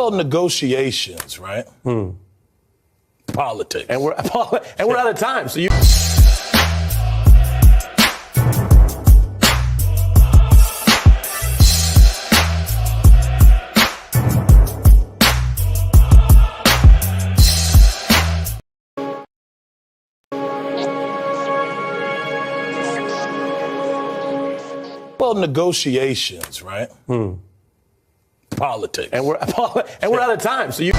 Well, negotiations, right? Politics. And we're out of time. So you. Well, negotiations, right? Politics. And we're out of time. So you.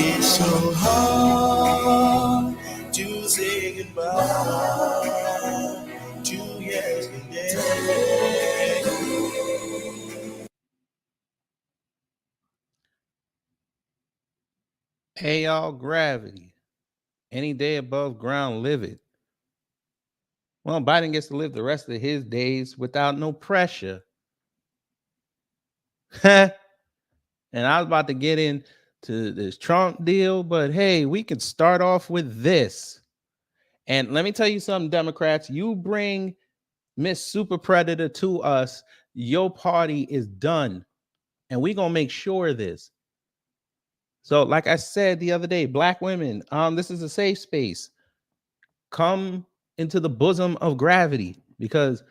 It's so hard to say goodbye to yesterday. Hey, y'all, gravity. Any day above ground, live it. Well, Biden gets to live the rest of his days without no pressure. And I was about to get into this Trump deal, but hey, we can start off with this. And let me tell you something, Democrats, you bring Miss Super Predator to us, your party is done. And we're going to make sure of this. So like I said the other day, black women, this is a safe space. Come into the bosom of gravity, because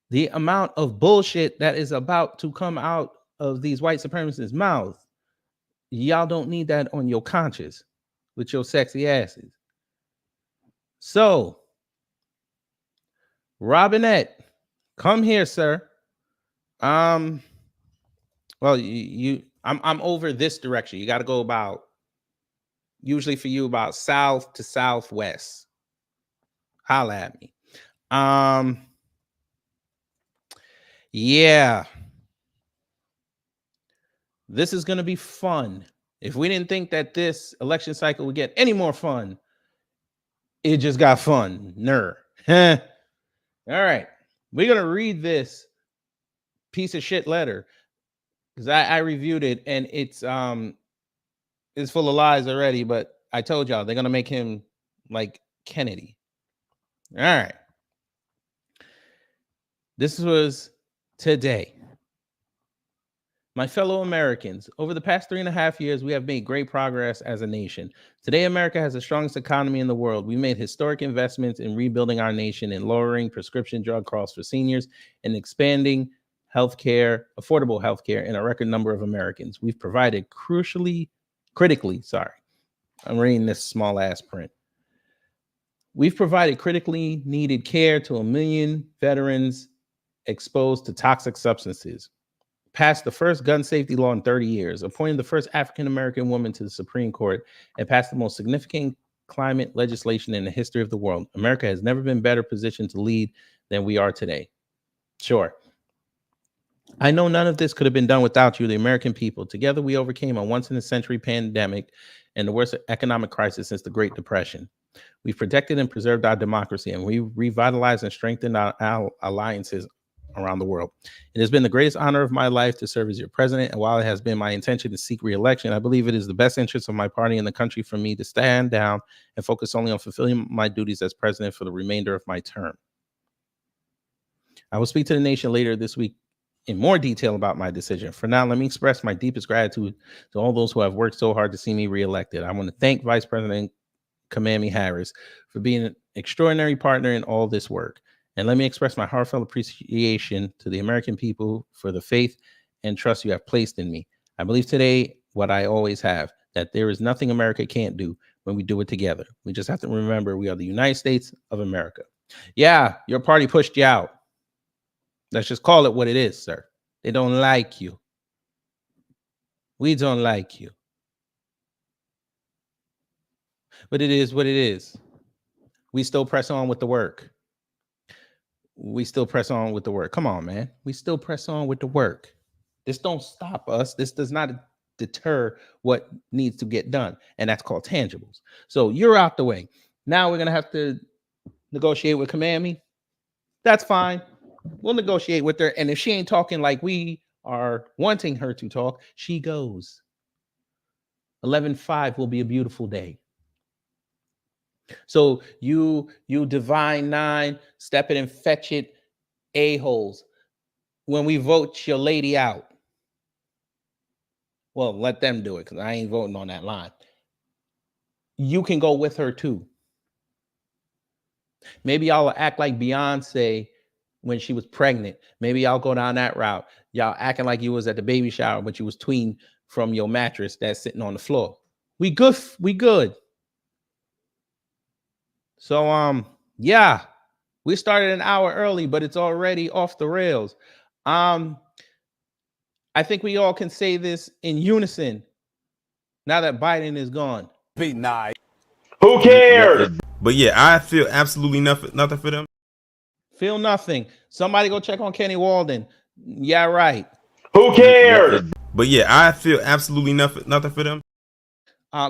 the amount of bullshit that is about to come out of these white supremacists' mouths, y'all don't need that on your conscience with your sexy asses. So, Robinette, come here, sir. Well, I'm over this direction. You got to go about, usually for you, about south to southwest. Holla at me. Yeah. This is going to be fun. If we didn't think that this election cycle would get any more fun, it just got fun. All right. We're going to read this piece of shit letter because I reviewed it, and it's full of lies already, but I told y'all they're going to make him like Kennedy. All right. This was today. My fellow Americans, over the past 3.5 years, we have made great progress as a nation. Today, America has the strongest economy in the world. We made historic investments in rebuilding our nation and lowering prescription drug costs for seniors and expanding healthcare, affordable healthcare in a record number of Americans. We've provided critically, I'm reading this small ass print. We've provided critically needed care to 1 million veterans exposed to toxic substances, passed the first gun safety law in 30 years, appointed the first African-American woman to the Supreme Court, and passed the most significant climate legislation in the history of the world. America has never been better positioned to lead than we are today. Sure. I know none of this could have been done without you, the American people. Together, we overcame a once-in-a-century pandemic and the worst economic crisis since the Great Depression. We've protected and preserved our democracy, and we revitalized and strengthened our alliances around the world. It has been the greatest honor of my life to serve as your president, and while it has been my intention to seek re-election, I believe it is the best interest of my party and the country for me to stand down and focus only on fulfilling my duties as president for the remainder of my term. I will speak to the nation later this week in more detail about my decision. For now, let me express my deepest gratitude to all those who have worked so hard to see me reelected. I want to thank Vice President Kamala Harris for being an extraordinary partner in all this work. And let me express my heartfelt appreciation to the American people for the faith and trust you have placed in me. I believe today what I always have, that there is nothing America can't do when we do it together. We just have to remember we are the United States of America. Yeah, your party pushed you out. Let's just call it what it is, sir. They don't like you. We don't like you. But it is what it is. We still press on with the work. We still press on with the work. Come on, man. We still press on with the work. This don't stop us. This does not deter what needs to get done. And that's called tangibles. So you're out the way. Now we're going to have to negotiate with Kamami. That's fine. We'll negotiate with her. And if she ain't talking like we are wanting her to talk, she goes. 11/5 will be a beautiful day. So you divine nine, step it and fetch it, a-holes. When we vote your lady out, well, let them do it because I ain't voting on that line. You can go with her too. Maybe y'all act like Beyonce when she was pregnant. Maybe y'all go down that route. Y'all acting like you was at the baby shower, but you was tweeting from your mattress that's sitting on the floor. We good. We good. So, yeah, we started an hour early, but it's already off the rails. I think we all can say this in unison now that Biden is gone. Be nice. Who cares? But yeah, I feel absolutely nothing for them. Feel nothing. Somebody go check on Kenny Walden. Yeah, right. Who cares? But yeah, I feel absolutely nothing for them.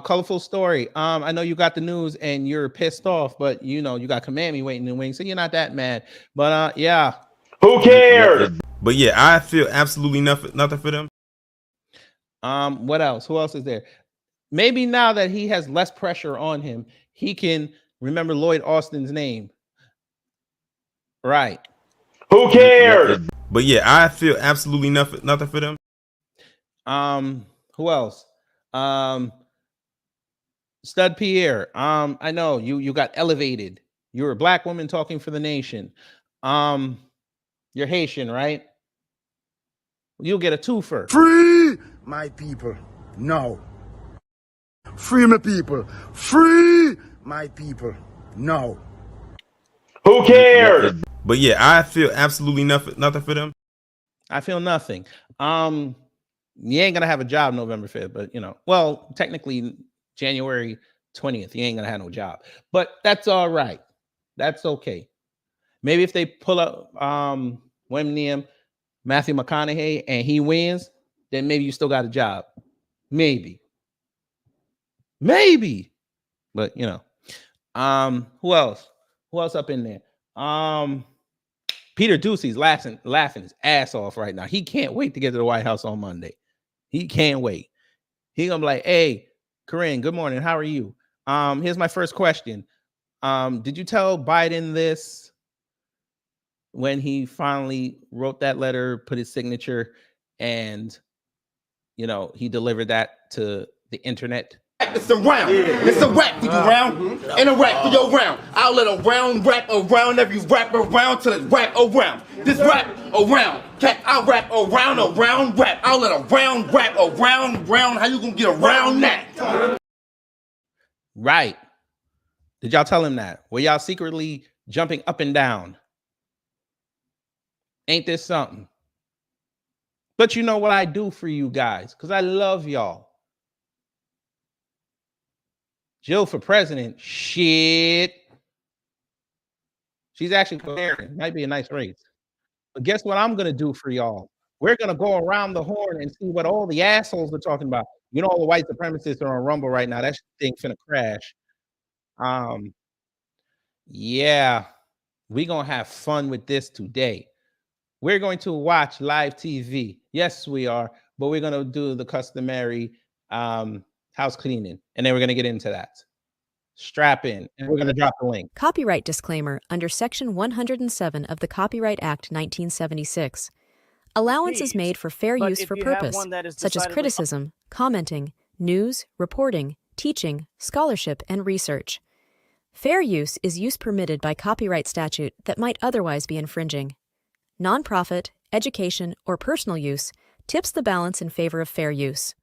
Colorful story. I know you got the news and you're pissed off, but you know you got Kamami waiting in the wings, so you're not that mad. But yeah. Who cares? But yeah, I feel absolutely nothing for them. What else? Who else is there? Maybe now that he has less pressure on him, he can remember Lloyd Austin's name. Right. Who cares? But yeah, I feel absolutely nothing for them. Who else? Stud Pierre. I know you got elevated. You're a black woman talking for the nation. You're Haitian, right? You'll get a twofer. Free my people. No. Free my people. Free my people. No. Who cares? But yeah, I feel absolutely nothing for them. I feel nothing. You ain't gonna have a job November 5th, but you know, well, technically January 20th, you ain't gonna have no job. But that's all right. That's okay. Maybe if they pull up Matthew McConaughey and he wins, then maybe you still got a job. Maybe. But you know, who else? Who else up in there? Peter Ducey's laughing his ass off right now. He can't wait to get to the White House on Monday. He can't wait. He gonna be like, hey, Corinne, good morning. How are you? Here's my first question. Did you tell Biden this when he finally wrote that letter, put his signature, and you know, he delivered that to the internet? It's a round. It's a rap for you round. And a rap for your round. I'll let a round rap around every rap around till it's rap around. This rap around. I'll rap around a round rap. I'll let a round rap around round. How you gonna get around that? Right. Did y'all tell him that? Were y'all secretly jumping up and down? Ain't this something? But you know what I do for you guys, because I love y'all. Jill for president, shit. She's actually preparing. Might be a nice race. But guess what I'm going to do for y'all? We're going to go around the horn and see what all the assholes are talking about. You know, all the white supremacists are on Rumble right now. That thing's finna crash. Yeah, we're going to have fun with this today. We're going to watch live TV. Yes, we are. But we're going to do the customary house cleaning. And then we're going to get into that. Strap in. And we're going to drop the link. Copyright disclaimer under Section 107 of the Copyright Act 1976. Allowance is made for fair But use if for you have purpose, one that is such as decidedly- criticism, commenting, news, reporting, teaching, scholarship, and research. Fair use is use permitted by copyright statute that might otherwise be infringing. Nonprofit, education, or personal use tips the balance in favor of fair use.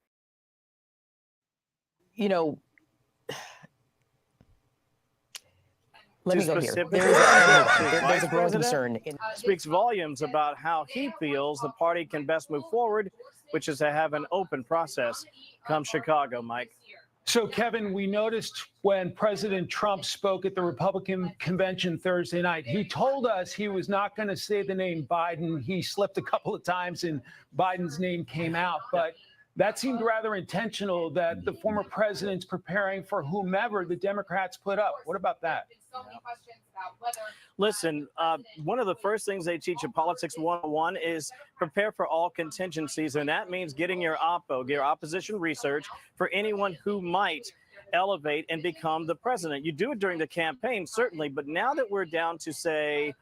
You know, let me Too go here. specific. There's a growing President concern. speaks volumes about how he feels the party can best move forward, which is to have an open process come Chicago, Mike. So, Kevin, we noticed when President Trump spoke at the Republican convention Thursday night, he told us he was not going to say the name Biden. He slipped a couple of times and Biden's name came out. But that seemed rather intentional that the former president's preparing for whomever the Democrats put up. What about that? Listen, one of the first things they teach in Politics 101 is prepare for all contingencies, and that means getting your opposition research for anyone who might elevate and become the president. You do it during the campaign, certainly, but now that we're down to, say,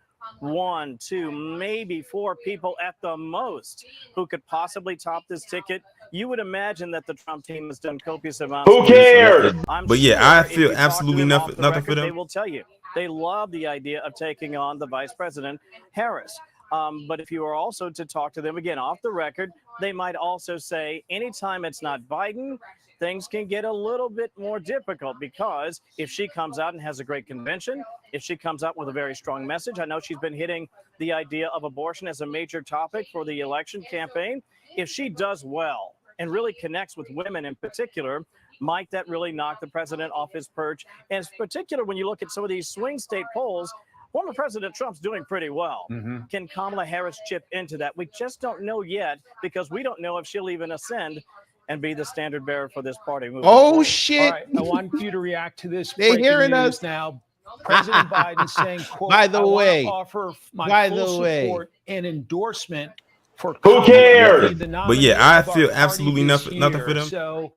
1, 2, maybe 4 people at the most who could possibly top this ticket, you would imagine that the Trump team has done copious amounts. Who cares? I'm But yeah, sure I if feel you talk to absolutely them nothing off the for record, them. They will tell you they love the idea of taking on the Vice President Harris. But if you are also to talk to them again off the record, they might also say anytime it's not Biden, things can get a little bit more difficult, because if she comes out and has a great convention, if she comes out with a very strong message, I know she's been hitting the idea of abortion as a major topic for the election campaign. If she does well and really connects with women in particular, might that really knock the president off his perch? And in particular, when you look at some of these swing state polls, former President Trump's doing pretty well. Can Kamala Harris chip into that? We just don't know yet, because we don't know if she'll even ascend and be the standard bearer for this party. Oh, All shit. right, I want you to react to this. They breaking hearing news us. now. President Biden saying, quote, By the I want way, to offer my by full the way. support and endorsement for Who Kamala cares? to be the But yeah, nominee I of our feel party absolutely this nothing for year. them. So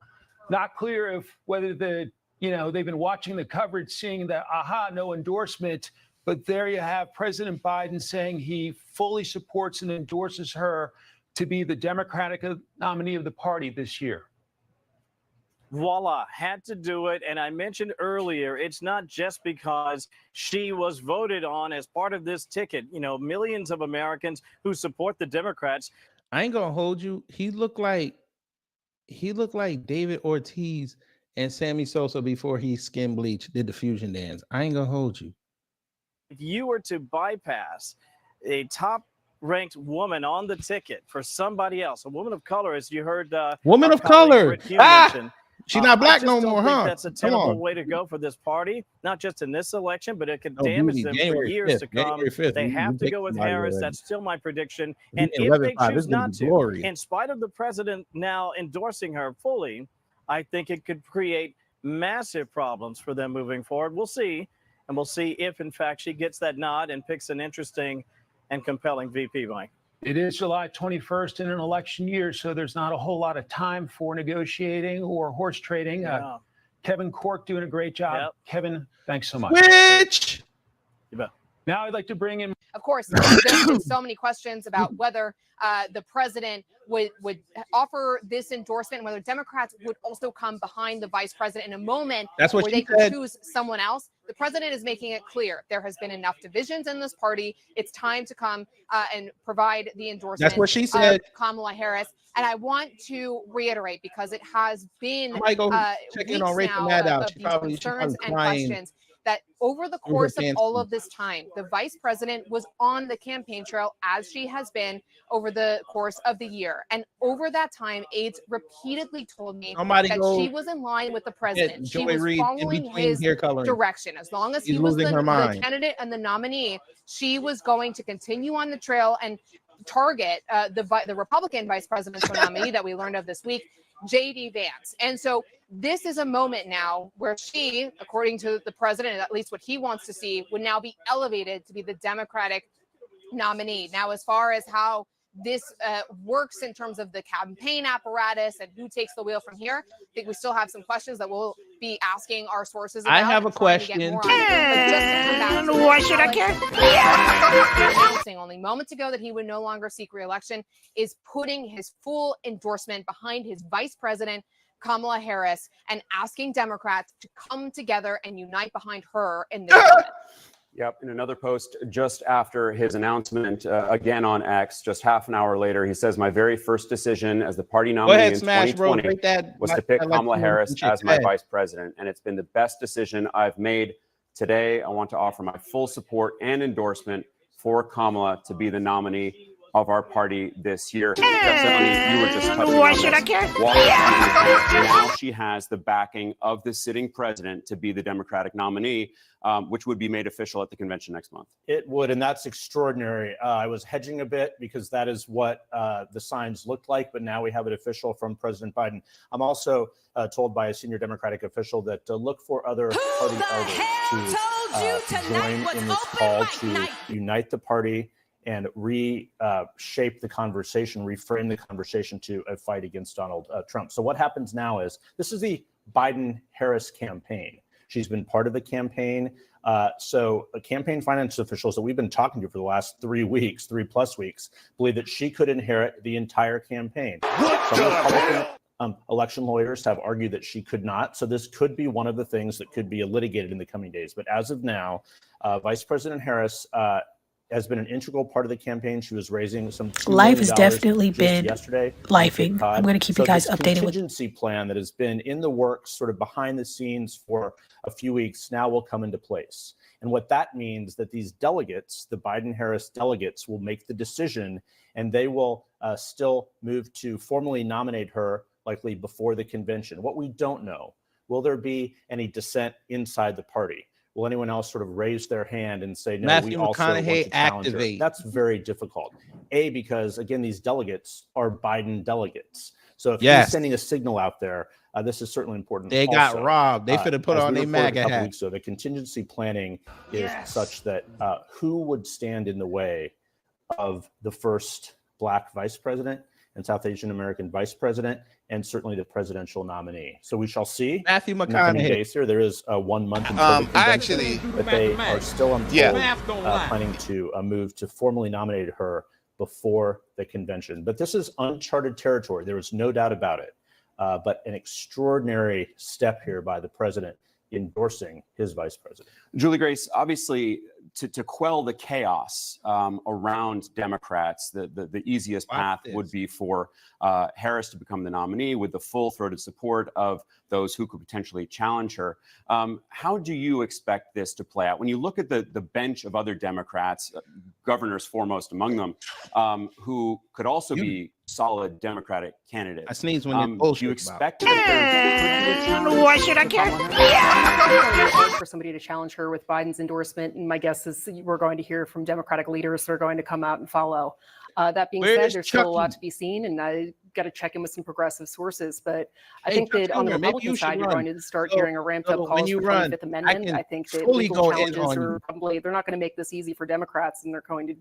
not clear if whether they've been watching the coverage, seeing that, no endorsement. But there you have President Biden saying he fully supports and endorses her to be the Democratic nominee of the party this year. Voila, had to do it. And I mentioned earlier, it's not just because she was voted on as part of this ticket. You know, millions of Americans who support the Democrats. I ain't gonna hold you. He looked like David Ortiz and Sammy Sosa before he skin bleached, did the fusion dance. I ain't gonna hold you. If you were to bypass a top ranked woman on the ticket for somebody else, a woman of color, as you heard, Woman our of color. colleague Britt Hume mention, She's not black I just no don't more, think huh? That's a Come terrible on. way to go for this party, not just in this election, but it could No, damage beauty, them for January years 5th, to come. January 5th, They we have to picked go with somebody Harris. already. That's still my prediction. We And in if they 11-5, choose it's gonna not be to, glory. in spite of the president now endorsing her fully, I think it could create massive problems for them moving forward. We'll see. And we'll see if, in fact, she gets that nod and picks an interesting and compelling VP, Mike. It is July 21st in an election year, so there's not a whole lot of time for negotiating or horse trading. Yeah. Kevin Cork doing a great job. Yep. Kevin, thanks so much. Which? You bet. Now I'd like to bring in. Of course, there's been so many questions about whether the president would offer this endorsement, whether Democrats would also come behind the vice president in a moment That's what where she they could said. choose someone else. The president is making it clear there has been enough divisions in this party. It's time to come and provide the endorsement. That's what she said. Of Kamala Harris. And I want to reiterate, because it has been I might go check in on weeks Rachel now Maddow. of She these probably concerns and crying. questions, that over the Through her course of pants. all of this time, the vice president was on the campaign trail, as she has been over the course of the year. And over that time, aides repeatedly told me Somebody that go she was in line with the president. She Joy was Reid in following between his hair coloring. direction. As long as She's he was losing her the mind. candidate and the nominee, she was going to continue on the trail and target the Republican vice presidential nominee that we learned of this week, J.D. Vance. And so this is a moment now where she, according to the president, at least what he wants to see, would now be elevated to be the Democratic nominee. Now, as far as how this works in terms of the campaign apparatus and who takes the wheel from here, I think we still have some questions that we'll be asking our sources about. I have a and trying to get question. more on it. But just to come back to Why should I care? Announcing only moments ago that he would no longer seek re-election, is putting his full endorsement behind his vice president, Kamala Harris, and asking Democrats to come together and unite behind her in this moment. Yep. In another post just after his announcement, again on X, just half an hour later, he says, my very first decision as the party nominee in 2020 was to pick Kamala Harris as my vice president. And it's been the best decision I've made. Today, I want to offer my full support and endorsement for Kamala to be the nominee of our party this year. You were just touching Why on should this. I care? Now she has the backing of the sitting president to be the Democratic nominee, which would be made official at the convention next month. It would, and that's extraordinary. I was hedging a bit because that is what the signs looked like, but now we have it official from President Biden. I'm also told by a senior Democratic official that look for other party elders to join in this call to unite the party and reshape the conversation, reframe the conversation to a fight against Donald Trump. So what happens now is this is the Biden-Harris campaign. She's been part of the campaign. So campaign finance officials that we've been talking to for the last 3 weeks, 3+ weeks, believe that she could inherit the entire campaign. Some Republican election lawyers have argued that she could not. So this could be one of the things that could be litigated in the coming days. But as of now, Vice President Harris has been an integral part of the campaign. She was raising some $2 Life million has definitely been yesterday. lifing. I'm going to keep you guys updated with contingency plan that has been in the works, sort of behind the scenes for a few weeks now, will come into place. And what that means that these delegates, the Biden-Harris delegates, will make the decision, and they will still move to formally nominate her, likely before the convention. What we don't know, will there be any dissent inside the party? Will anyone else sort of raise their hand and say, no, Matthew we also want to McConaughey challenge her? activate. That's very difficult. Because, again, these delegates are Biden delegates. So if Yes. he's sending a signal out there, this is certainly important. They got also. robbed. They finna put As on we their reported MAGA a couple hat. weeks ago, the contingency planning is such that who would stand in the way of the first Black vice president and South Asian American vice president, and certainly the presidential nominee. So we shall see. Matthew In the coming McConaughey. days here, there is 1 month until the convention, but they are still, I'm told, planning to move to formally nominate her before the convention. But this is uncharted territory. There is no doubt about it. But an extraordinary step here by the president endorsing his vice president. Julie Grace, obviously, to quell the chaos around Democrats, the easiest path would be for Harris to become the nominee with the full-throated support of those who could potentially challenge her. How do you expect this to play out? When you look at the bench of other Democrats, governors foremost among them, who could also be solid Democratic candidates. I sneeze when you bullshit. Do you expect that Why should I care? Hard for somebody to challenge her with Biden's endorsement, and my guess is we're going to hear from Democratic leaders that are going to come out and follow. That being said, there's still a lot to be seen, and I got to check in with some progressive sources. But I think that on the Republican side, you're going to start hearing a ramped up calls for 25th Amendment. I think that legal challenges are probably, they're not going to make this easy for Democrats, and they're going to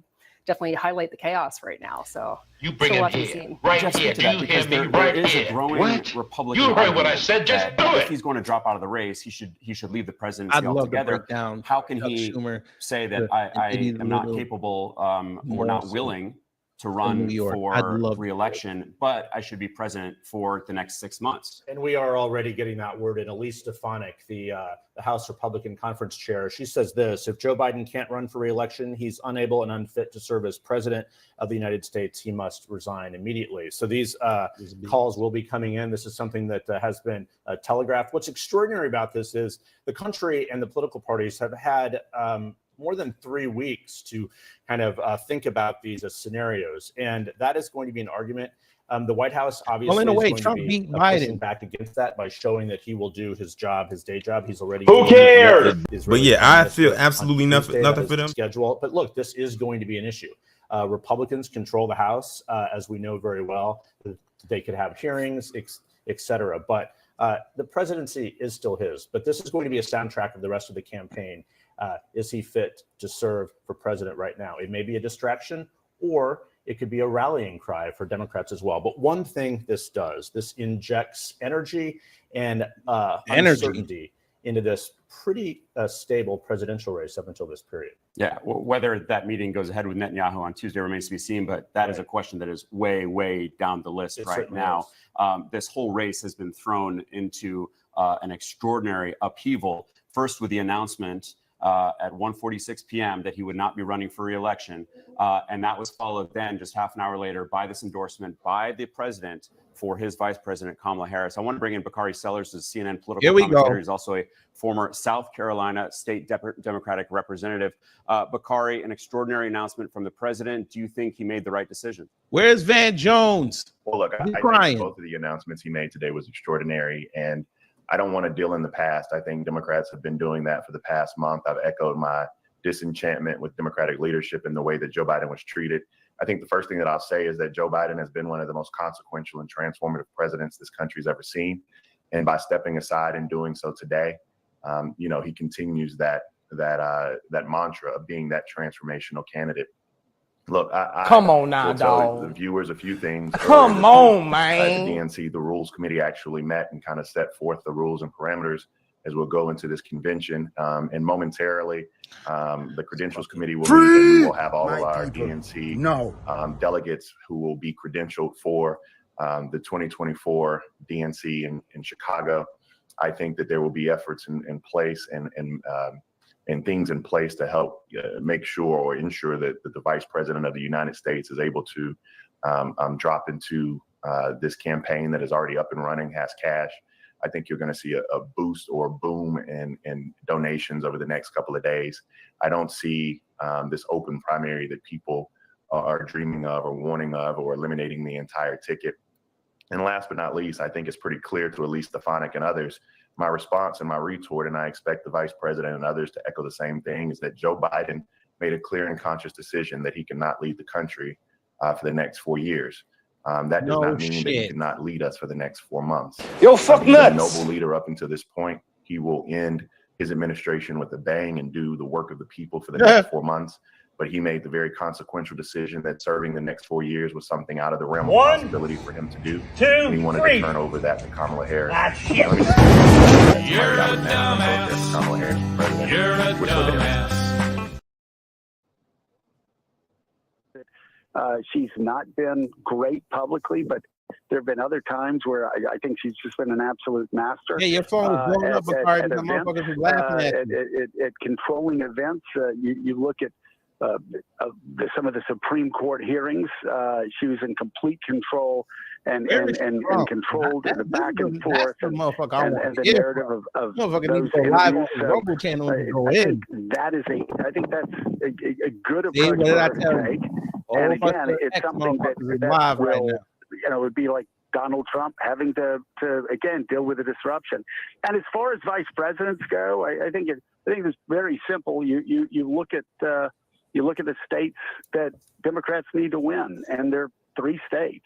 definitely highlight the chaos right now. So you bring it here, right here. Do you hear me? There is a growing Republican. You heard what I said. Just do it. If he's going to drop out of the race, he should leave the presidency altogether. How can he say that I am not capable or not willing to run for re-election, but I should be president for the next 6 months? And we are already getting that word in. Elise Stefanik, the House Republican Conference Chair, she says this: if Joe Biden can't run for re-election, he's unable and unfit to serve as president of the United States. He must resign immediately. So these calls will be coming in. This is something that has been telegraphed. What's extraordinary about this is the country and the political parties have had more than 3 weeks to kind of think about these as scenarios. And that is going to be an argument. The White House obviously is going to be pushing back against that by showing that he will do his job, his day job. He's already. Who cares? But yeah, I feel absolutely nothing for them. Schedule. But look, this is going to be an issue. Republicans control the House, as we know very well. They could have hearings, et cetera. But the presidency is still his. But this is going to be a soundtrack of the rest of the campaign. Is he fit to serve for president right now? It may be a distraction, or it could be a rallying cry for Democrats as well. But one thing this does, this injects energy and uncertainty into this pretty stable presidential race up until this period. Yeah, whether that meeting goes ahead with Netanyahu on Tuesday remains to be seen, but that is a question that is way, way down the list right now. This whole race has been thrown into an extraordinary upheaval, first with the announcement at 1:46 p.m. that he would not be running for re-election. And that was followed then just half an hour later by this endorsement by the president for his vice president, Kamala Harris. I want to bring in Bakari Sellers, who's a CNN political commentator. He's also a former South Carolina state Democratic representative. Bakari, an extraordinary announcement from the president. Do you think he made the right decision? Where's Van Jones? Well, look, I think both of the announcements he made today was extraordinary. And I don't want to deal in the past. I think Democrats have been doing that for the past month. I've echoed my disenchantment with Democratic leadership and the way that Joe Biden was treated. I think the first thing that I'll say is that Joe Biden has been one of the most consequential and transformative presidents this country's ever seen. And by stepping aside and doing so today, he continues that mantra of being that transformational candidate. Look, Come on now, will tell dog. the viewers a few things. Come on, man. At the DNC, the Rules Committee actually met and kind of set forth the rules and parameters as we'll go into this convention. And momentarily, the Credentials Committee will meet, and we will have all of our DNC delegates who will be credentialed for the 2024 DNC in Chicago. I think that there will be efforts in place and things in place to help make sure or ensure that the Vice President of the United States is able to drop into this campaign that is already up and running, has cash. I think you're going to see a boost or a boom in donations over the next couple of days. I don't see this open primary that people are dreaming of or warning of, or eliminating the entire ticket. And last but not least, I think it's pretty clear to Elise Stefanik and others, my response and my retort, and I expect the Vice President and others to echo the same thing, is that Joe Biden made a clear and conscious decision that he cannot lead the country for the next 4 years. That does not mean that he cannot lead us for the next 4 months. Yo, fuck He's nuts. a noble leader up until this point. He will end his administration with a bang and do the work of the people for the next 4 months. But he made the very consequential decision that serving the next 4 years was something out of the realm of possibility for him to do. And he wanted to turn over that to Kamala Harris. You're a dumbass. You're a dumbass. She's not been great publicly, but there have been other times where I think she's just been an absolute master. Yeah, your phone is blowing up, Bakari. The motherfuckers is laughing at you. At controlling events. You look at some of the Supreme Court hearings. She was in complete control and controlled in the back and forth, and the narrative of those interviews. I think that's a good approach for her to take. And again, it's something that will, would be like Donald Trump having to again deal with the disruption. And as far as vice presidents go, I think it's very simple. You look at the states that Democrats need to win, and they're 3 states.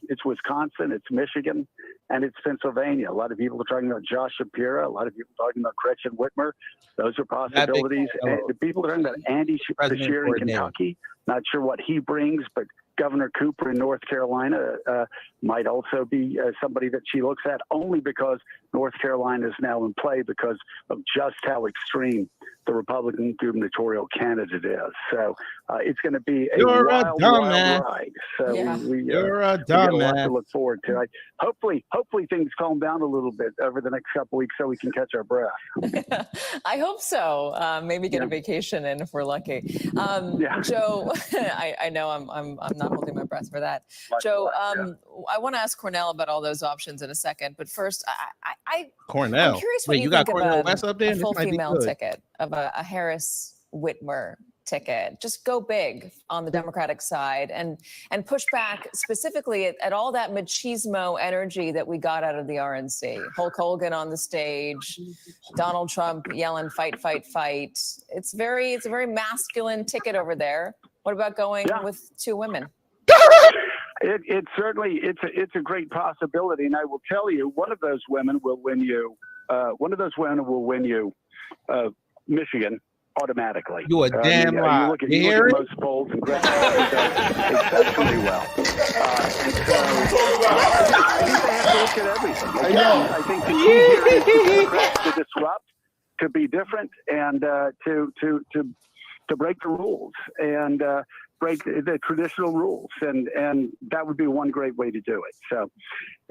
It's Wisconsin, it's Michigan, and it's Pennsylvania. A lot of people are talking about Josh Shapiro. A lot of people are talking about Gretchen Whitmer. Those are possibilities. And the people are talking about Andy Beshear in Kentucky. Not sure what he brings, but Governor Cooper in North Carolina might also be somebody that she looks at, only because North Carolina is now in play because of just how extreme the Republican gubernatorial candidate is. So it's going to be a wild ride. So you're a we got a lot dumbass. to look forward to. Hopefully things calm down a little bit over the next couple weeks so we can catch our breath. I hope so. Maybe get a vacation in if we're lucky. Joe, I know I'm not holding my breath for that. Joe, I want to ask Cornell about all those options in a second, but first, Cornell. I'm curious what you got think Cornell of West up there? a This full might be female good. ticket of a Harris Whitmer ticket. Just go big on the Democratic side and push back specifically at all that machismo energy that we got out of the RNC. Hulk Hogan on the stage, Donald Trump yelling "fight, fight, fight." It's a very masculine ticket over there. What about going with 2 women? It's certainly it's a great possibility, and I will tell you, one of those women will win you. Michigan automatically. You a damn lie. You look at it? most polls, and Gretchen does exceptionally well. I think they have to look at everything. I think the key here is for Democrats to disrupt to be different and to break the rules and break the traditional rules, and that would be one great way to do it. So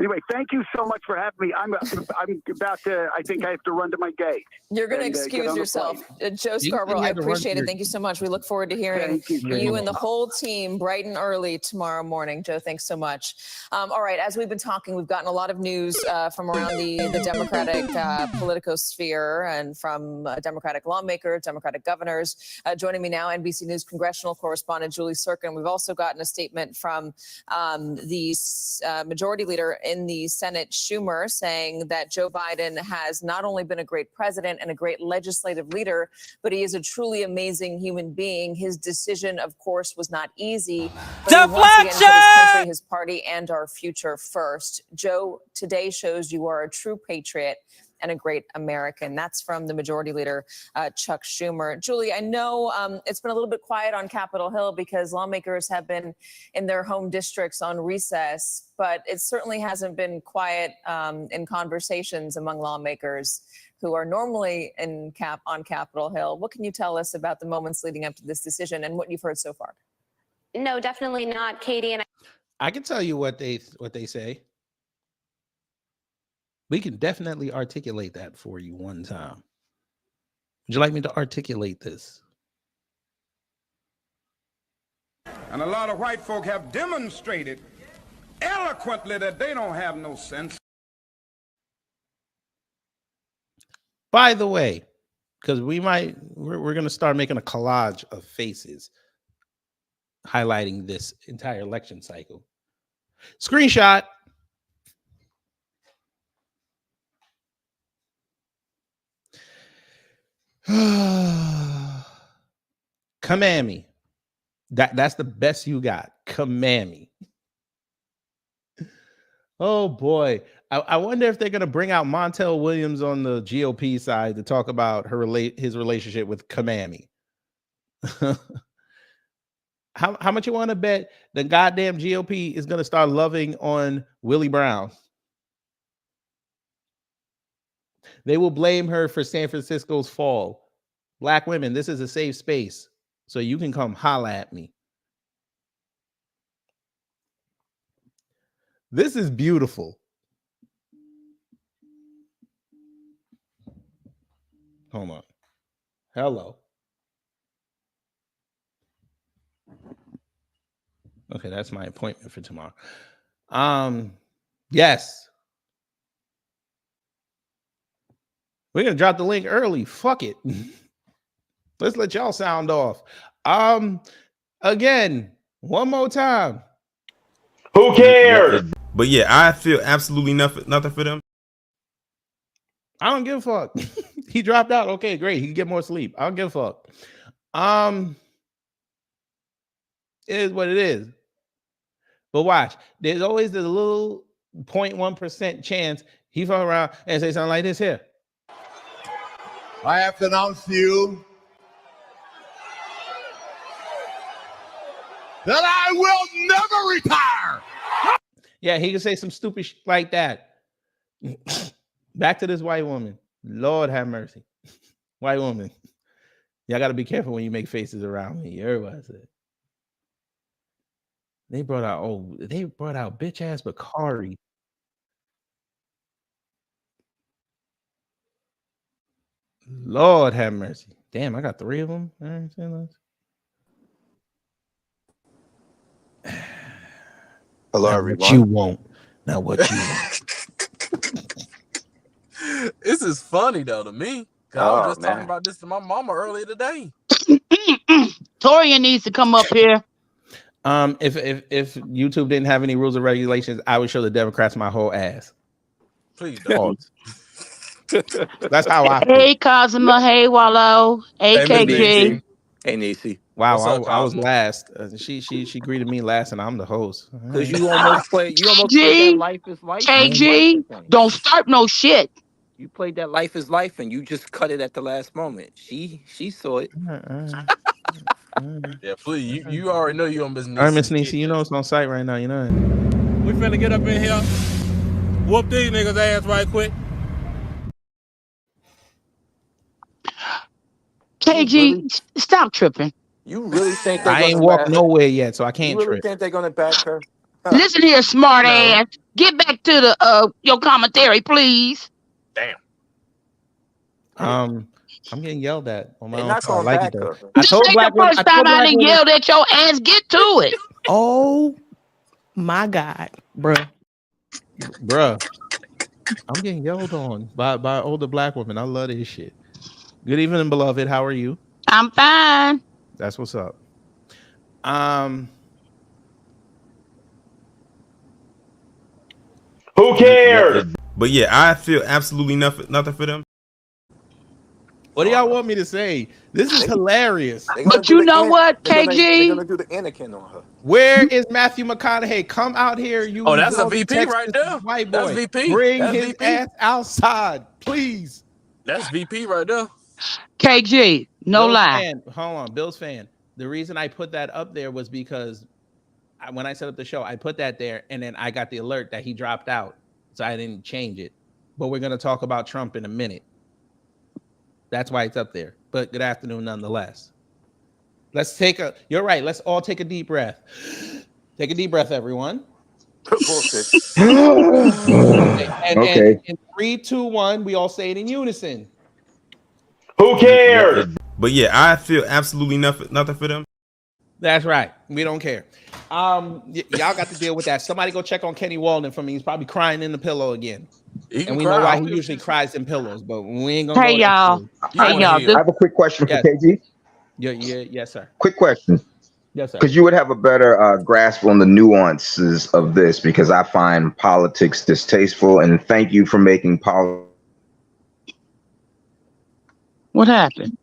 anyway, thank you so much for having me. I'm about to, I think I have to run to my gate. You're going to and, excuse yourself. Joe Scarborough, I appreciate it. Thank you so much. We look forward to hearing you and the whole team bright and early tomorrow morning. Joe, thanks so much. All right, as we've been talking, we've gotten a lot of news from around the Democratic politicosphere and from Democratic lawmakers, Democratic governors. Joining me now, NBC News congressional correspondent Julie Sirkin. We've also gotten a statement from the majority leader in the Senate, Schumer, saying that Joe Biden has not only been a great president and a great legislative leader, but he is a truly amazing human being. His decision, of course, was not easy, but he once again put his country, his party, and our future first. Joe, today shows you are a true patriot and a great American. That's from the majority leader, Chuck Schumer. Julie, I know it's been a little bit quiet on Capitol Hill because lawmakers have been in their home districts on recess, but it certainly hasn't been quiet in conversations among lawmakers who are normally on Capitol Hill. What can you tell us about the moments leading up to this decision and what you've heard so far? No, definitely not, Katie. And I can tell you what they say. We can definitely articulate that for you one time. Would you like me to articulate this? And a lot of white folk have demonstrated eloquently that they don't have no sense. By the way, because we're going to start making a collage of faces highlighting this entire election cycle. Screenshot. Command me. That's the best you got. Command me. Oh boy. I wonder if they're gonna bring out Montel Williams on the GOP side to talk about his relationship with Kamami. How much you want to bet the goddamn GOP is gonna start loving on Willie Brown? They will blame her for San Francisco's fall. Black women, this is a safe space, so you can come holla at me. This is beautiful. Hold on. Hello. Okay, that's my appointment for tomorrow. Yes. We're gonna drop the link early. Fuck it. Let's let y'all sound off. Again, one more time. Who cares? But yeah, I feel absolutely nothing for them. I don't give a fuck. He dropped out. Okay, great. He can get more sleep. I don't give a fuck. It is what it is. But watch, there's always the little 0.1% chance he fuck around and say something like this here. I have to announce to you that I will never retire. Yeah, he can say some stupid shit like that. Back to this white woman. Lord have mercy. White woman. Y'all got to be careful when you make faces around me. Everybody said. They brought out bitch ass Bakari. Lord have mercy. Damn, I got 3 of them. Hello, now everyone. What you want. Now what you want. This is funny though to me. I was just talking about this to my mama earlier today. Torian needs to come up here. If YouTube didn't have any rules or regulations, I would show the Democrats my whole ass. Please don't. That's how I feel. Hey, Cosima. Hey, Wallow. Hey, KG. Hey, Nisi. Wow, What's up, I was Cosmo? last. She greeted me last, and I'm the host. Because you almost played. You almost KG, played that Life is Life. KG, don't start no shit. You played that Life is Life, and you just cut it at the last moment. She saw it. Yeah, please. You already know you on Miss Nisi. All right, Miss Nisi, you know it's on site right now. You know it. We finna get up in here, whoop these niggas ass right quick. KG, stop tripping. You really think they're I gonna ain't walked back her? nowhere yet, so I You can't really trip. think they're gonna back her? Listen here, smart No. ass. Get back to the your commentary, please. Damn. I'm getting yelled at on my They're own not show. I gonna like back it though. her. I This told ain't black the women. first I time told I black done women. yelled at your ass. Get to it. Oh my God, bruh. I'm getting yelled on by older black women. I love this shit. Good evening, beloved. How are you? I'm fine. That's what's up. Who cares? But yeah, I feel absolutely nothing for them. What do y'all want me to say? This is hilarious. But you know what, They're KG? gonna do the Anakin on her. Where is Matthew McConaughey? Come out here, you. Oh, that's a wealthy VP Texas right there. white That's boy. VP. Bring That's his VP. ass outside, please. That's VP right there. KG, no Bills lie. fan. Hold on, Bills fan. The reason I put that up there was because when I set up the show, I put that there, and then I got the alert that he dropped out, so I didn't change it. But we're gonna talk about Trump in a minute. That's why it's up there. But good afternoon, nonetheless. You're right. Let's all take a deep breath. Take a deep breath, everyone. Bullshit. And in 3, 2, 1, we all say it in unison. Who cares? But yeah, I feel absolutely nothing for them. That's right. We don't care. Y'all got to deal with that. Somebody go check on Kenny Walden for me. He's probably crying in the pillow again. And we know why he usually cries in pillows, but we ain't gonna. Hey y'all. Hey y'all. I have a quick question for KG. Yes, sir. Quick question. Yes, sir. Because you would have a better grasp on the nuances of this, because I find politics distasteful. And thank you for making politics. What happened?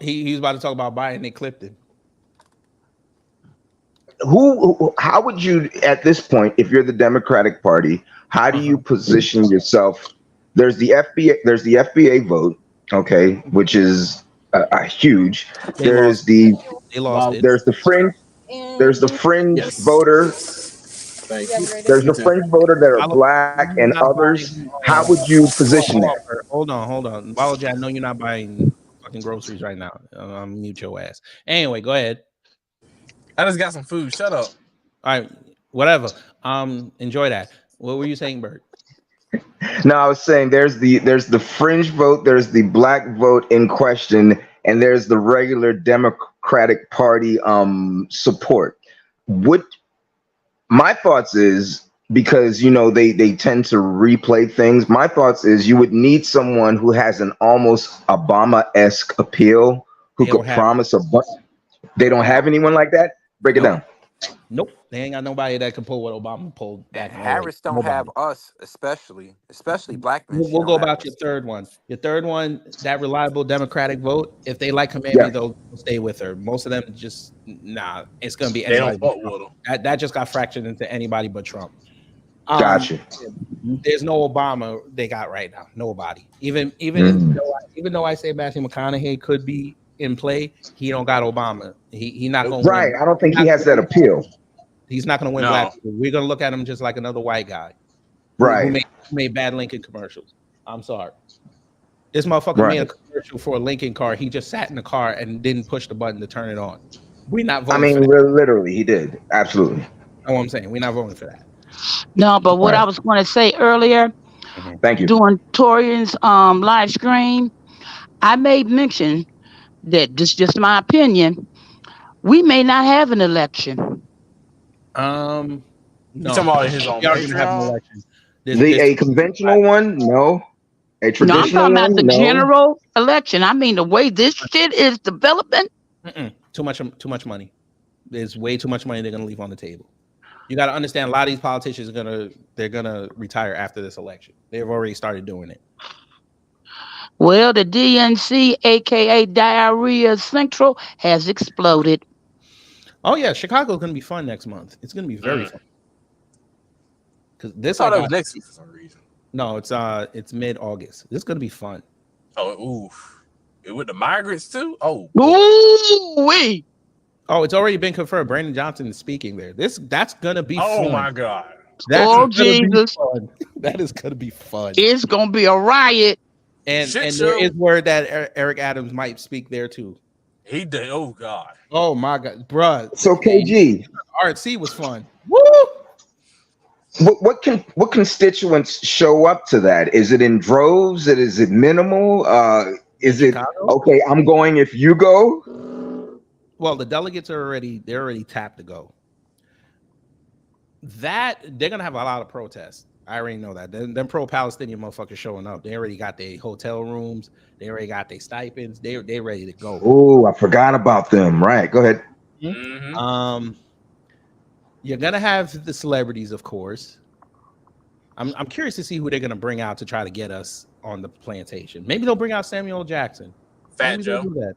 He's about to talk about Biden. They clipped him. How would you, at this point, if you're the Democratic Party, how do you position yourself? There's the FBA vote, okay, which is huge. There's the fringe. There's the fringe voter. There's the fringe voter that are black and others. How would you position that? Hold on. Apology, I know you're not buying fucking groceries right now. I'm mute your ass. Anyway, go ahead. I just got some food. Shut up. All right, whatever. Enjoy that. What were you saying, Bert? No, I was saying there's the fringe vote, there's the black vote in question, and there's the regular Democratic Party support. My thoughts is, because they tend to replay things. My thoughts is you would need someone who has an almost Obama-esque appeal, who could promise a bunch. They don't have anyone like that. Break it down. Nope, they ain't got nobody that can pull what Obama pulled back. Harris don't have us, especially black men. We'll go about your third one. Your third one, that reliable Democratic vote. If they like Command, they'll stay with her. Most of them just it's gonna be anybody. That just got fractured into anybody but Trump. Gotcha. There's no Obama they got right now. Nobody. Even though I say Matthew McConaughey could be in play, he don't got Obama. He not gonna win. I don't think he has that appeal. He's not gonna win black people. We're gonna look at him just like another white guy, right? Who made bad Lincoln commercials. I'm sorry. This motherfucker made a commercial for a Lincoln car. He just sat in the car and didn't push the button to turn it on. We're not voting. Literally, he did. Absolutely. That's what I'm saying. We're not voting for that. No, but what I was going to say earlier, thank you, during Torian's live stream, I made mention that this is just my opinion. We may not have an election. No. You talking about his own Patreon? A conventional one? No. A traditional I'm talking about the one? No. general election. I mean, the way this shit is developing. Too much money. There's way too much money they're gonna leave on the table. You got to understand, a lot of these politicians they're gonna retire after this election. They've already started doing it. Well, the DNC, aka Diarrhea Central, has exploded. Oh yeah, Chicago's gonna be fun next month. It's gonna be very fun. Because this that was next week for some reason. No, it's mid-August. This is gonna be fun. Oh, ooh, with the migrants too. Oh, wait. Oh, it's already been confirmed. Brandon Johnson is speaking there. That's gonna be fun. Oh my God. Oh Jesus. That is gonna be fun. It's gonna be a riot. And Shit and show. there is word that Eric Adams might speak there too. He did. Oh God. Oh my God, bruh. So KG, RNC was fun. Woo! what constituents show up to that? Is it in droves? Is it minimal? Is it okay? I'm going if you go. Well, the delegates are already tapped to go. That they're gonna have a lot of protests. I already know that. Them pro-Palestinian motherfuckers showing up. They already got their hotel rooms. They already got their stipends. They ready to go. Oh, I forgot about them. Right, go ahead. Mm-hmm. You're gonna have the celebrities, of course. I'm curious to see who they're gonna bring out to try to get us on the plantation. Maybe they'll bring out Samuel L. Jackson. Fat Joe. Do that.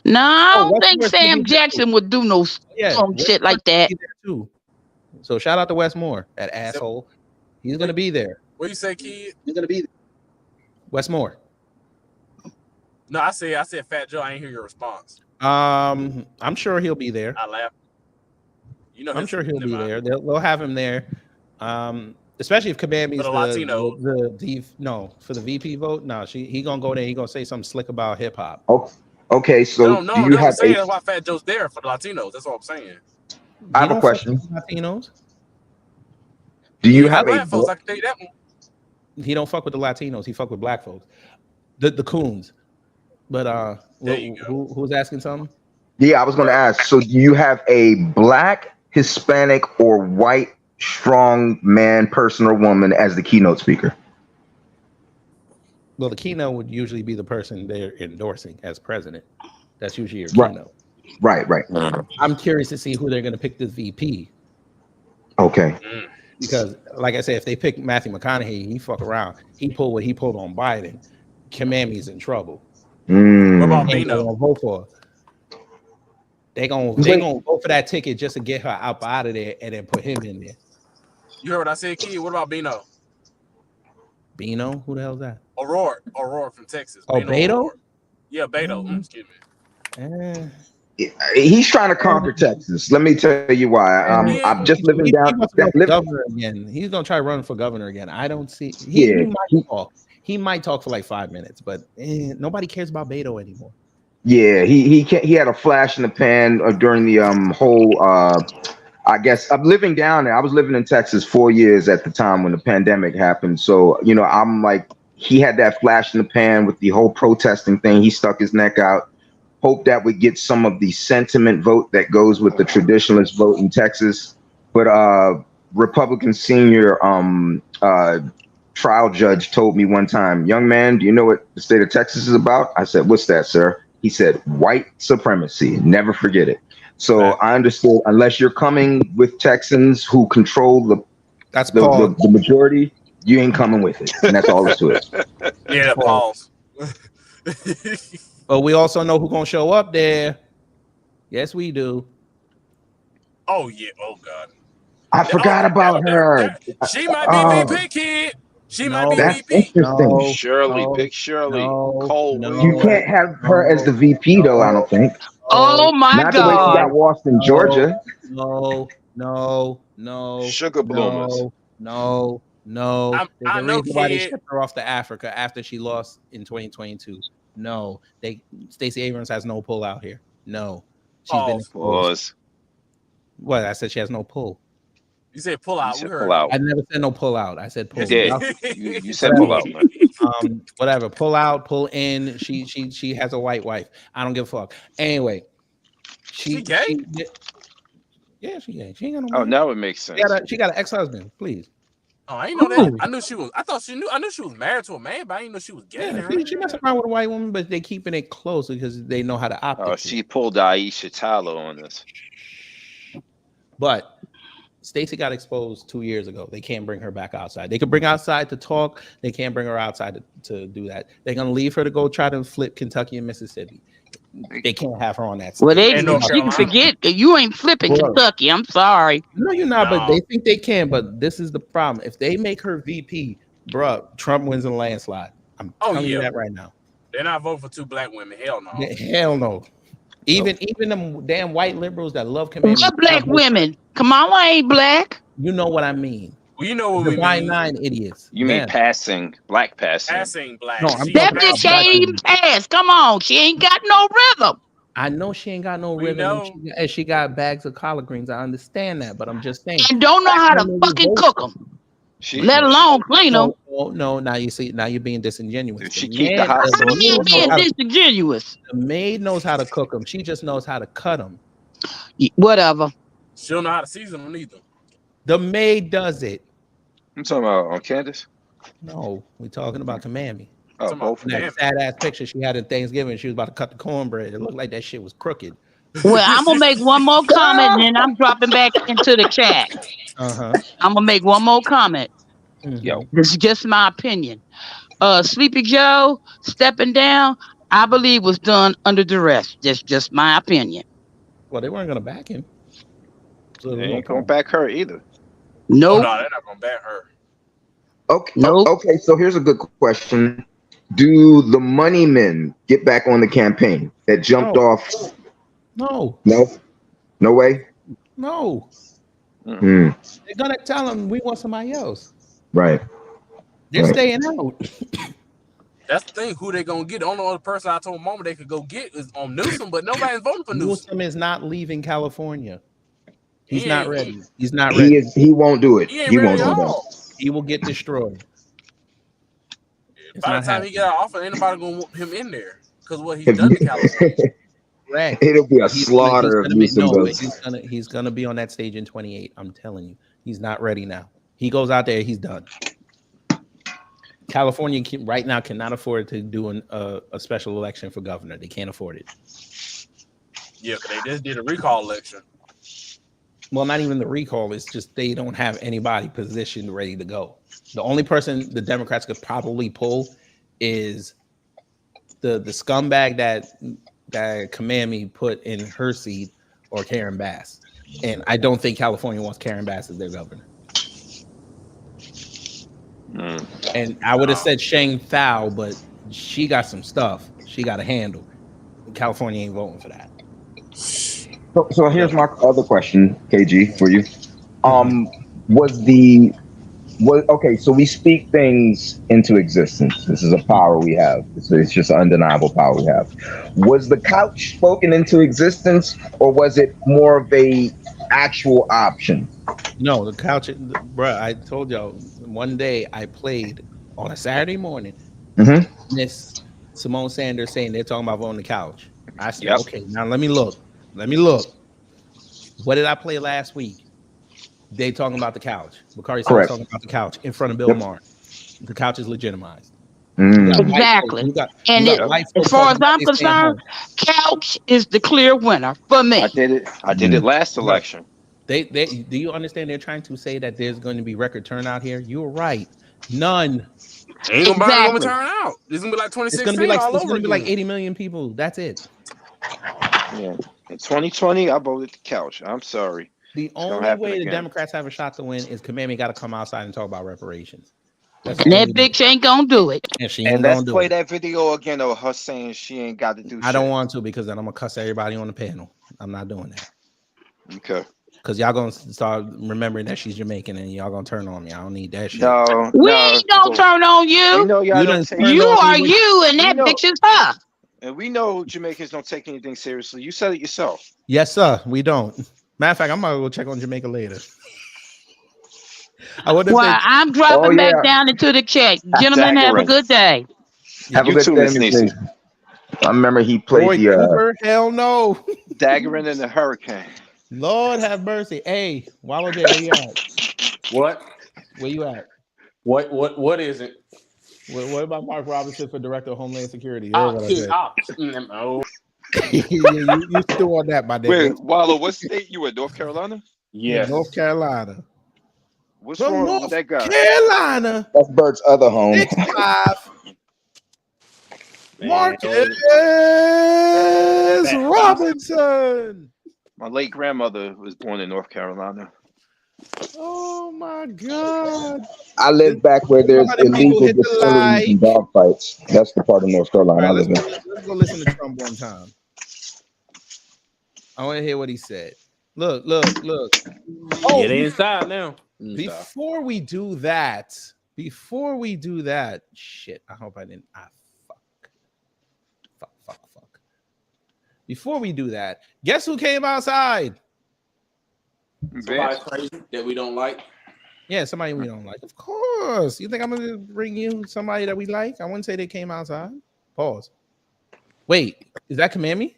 No, I don't Wes think Moore's Sam gonna be there Jackson would do no shit like that. Too. So shout out to Wes Moore, that asshole. He's gonna be there. What you say, kid? He's gonna be there. Wes Moore. No, I said Fat Joe. I ain't hear your response. I'm sure he'll be there. I laughed. You know, I'm sure he'll be there. They'll have him there. Especially if Kabambi's for the VP vote. No, he gonna go there. He gonna say something slick about hip hop. Oh, okay. So No, do you that's what I'm have saying. That's why Fat Joe's there for the Latinos. That's what I'm saying. I have a question. Latinos. Do you have black folks? I can tell you that one. He don't fuck with the Latinos. He fuck with black folks. The coons. But who's asking something? Yeah, I was going to ask. So, do you have a black, Hispanic, or white strong man, person, or woman as the keynote speaker? Well, the keynote would usually be the person they're endorsing as president. That's usually your Right. keynote. Right. I'm curious to see who they're going to pick this VP. Okay. Because, like I said, if they pick Matthew McConaughey, he fuck around. He pulled what he pulled on Biden. Kamami's in trouble. What about Bino? Vote for her. They gonna vote for that ticket just to get her out of there and then put him in there. You heard what I said, kid? What about Bino? Bino? Who the hell's that? Aurora from Texas. Oh, Beto? Yeah, Beto. Excuse me. He's trying to conquer Texas. Let me tell you why. I'm just living down. Governor again. He's gonna try running for governor again. I don't see. He might talk for like 5 minutes, but nobody cares about Beto anymore. Yeah, he had a flash in the pan during the whole. I guess I'm living down there. I was living in Texas 4 years at the time when the pandemic happened. So I'm like, he had that flash in the pan with the whole protesting thing. He stuck his neck out. Hope that would get some of the sentiment vote that goes with the traditionalist vote in Texas. But Republican senior trial judge told me one time, young man, do you know what the state of Texas is about? I said, what's that, sir? He said, white supremacy. Never forget it. So I understood, unless you're coming with Texans who control the majority, you ain't coming with it. And that's all there's to it. Yeah, pause. But we also know who's gonna show up there. Yes, we do. Oh yeah. Oh God. I forgot about her. She might be VP, kid. She might be VP. Interesting. Shirley, Big Shirley, Cole. You can't have her as the VP though. I don't think. Oh my Not the way she got lost in Georgia. No. Sugar bloomers. No. There's I a know, reason why they kid. shipped her off to Africa after she lost in 2022. No, Stacey Abrams has no pull out here. No, she's been exposed. What? I said she has no pull. You said pull out. We heard. Pull out. I never said no pull out. I said pull. You did. You said pull out. Whatever. Pull out. Pull in. She has a white wife. I don't give a fuck. Anyway, she gay. Yeah, she gay. She ain't got no. Oh, now it makes sense. She got an ex-husband. Please. Oh, I didn't know that. I knew she was. I knew she was married to a man, but I didn't know she was gay. Yeah, she messing around with a white woman, but they keeping it close because they know how to opt. Oh, she pulled Aisha Tyler on this. But Stacey got exposed 2 years ago. They can't bring her back outside. They could bring her outside to talk. They can't bring her outside to do that. They're gonna leave her to go try to flip Kentucky and Mississippi. They can't have her on that side. Well, you can forget you ain't flipping Kentucky. I'm sorry. No, you're not. But they think they can. But this is the problem. If they make her VP, bruh, Trump wins in a landslide. I'm telling you that right now. They're not voting for two black women. Hell no. Hell no. Even them damn white liberals that love Kamala. What black women? Kamala ain't black. You know what I mean. We know what The we by mean. 9 idiots. You mean Them. passing, black passing. Passing black. No, I'm That bitch can't even pass. Come on, she ain't got no rhythm. I know she ain't got no We rhythm know. and she got bags of collard greens. I understand that, but I'm just saying. And don't know how to fucking cook them. Let alone clean them. No, now you see, now you're being disingenuous. She keep the hot I ain't being disingenuous. The maid knows how to cook them. She just knows how to cut them. Whatever. She don't know how to season them either. The maid does it. I'm talking about on Candace. No, we talking about the mammy. Oh, both of that them. sad ass picture she had at Thanksgiving. She was about to cut the cornbread. It looked like that shit was crooked. Well, I'm gonna make one more comment and then I'm dropping back into the chat. I'm gonna make one more comment. Yo, this is just my opinion. Sleepy Joe stepping down, I believe, was done under duress. That's just my opinion. Well, they weren't gonna back him. So they ain't gonna back her either. No, Oh, no, they're not gonna back her. Okay. Okay. So here's a good question: do the money men get back on the campaign that jumped off? No. No way. No. Hmm. They're gonna tell them we want somebody else. Right. They're Right. staying out. That's the thing. Who they gonna get? The only other person I told Mama they could go get is on Newsom, but nobody's voting for Newsom. Newsom is not leaving California. He's He not ain't- ready. He's not ready. He won't do it. He ain't He ready won't at do all. that. He will get destroyed. By not the time happening. he get out of office, ain't nobody gonna want him in there because what he's If done you- to California. Correct. It'll be a He's slaughter gonna of Newsom no, but votes. he's gonna be on that stage in 28. I'm telling you, he's not ready now. He goes out there, he's done. California right now cannot afford to do a special election for governor. They can't afford it. Yeah, because they just did a recall election. Well, not even the recall. It's just they don't have anybody positioned ready to go. The only person the Democrats could probably pull is the scumbag that Kamami put in her seat, or Karen Bass. And I don't think California wants Karen Bass as their governor. And I would have said Shane Thao, but she got some stuff she got to handle. California ain't voting for that. So here's my other question, KG, for you. Okay, so we speak things into existence. This is a power we have. It's just an undeniable power we have. Was the couch spoken into existence, or was it more of a actual option? No, the couch, bruh, I told y'all one day I played on a Saturday morning. Miss Simone Sanders saying they're talking about voting the couch. I said, okay, now let me look. What did I play last week? They talking about the couch. Bakari Sanders talking about the couch in front of Bill Maher. The couch is legitimized. Exactly. And as far as I'm concerned, couch is the clear winner for me. I did it last election. They do you understand? They're trying to say that there's going to be record turnout here. You were right. None. Ain't gonna turn out. It's gonna be like 2016 It's gonna be like all it's over gonna be like again. 80 million people. That's it. Yeah. In 2020, I voted the couch. I'm sorry. The only way the Democrats have a shot to win is Kamami got to come outside and talk about reparations. That's And that bitch ain't gonna do it. And she ain't And let's gonna do play it. that video again of her saying she ain't got to do shit. I don't want to because then I'm gonna cuss everybody on the panel. I'm not doing that. Okay. Because y'all gonna start remembering that she's Jamaican and y'all gonna turn on me. I don't need that shit. No, We ain't gonna turn on you. y'all done don't turned You on are me. you, and that bitch is her. And we know Jamaicans don't take anything seriously. You said it yourself. Yes, sir. We don't. Matter of fact, I'm gonna go check on Jamaica later. I wonder if Well, I'm dropping back down into the chat. Gentlemen, have a good day. Have a good day, Miss Niecy. I remember he played Roy the. Cooper? Hell no. Daggering in the hurricane. Lord have mercy. Hey, Wallow J, where you at? What? Where you at? What is it? What about Mark Robinson for Director of Homeland Security? No. you still on that, my nigga. Wait, Wallow, what state you in? North Carolina? Yes. North Carolina. What's From wrong North with that guy? Carolina. That's Bert's other home. 6'5". Marcus Robinson. My late grandmother was born in North Carolina. Oh my God. I live back where there's How many people illegal hit the distilleries and dog fights. That's the part of North Carolina I live in. Let's go listen to Trump one time. I want to hear what he said. Look. Oh, it ain't stop now. Before we do that, shit. I hope I didn't. Fuck. Before we do that, guess who came outside? Somebody crazy that we don't like. Yeah, somebody we don't like. Of course. You think I'm gonna bring you somebody that we like? I wouldn't say they came outside. Pause. Wait, is that Kamami?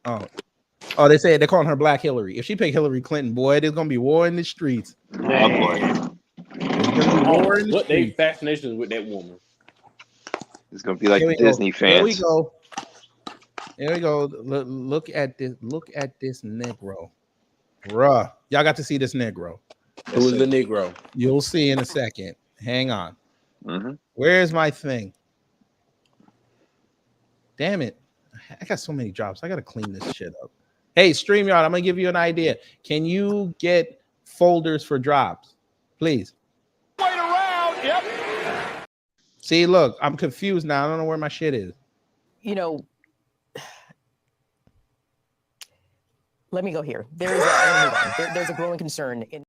Oh, they say they're calling her Black Hillary. If she picked Hillary Clinton, boy, there's gonna be war in the streets. Oh boy. There's gonna be war in the What they streets. fascinations with that woman? It's gonna be like the Disney fans. Here we go. Here we go. Look at this. Look at this Negro. Bruh. Y'all got to see this Negro. Who is the Negro? You'll see in a second. Hang on. Mm-hmm. Where's my thing? Damn it. I got so many jobs. I gotta clean this shit up. Hey, StreamYard, I'm gonna give you an idea. Can you get folders for drops? Please. Wait around. Yep. See, look, I'm confused now. I don't know where my shit is. You know, let me go here. There's a growing concern in.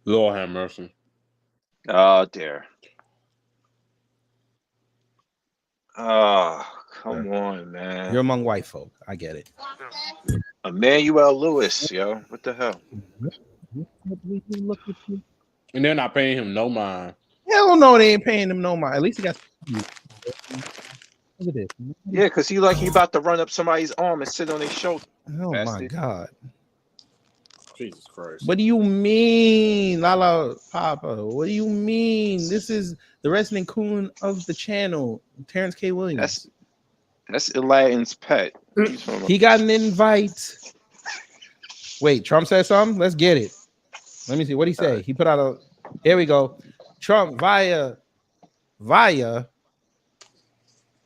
Lord have mercy. Oh dear. Oh, come on, man. You're among white folk. I get it. Emmanuel Lewis, yo. What the hell? And they're not paying him no mind. Hell no, they ain't paying him no mind. At least he got. Look at this. Yeah, because he about to run up somebody's arm and sit on his shoulder. Oh Bastard. my God. Jesus Christ. What do you mean, Lala Papa? What do you mean? This is the resident coon of the channel, Terrence K. Williams. That's Aladdin's pet. He got an invite. Wait, Trump said something? Let's get it. Let me see. What he say? He put out a. Here we go. Trump via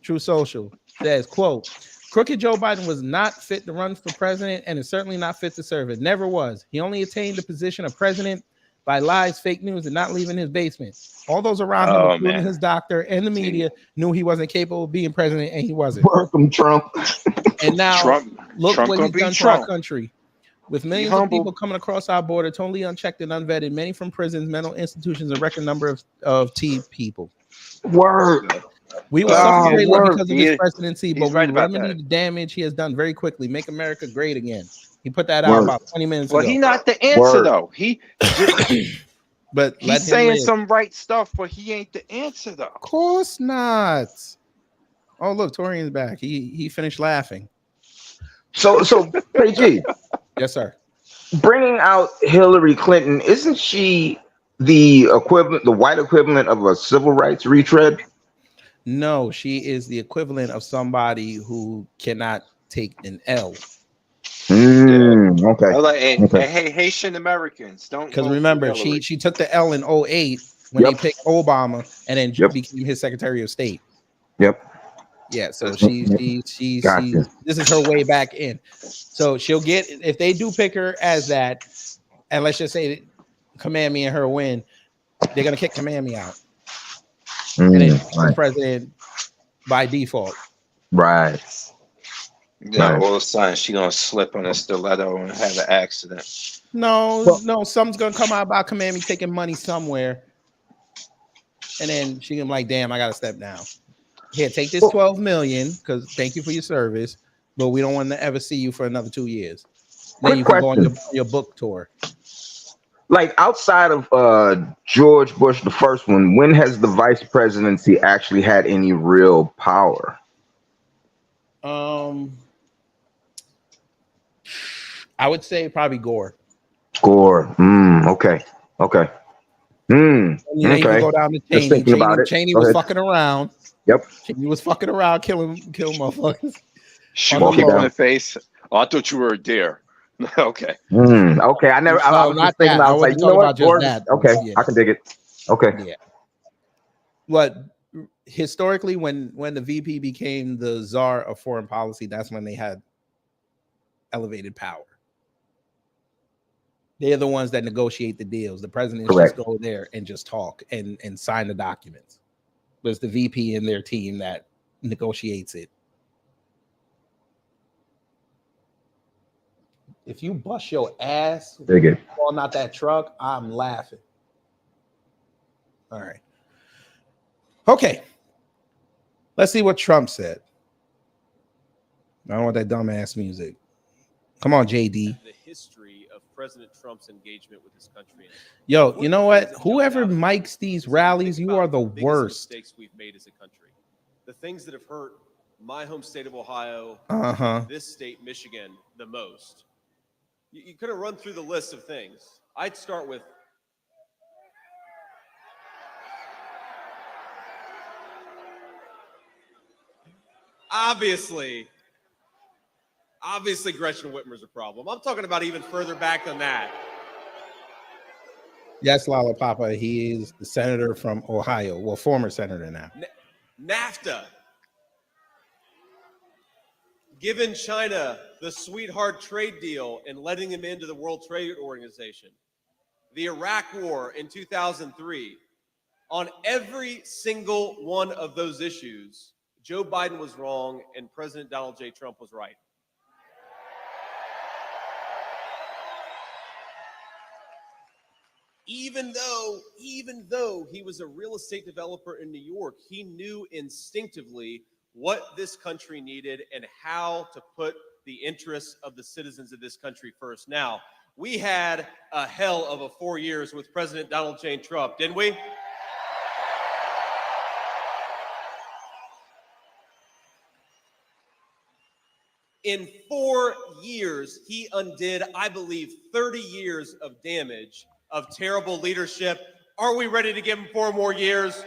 True Social says, quote, crooked Joe Biden was not fit to run for president and is certainly not fit to serve. It never was. He only attained the position of president by lies, fake news, and not leaving his basement. All those around him, including his doctor and the media, knew he wasn't capable of being president, and he wasn't. Welcome, Trump. And now, look Trump what gonna he's be done to Trump. our country. With millions of people coming across our border, totally unchecked and unvetted, many from prisons, mental institutions, a record number of T people. Word. We will suffer greatly because of his He- presidency, but he's we right will about remedy that. the damage he has done very quickly. Make America great again. He put that out about 20 minutes Well, ago. he not the answer though. But let He's him saying live. some right stuff, but he ain't the answer though. Of course not. Oh, look, Torian's back. He finished laughing. So KG, Yes, sir. bringing out Hillary Clinton, isn't she the white equivalent of a civil rights retread? No, she is the equivalent of somebody who cannot take an L. Okay. I like, and Okay. hey, Haitian Americans, don't. Because vote for remember, Hillary. she took the L in 2008 when Yep. they picked Obama and then Yep. became his Secretary of State. Yep. Yeah, so Gotcha. she this is her way back in. So she'll get, if they do pick her as that, and let's just say Command Me and her win, they're gonna kick Command Me out. And then she's the Right. president by default. Right. Yeah, Right. all of a sudden she gonna slip on a stiletto and have an accident. No, something's gonna come out about Command Me taking money somewhere. And then she gonna be like, damn, I gotta step down. Here, take this 12 million because thank you for your service, but we don't want to ever see you for another 2 years. Then Quick you can go on question. your book tour. Like outside of George Bush, the first one, when has the vice presidency actually had any real power? I would say probably Gore. Gore. Okay. Okay. And then you can Okay. go down to Just Cheney. thinking about it. Cheney Go was ahead. fucking around. Yep. Cheney was fucking around, killing motherfuckers. Shoot On the people low. in the face. Oh, I thought you were a deer. Okay. Okay. I was not just thinking. that. I I was like, wasn't you know talking what? about just Gore- that. Okay. Yeah. I can dig it. Okay. Yeah. But historically, when the VP became the czar of foreign policy, that's when they had elevated power. They're the ones that negotiate the deals. The presidents Correct. just go there and just talk and sign the documents. But it's the VP and their team that negotiates it. If you bust your ass Dig it. falling out that truck, I'm laughing. All right. Okay. Let's see what Trump said. I don't want that dumbass music. Come on, JD. The history of President Trump's engagement with this country. Yo, you know what? Whoever mics these rallies, you are the worst. Mistakes we've made as a country. The things that have hurt my home state of Ohio, this state, Michigan, the most. You could have run through the list of things. I'd start with obviously Gretchen Whitmer's a problem. I'm talking about even further back than that. Yes, Lala Papa, he is the senator from Ohio. Well, former senator now. NAFTA. Giving China the sweetheart trade deal and letting them into the World Trade Organization. The Iraq War in 2003. On every single one of those issues, Joe Biden was wrong and President Donald J. Trump was right. Even though he was a real estate developer in New York, he knew instinctively what this country needed and how to put the interests of the citizens of this country first. Now, we had a hell of a 4 years with President Donald J. Trump, didn't we? In 4 years, he undid, I believe, 30 years of damage, of terrible leadership. Are we ready to give him 4 more years?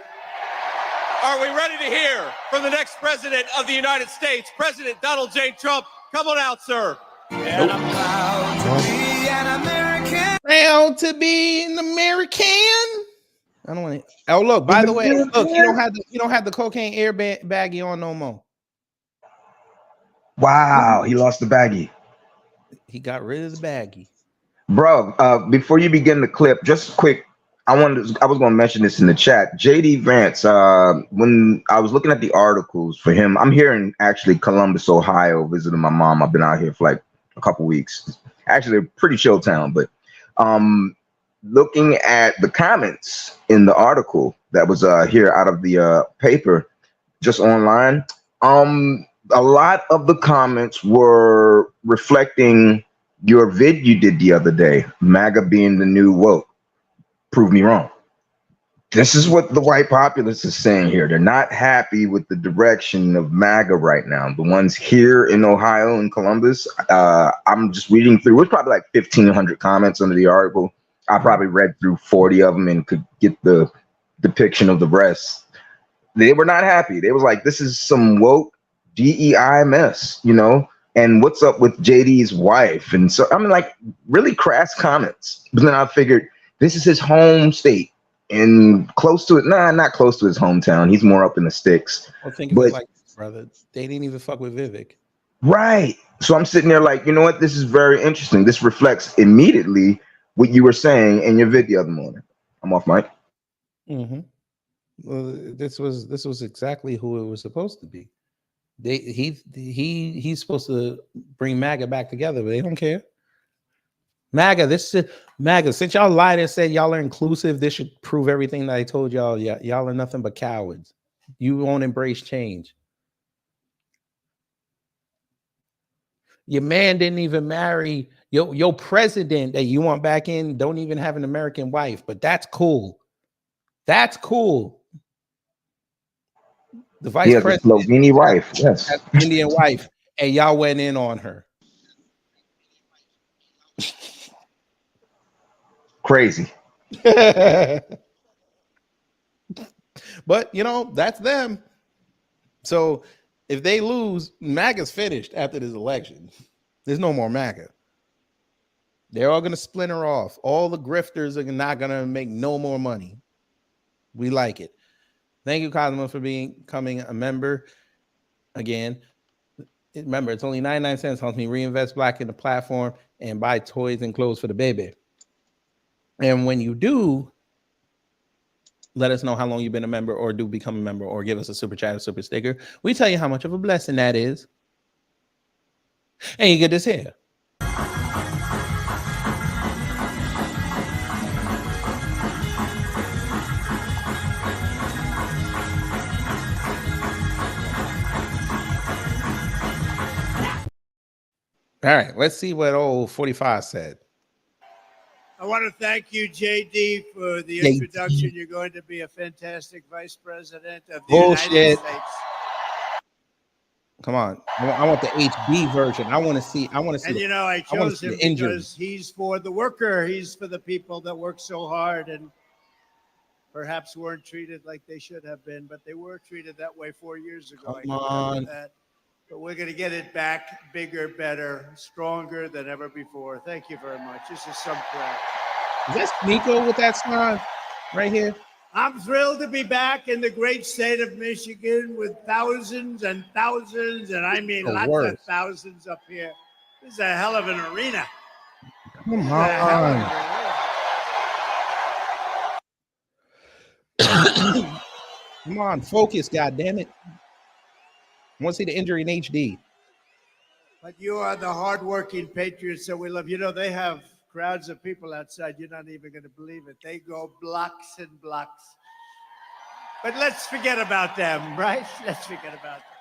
Are we ready to hear from the next president of the United States, President Donald J. Trump? Come on out, sir. And I'm proud to be an American. Proud to be an American. I don't want to. Oh, look, by the way, look, you don't have the cocaine baggie on no more. Wow, he lost the baggie. He got rid of the baggie. Bro, before you begin the clip, just quick, I was going to mention this in the chat. JD Vance, when I was looking at the articles for him, I'm here in actually Columbus, Ohio, visiting my mom. I've been out here for like a couple weeks. Actually, a pretty chill town, but looking at the comments in the article that was here out of the paper, just online, a lot of the comments were reflecting your vid you did the other day, MAGA being the new woke. Prove me wrong. This is what the white populace is saying here. They're not happy with the direction of MAGA right now. The ones here in Ohio and Columbus, I'm just reading through. It was probably like 1,500 comments under the article. I probably read through 40 of them and could get the depiction of the rest. They were not happy. They was like, this is some woke DEI mess, you know? And what's up with JD's wife? And so, I mean, like, really crass comments. But then I figured, this is his home state and close to it. Nah, not close to his hometown. He's more up in the sticks. Well, think of it like this, brother. They didn't even fuck with Vivek. Right. So I'm sitting there like, you know what? This is very interesting. This reflects immediately what you were saying in your video the other morning. I'm off mic. Mm-hmm. Well, this was exactly who it was supposed to be. He's supposed to bring MAGA back together, but they don't care. MAGA, since y'all lied and said y'all are inclusive, this should prove everything that I told y'all. Y'all are nothing but cowards. You won't embrace change. Your man didn't even marry your president that you want back in, don't even have an American wife, but that's cool. That's cool. The vice president, Slovenian wife, yes, Indian wife, and y'all went in on her. Crazy. But you know, that's them. So if they lose, MAGA's finished after this election. There's no more MAGA. They're all gonna splinter off. All the grifters are not gonna make no more money. We like it. Thank you, Cosmo, for becoming a member. Again, remember, it's only 99 cents. Helps me reinvest back in the platform and buy toys and clothes for the baby. And when you do, let us know how long you've been a member, or do become a member, or give us a super chat or super sticker. We tell you how much of a blessing that is. And you get this here. All right, let's see what old 45 said. I want to thank you, JD, for the JD. introduction. You're going to be a fantastic vice president of the Bullshit. United States. Come on. I want the HB version. I want to see. And you know, I chose him because he's for the worker. He's for the people that work so hard and perhaps weren't treated like they should have been, but they were treated that way 4 years ago. Come on. That. But we're going to get it back bigger, better, stronger than ever before. Thank you very much. This is some crap. Is that Nico with that sign right here? I'm thrilled to be back in the great state of Michigan with thousands and thousands, and I mean lots of thousands up here. This is a hell of an arena. Come on. Come on, focus, goddammit. I want to see the injury in HD. But you are the hardworking patriots that we love. You know, they have crowds of people outside. You're not even going to believe it. They go blocks and blocks. But let's forget about them, right? Let's forget about them.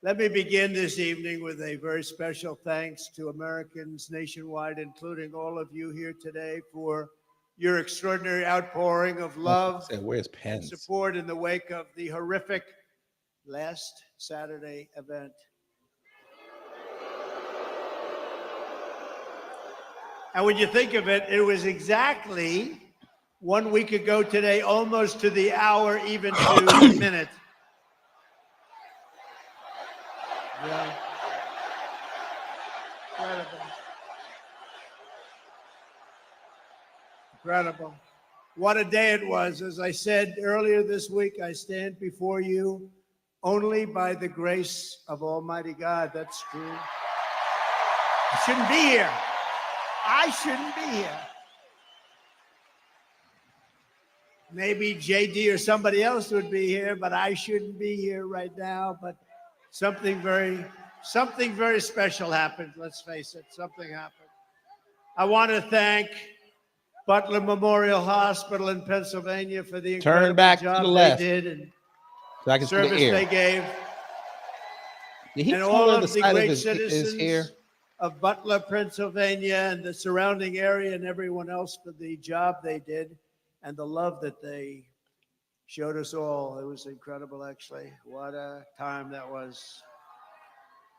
Let me begin this evening with a very special thanks to Americans nationwide, including all of you here today, for your extraordinary outpouring of love and support in the wake of the horrific last Saturday event. And when you think of it, it was exactly 1 week ago today, almost to the hour, even to the minute. Yeah. Incredible. Incredible. What a day it was. As I said earlier this week, I stand before you only by the grace of Almighty God. That's true. I shouldn't be here. I shouldn't be here. Maybe JD or somebody else would be here, but I shouldn't be here right now. But something very special happened. Let's face it, something happened. I want to thank Butler Memorial Hospital in Pennsylvania for the incredible job they did and service they gave. And all of the great citizens of Butler, Pennsylvania, and the surrounding area, and everyone else for the job they did and the love that they showed us all. It was incredible, actually. What a time that was.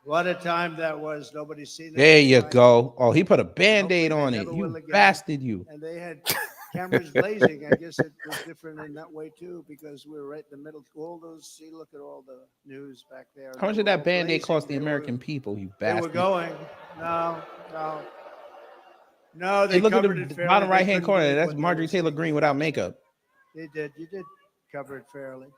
What a time that was. Nobody's seen it. There you go. Oh, he put a Band-Aid on it. You bastard, you. And they had cameras blazing. I guess it was different in that way, too, because we were right in the middle. All those, see, look at all the news back there. How much did that Band-Aid cost the American people, you bastard? They were going. No, they hey, look at covered it the fairly. bottom right-hand corner. That's Marjorie Taylor Greene without makeup. They did. You did cover it fairly.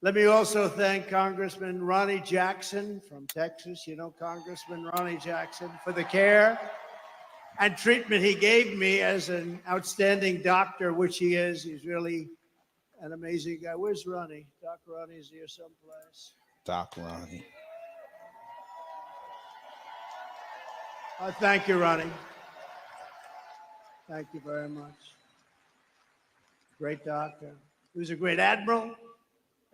Let me also thank Congressman Ronnie Jackson from Texas. You know Congressman Ronnie Jackson for the care and treatment he gave me as an outstanding doctor, which he is. He's really an amazing guy. Where's Ronnie? Doc Ronnie's here someplace. Doc Ronnie. Thank you, Ronnie. Thank you very much. Great doctor. He was a great admiral,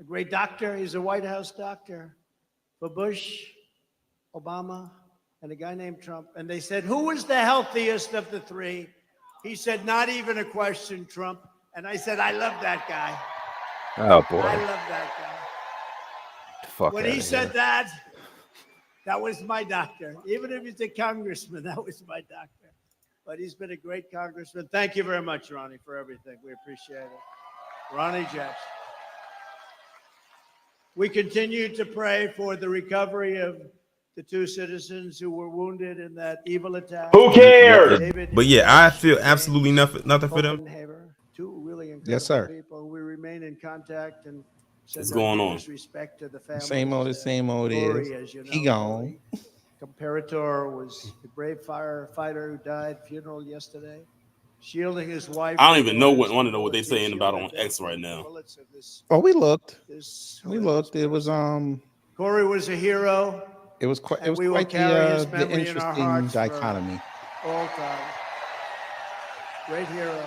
a great doctor. He's a White House doctor for Bush, Obama, and a guy named Trump. And they said, who was the healthiest of the three? He said, not even a question, Trump. And I said, I love that guy. Oh, boy. I love that guy. When he said that, that was my doctor. Even if he's a congressman, that was my doctor. But he's been a great congressman. Thank you very much, Ronnie, for everything. We appreciate it. Ronnie Jackson. We continue to pray for the recovery of the two citizens who were wounded in that evil attack. Who cares? But yeah, I feel absolutely nothing for them. Two really incredible Yes, sir. people. We remain in contact and What's going on? Respect to the family. Same old Corey, is. as you know, He gone. Comparator was the brave firefighter who died. Funeral yesterday. Shielding his wife. I don't even know want to know what they're saying about on X right now. Oh, we looked. We looked. It was Corey was a hero. It was quite. And It was we will quite carry his the memory in our interesting hearts for dichotomy. all time. Great hero.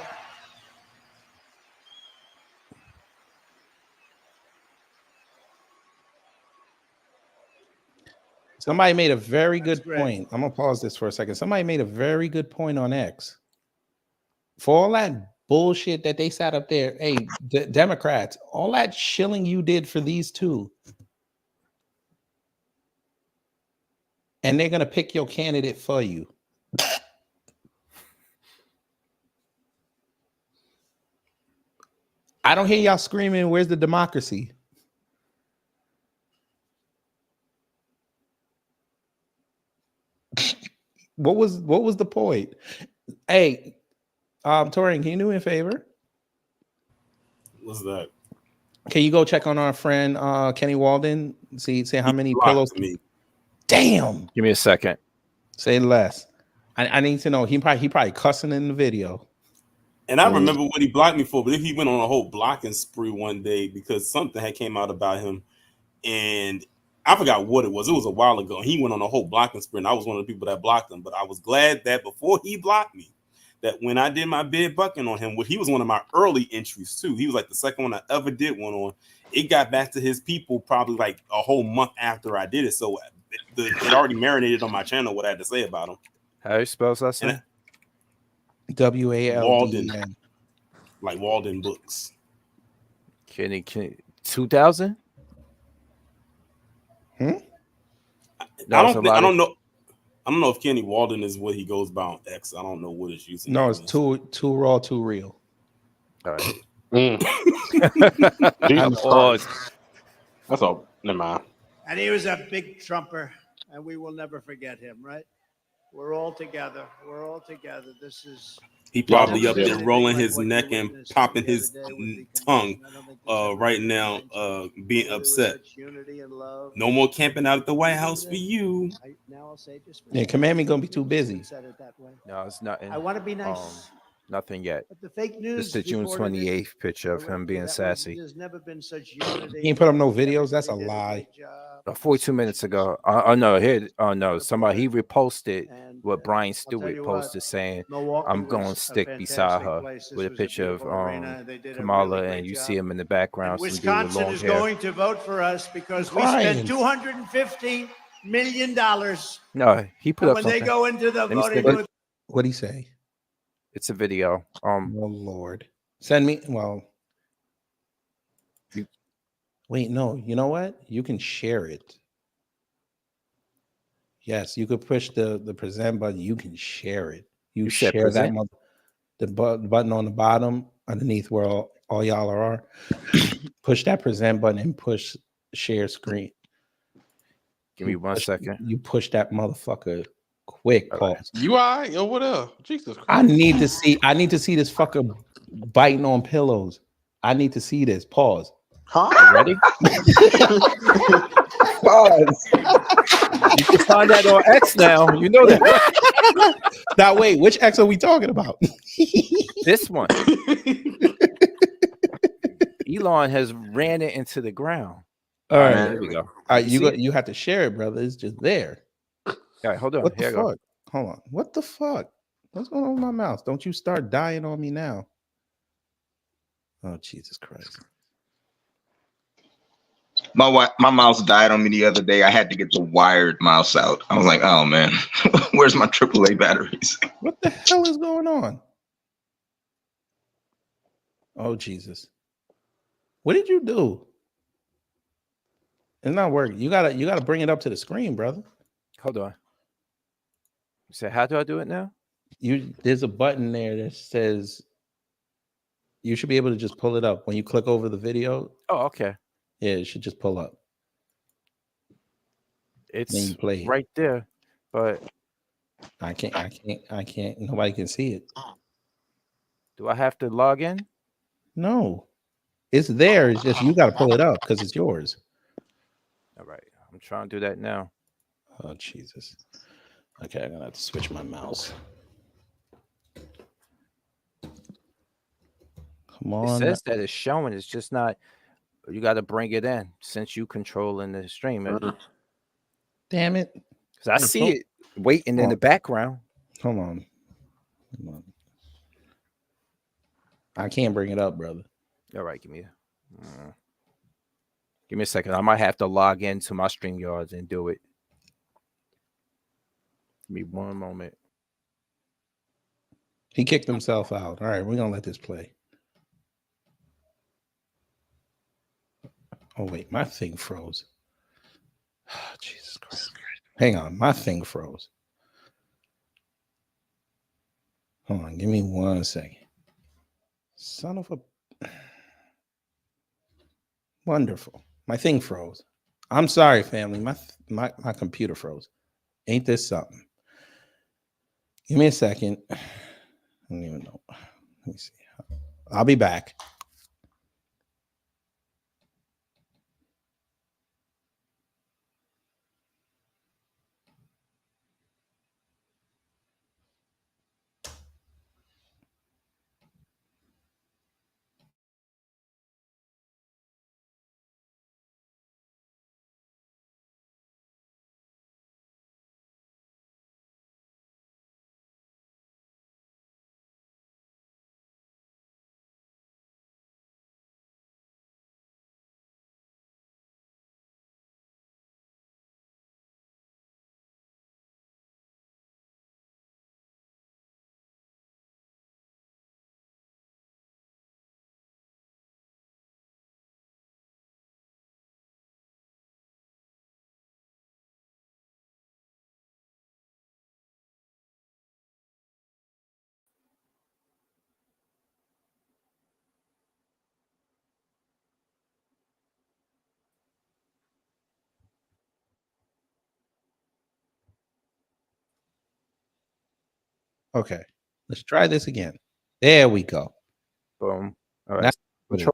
Somebody made a very good point. I'm gonna pause this for a second. Somebody made a very good point on X. For all that bullshit that they sat up there, hey, Democrats, all that shilling you did for these two, and they're gonna pick your candidate for you. I don't hear y'all screaming, "Where's the democracy?" What was the point? Hey, Torian, can you do me a favor? What's that? Can you go check on our friend Kenny Walden? See how many pillows. Me. Damn. Give me a second. Say less. I need to know. He probably cussing in the video. And I remember what he blocked me for, but if he went on a whole blocking spree one day because something had came out about him, and I forgot what it was. It was a while ago. He went on a whole blocking spree, and I was one of the people that blocked him. But I was glad that before he blocked me, that when I did my bid bucking on him, he was one of my early entries too. He was like the second one I ever did one on. It got back to his people probably like a whole month after I did it. So it already marinated on my channel what I had to say about him. How you spell that name? WALDEN. Like Walden Books. Kenny 2000? I don't know if Kenny Walden is what he goes by on X. I don't know what his using. No, it's too raw, too real. All right. That's all. Never mind. And he was a big trumper, and we will never forget him, right? We're all together. We're all together. This is. He probably up there rolling his neck and popping his tongue right now, being upset. No more camping out at the White House for you. Yeah, Command Me gonna be too busy. No, it's nothing. I want to be nice. Nothing yet. But the fake news. This is the June 28th picture of him being sassy. There's never been such unity. He ain't put up no videos. That's a lie. 42 minutes ago. Oh no, here. Oh no, somebody he reposted what Brian Stewart posted saying, "I'm going to stick beside her," with a picture of Kamala, and you see him in the background. Wisconsin is going to vote for us because we spent $215 million. No, he put up when something. they go into the voting booth. What'd he say? It's a video. Oh Lord, send me. Well, wait, no. You know what? You can share it. Yes, you could push the present button. You can share it. You share that the button on the bottom underneath where all y'all are. Push that present button and push share screen. Give me 1 second. You push that motherfucker quick. Pause. You all right? Yo, what up? Jesus Christ. I need to see this fucker biting on pillows. I need to see this. Pause. Huh? Ready? Pause. You can find that on X now. You know that. Now wait, which X are we talking about? This one. Elon has ran it into the ground. All right, there we go. All right, you have to share it, brother. It's just there. All right, hold on. What Here the I go. fuck? Hold on. What the fuck? What's going on with my mouse? Don't you start dying on me now. Oh, Jesus Christ. My mouse died on me the other day. I had to get the wired mouse out. I was like, oh man, where's my AAA batteries? What the hell is going on? Oh, Jesus. What did you do? It's not working. You gotta bring it up to the screen, brother. Hold on. You said, how do I do it now? There's a button there that says you should be able to just pull it up when you click over the video. Oh, okay. Yeah, it should just pull up. It's right there, but I can't. Nobody can see it. Do I have to log in? No, it's there. It's just you got to pull it up because it's yours. All right, I'm trying to do that now. Oh Jesus. Okay, I'm gonna have to switch my mouse. Come on. It says that it's showing. It's just not. You got to bring it in since you controlling the stream. Damn it! Because I see it waiting in the background. Hold on. I can't bring it up, brother. All right, give me a second. I might have to log into my StreamYards and do it. Give me one moment. He kicked himself out. All right, we're gonna let this play. Oh wait, my thing froze. Oh, Jesus Christ. Hang on, my thing froze. Hold on, give me 1 second. Son of a... Wonderful. My thing froze. I'm sorry, family. My computer froze. Ain't this something? Give me a second. I don't even know. Let me see. I'll be back. Okay, let's try this again. There we go. Boom. All right. Now,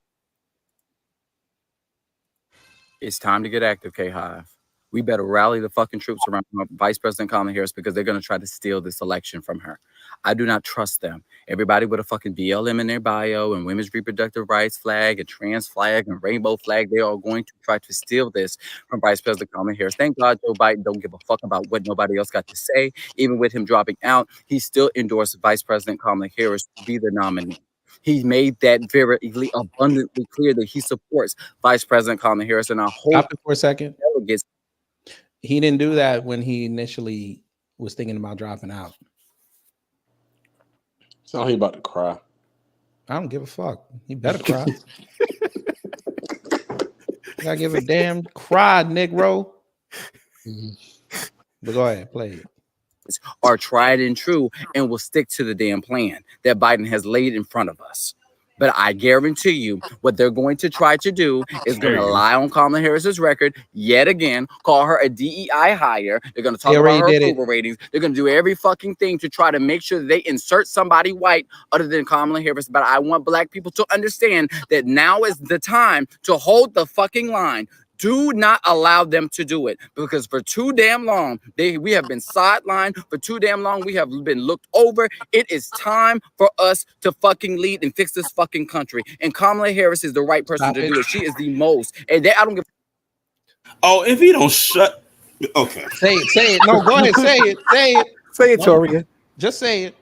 It's time to get active, K-Hive. We better rally the fucking troops around Vice President Kamala Harris because they're going to try to steal this election from her. I do not trust them. Everybody with a fucking BLM in their bio and women's reproductive rights flag and trans flag and rainbow flag, they are going to try to steal this from Vice President Kamala Harris. Thank God Joe Biden don't give a fuck about what nobody else got to say. Even with him dropping out, he still endorsed Vice President Kamala Harris to be the nominee. He made that very abundantly clear that he supports Vice President Kamala Harris, and I hope stop it for a second. Delegates. He didn't do that when he initially was thinking about dropping out. Sound he about to cry. I don't give a fuck. He better cry. You gotta give a damn cry, Negro. But go ahead, play it. Are tried and true and will stick to the damn plan that Biden has laid in front of us. But I guarantee you what they're going to try to do is going to lie on Kamala Harris's record yet again, call her a DEI hire. They're going to talk about her approval ratings. They're going to do every fucking thing to try to make sure that they insert somebody white other than Kamala Harris. But I want black people to understand that now is the time to hold the fucking line. Do not allow them to do it, because for too damn long, we have been sidelined. For too damn long, we have been looked over. It is time for us to fucking lead and fix this fucking country. And Kamala Harris is the right person to do it. She is the most. And I don't give. Oh, if he don't shut. Okay. Say it. No, go ahead. Say it. Say it, Torian. Just say it.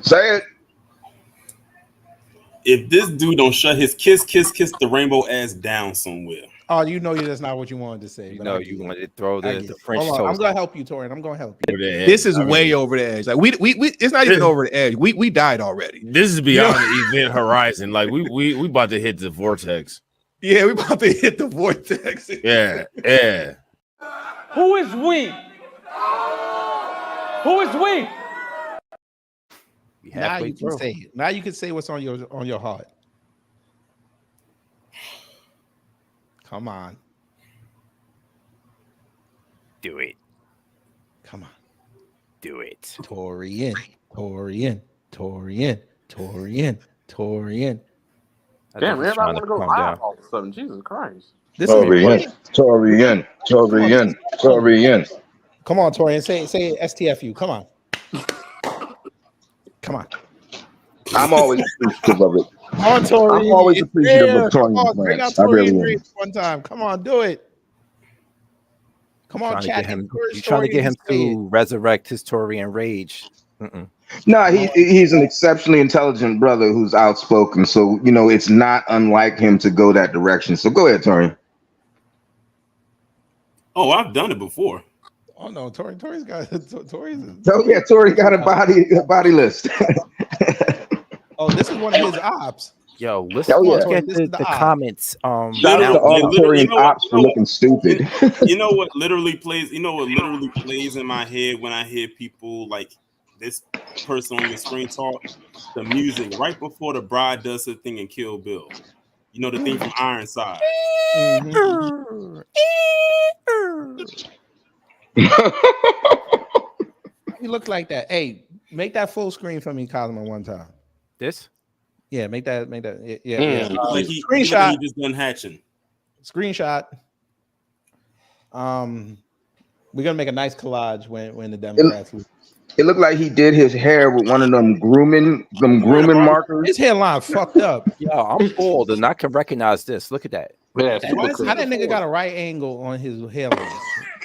Say it. If this dude don't shut his kiss the rainbow ass down somewhere. Oh, you know that's not what you wanted to say. You know you wanted to throw the French toast. toast. I'm gonna help you, Torian. I'm gonna help you. This is way over the edge. Like we it's not even over the edge. We died already. This is beyond the event horizon. Like we about to hit the vortex. Yeah, we about to hit the vortex. Yeah. Who is we? Who is we? Now you can say it. Now you can say what's on your heart. Come on. Do it. Come on. Do it. Torian. Damn, everybody want to go live all of a sudden. Jesus Christ. Torian. Come on, Torian. Say STFU. Come on. Come on. I'm always appreciative of it. Come on, Torian. I'm always appreciative of Torian's bring out rants. I really Torian am. one time. Come on, do it. Come on, chat. You're trying to get him to resurrect his Torian rage. No, he's an exceptionally intelligent brother who's outspoken. So, it's not unlike him to go that direction. So go ahead, Torian. Oh, I've done it before. Oh no, Tory's got Tory's. Oh yeah, Tory got a body list. Oh, this is one of his ops. Yo, let's Oh, yeah. look at This is the the op. comments. Shout out to all the literally, Tory ops for looking stupid. You know what literally plays? You know what literally plays in my head when I hear people like this person on your screen talk? The music right before the bride does her thing in Kill Bill. You know the thing from Ironside. He looked like that. Hey, make that full screen for me, Cosmo, one time. This? Yeah, make that. Yeah. Like he Screenshot. just done hatching. Screenshot. We're gonna make a nice collage when the Democrats lose. It looked like he did his hair with one of them grooming markers. His hairline fucked up. Yo, I'm bald and I can recognize this. Look at that. How that nigga got a right angle on his hairline?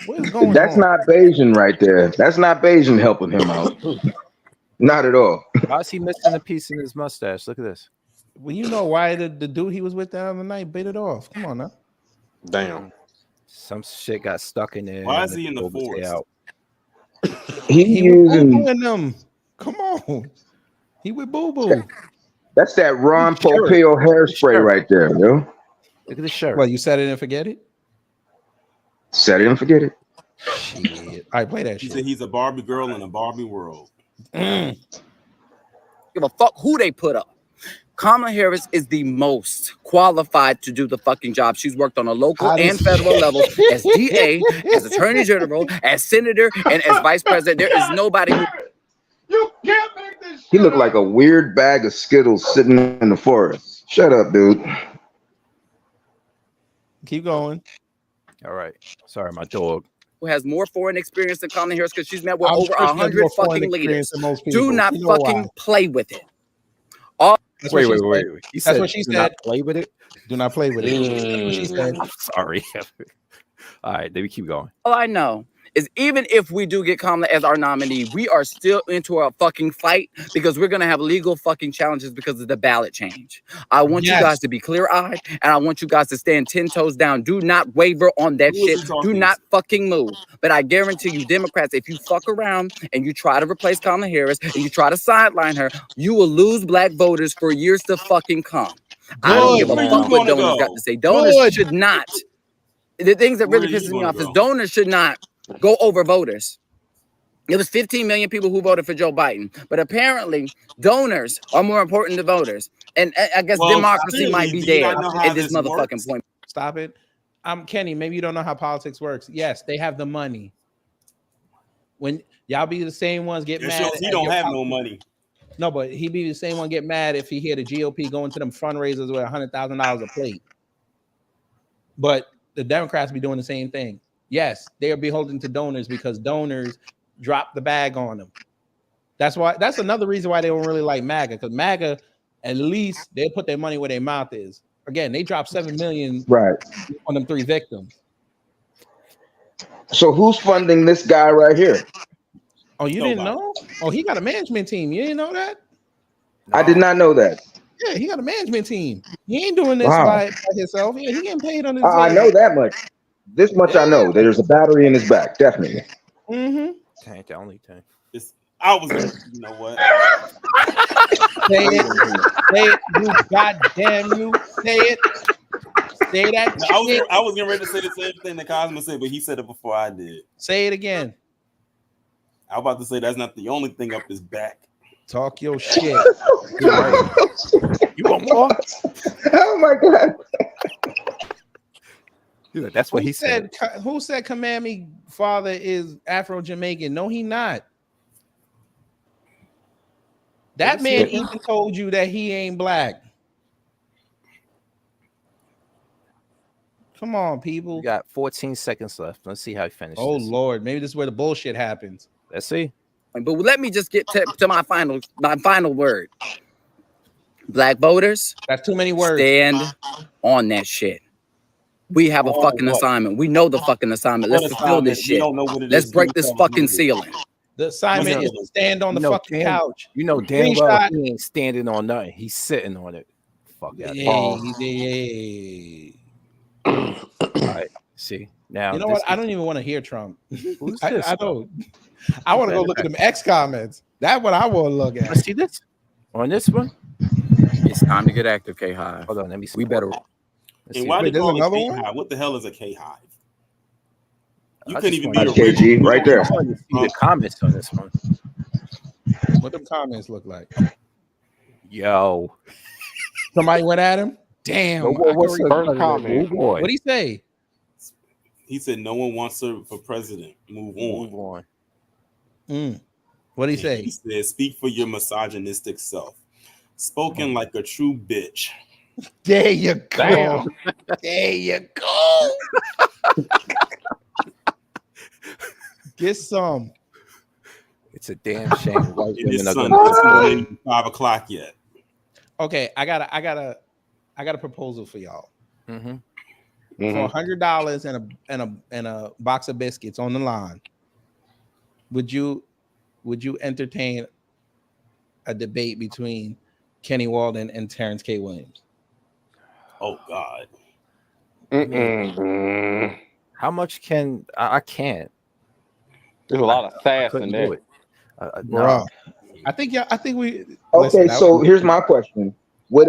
What is going That's on? not Bayesian right there. That's not Bayesian helping him out. Not at all. Why is he missing a piece in his mustache? Look at this. Well, you know why the dude he was with the other night bit it off. Come on now. Damn. Some shit got stuck in there. Why is he in the forest? He was using boo-booing them. Come on. He with Boo Boo. that's that Ron Pompeo hairspray right there, yo. Look at the shirt. Well, you set it and forget it? Set it and forget it. Shit. All right, play that He shit. said he's a Barbie girl in a Barbie world. Give a fuck who they put up. Kamala Harris is the most qualified to do the fucking job. She's worked on a local and federal level as DA, as Attorney General, as Senator, and as Vice President. There is nobody who... You can't make this He looked like a weird bag of Skittles sitting in the forest. Shut up, dude. Keep going. All right. Sorry, my dog. who has more foreign experience than Kamala Harris because she's met with I'm over sure she has 100 more foreign fucking experience leaders. than most people. Do not You know fucking why. play with it. All That's Wait. what He That's said, what she "Do said. not play with it." Do not play with it. That's what she said. I'm sorry. All right, let me keep going. all I know is even if we do get Kamala as our nominee, we are still into a fucking fight because we're going to have legal fucking challenges because of the ballot change. I want you guys to be clear-eyed, and I want you guys to stand 10 toes down. Do not waver on that shit. Do not fucking move. But I guarantee you, Democrats, if you fuck around and you try to replace Kamala Harris and you try to sideline her, you will lose black voters for years to fucking come. I don't give a fuck what donors got to say. Donors should not. The things that really pisses me off is donors should not go over voters. There was 15 million people who voted for Joe Biden, but apparently donors are more important than voters. And I guess democracy might be dead at this motherfucking point. Stop it. Kenny, maybe you don't know how politics works. Yes, they have the money. When y'all be the same ones get mad. He don't have no money. No, but he be the same one get mad if he hear the GOP going to them fundraisers with $100,000 a plate. But the Democrats be doing the same thing. Yes, they are beholden to donors because donors drop the bag on them. That's another reason why they don't really like MAGA, because MAGA, at least they put their money where their mouth is. Again, they dropped $7 million on them 3 victims. So who's funding this guy right here? Oh, you didn't know? Oh, he got a management team. You didn't know that? I did not know that. Yeah, he got a management team. He ain't doing this Wow. by himself. Yeah, he getting paid on his I know that much. This much I know. There's a battery in his back, definitely. Mm-hmm. That ain't the only thing. I was gonna, you know what? Say it, you goddamn you. Say it. Say that. I was getting ready to say the same thing that Cosmo said, but he said it before I did. Say it again. I was about to say that's not the only thing up his back. Talk your shit. Right. You want more? Oh my god. Yeah, that's what he said. Who said Kamami father is Afro-Jamaican? No, he not. That man even told you that he ain't black. Come on, people. We got 14 seconds left. Let's see how he finishes. Oh Lord, maybe this is where the bullshit happens. Let's see. But let me just get to my final word. Black voters, that's too many words. Stand on that shit. We have a fucking assignment. We know the fucking assignment. Let's fulfill this shit. Let's break this fucking ceiling. The assignment is to stand on the fucking couch. You know damn well he ain't standing on nothing. He's sitting on it. Fuck that. Yeah. All right. See now, You know what? I don't even want to hear Trump. Who's this? I don't. I want to go look at them X comments. That's what I want to look at. Let's see this on this one. It's time to get active, K Hive. Hold on, let me see. We better. And why Wait, they there's call it another K one? Hive? What the hell is a K Hive? You I couldn't just even wanted be to- the KG right there. I wanted to see the comments on this one. What them comments look like? Yo, Somebody went at him. Damn. what's the First comment. boy? What do you say? He said no one wants her for president. Move on. Move on. What do you And say? He said, "Speak for your misogynistic self. Spoken like a true bitch." There you go. Damn. There you go. Get some. It's a damn shame. White And his women are son gonna it's not 5 o'clock yet. Okay, I got a proposal for y'all. Mhm. For $100 and a box of biscuits on the line, would you entertain a debate between Kenny Walden and Terrence K. Williams? Oh God. How much can I can't? There's a lot of sass Couldn't in do that. it. Bro, No. I think we. Okay, listen, so here's my question: would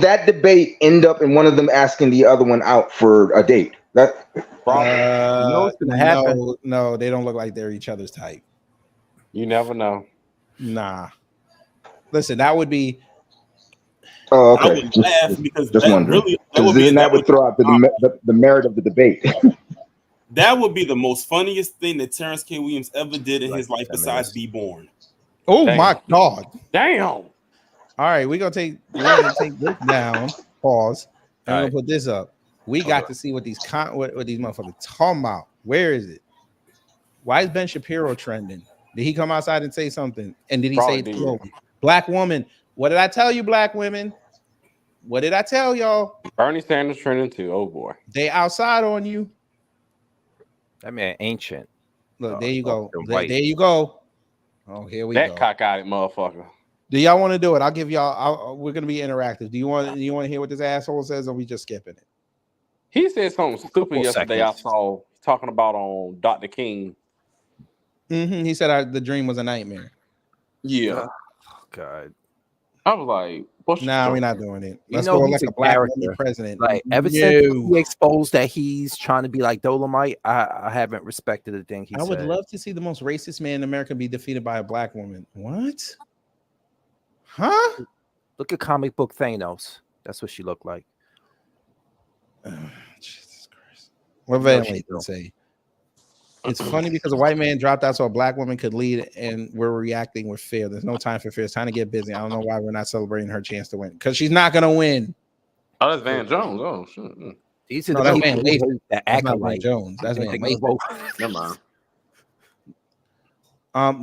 that debate end up in one of them asking the other one out for a date? That You know what's gonna happen? No, they don't look like they're each other's type. You never know. Nah. Listen, that would be. Oh, I okay. would laugh because Just that wondering. really that Because would be then that would would throw out the merit of the debate. that would be the most funniest thing that Terrence K. Williams ever did in his life besides be born. Oh Damn. my God! Damn. All right, we're gonna take this down. Pause. And we're gonna put this up. We got to see what these what these motherfuckers talking about. Where is it? Why is Ben Shapiro trending? Did he come outside and say something? And did he Probably say it did. slowly? Black woman. What did I tell you, black women? What did I tell y'all? Bernie Sanders trending too. Oh boy. They outside on you. That man ancient. Look, there you go. they're There white. you go. Oh, here we That go. cockeyed motherfucker. Do y'all want to do it? I'll give y'all. We're gonna be interactive. Do you want to hear what this asshole says, or we just skipping it? He said something stupid yesterday. seconds. I saw talking about on Dr. King. He said the dream was a nightmare. Yeah. Oh, God. I was like, what's Nah, we're not doing it. You Let's know go he's like a a black woman character. president. Like ever since he exposed that he's trying to be like Dolomite, I haven't respected a thing he I said. would love to see the most racist man in America be defeated by a black woman. What? Huh? Look at comic book Thanos. That's what she looked like. Jesus Christ. What You know Van she Lathan do. say? It's funny because a white man dropped out so a black woman could lead, and we're reacting with fear. There's no time for fear. It's time to get busy. I don't know why we're not celebrating her chance to win because she's not gonna win. Oh, that's Van Jones. Oh, shit. These are No, the that's people Van who Lathan. hate that That's not Van acolyte. Jones. That's They Van gonna Lathan. vote. Never mind.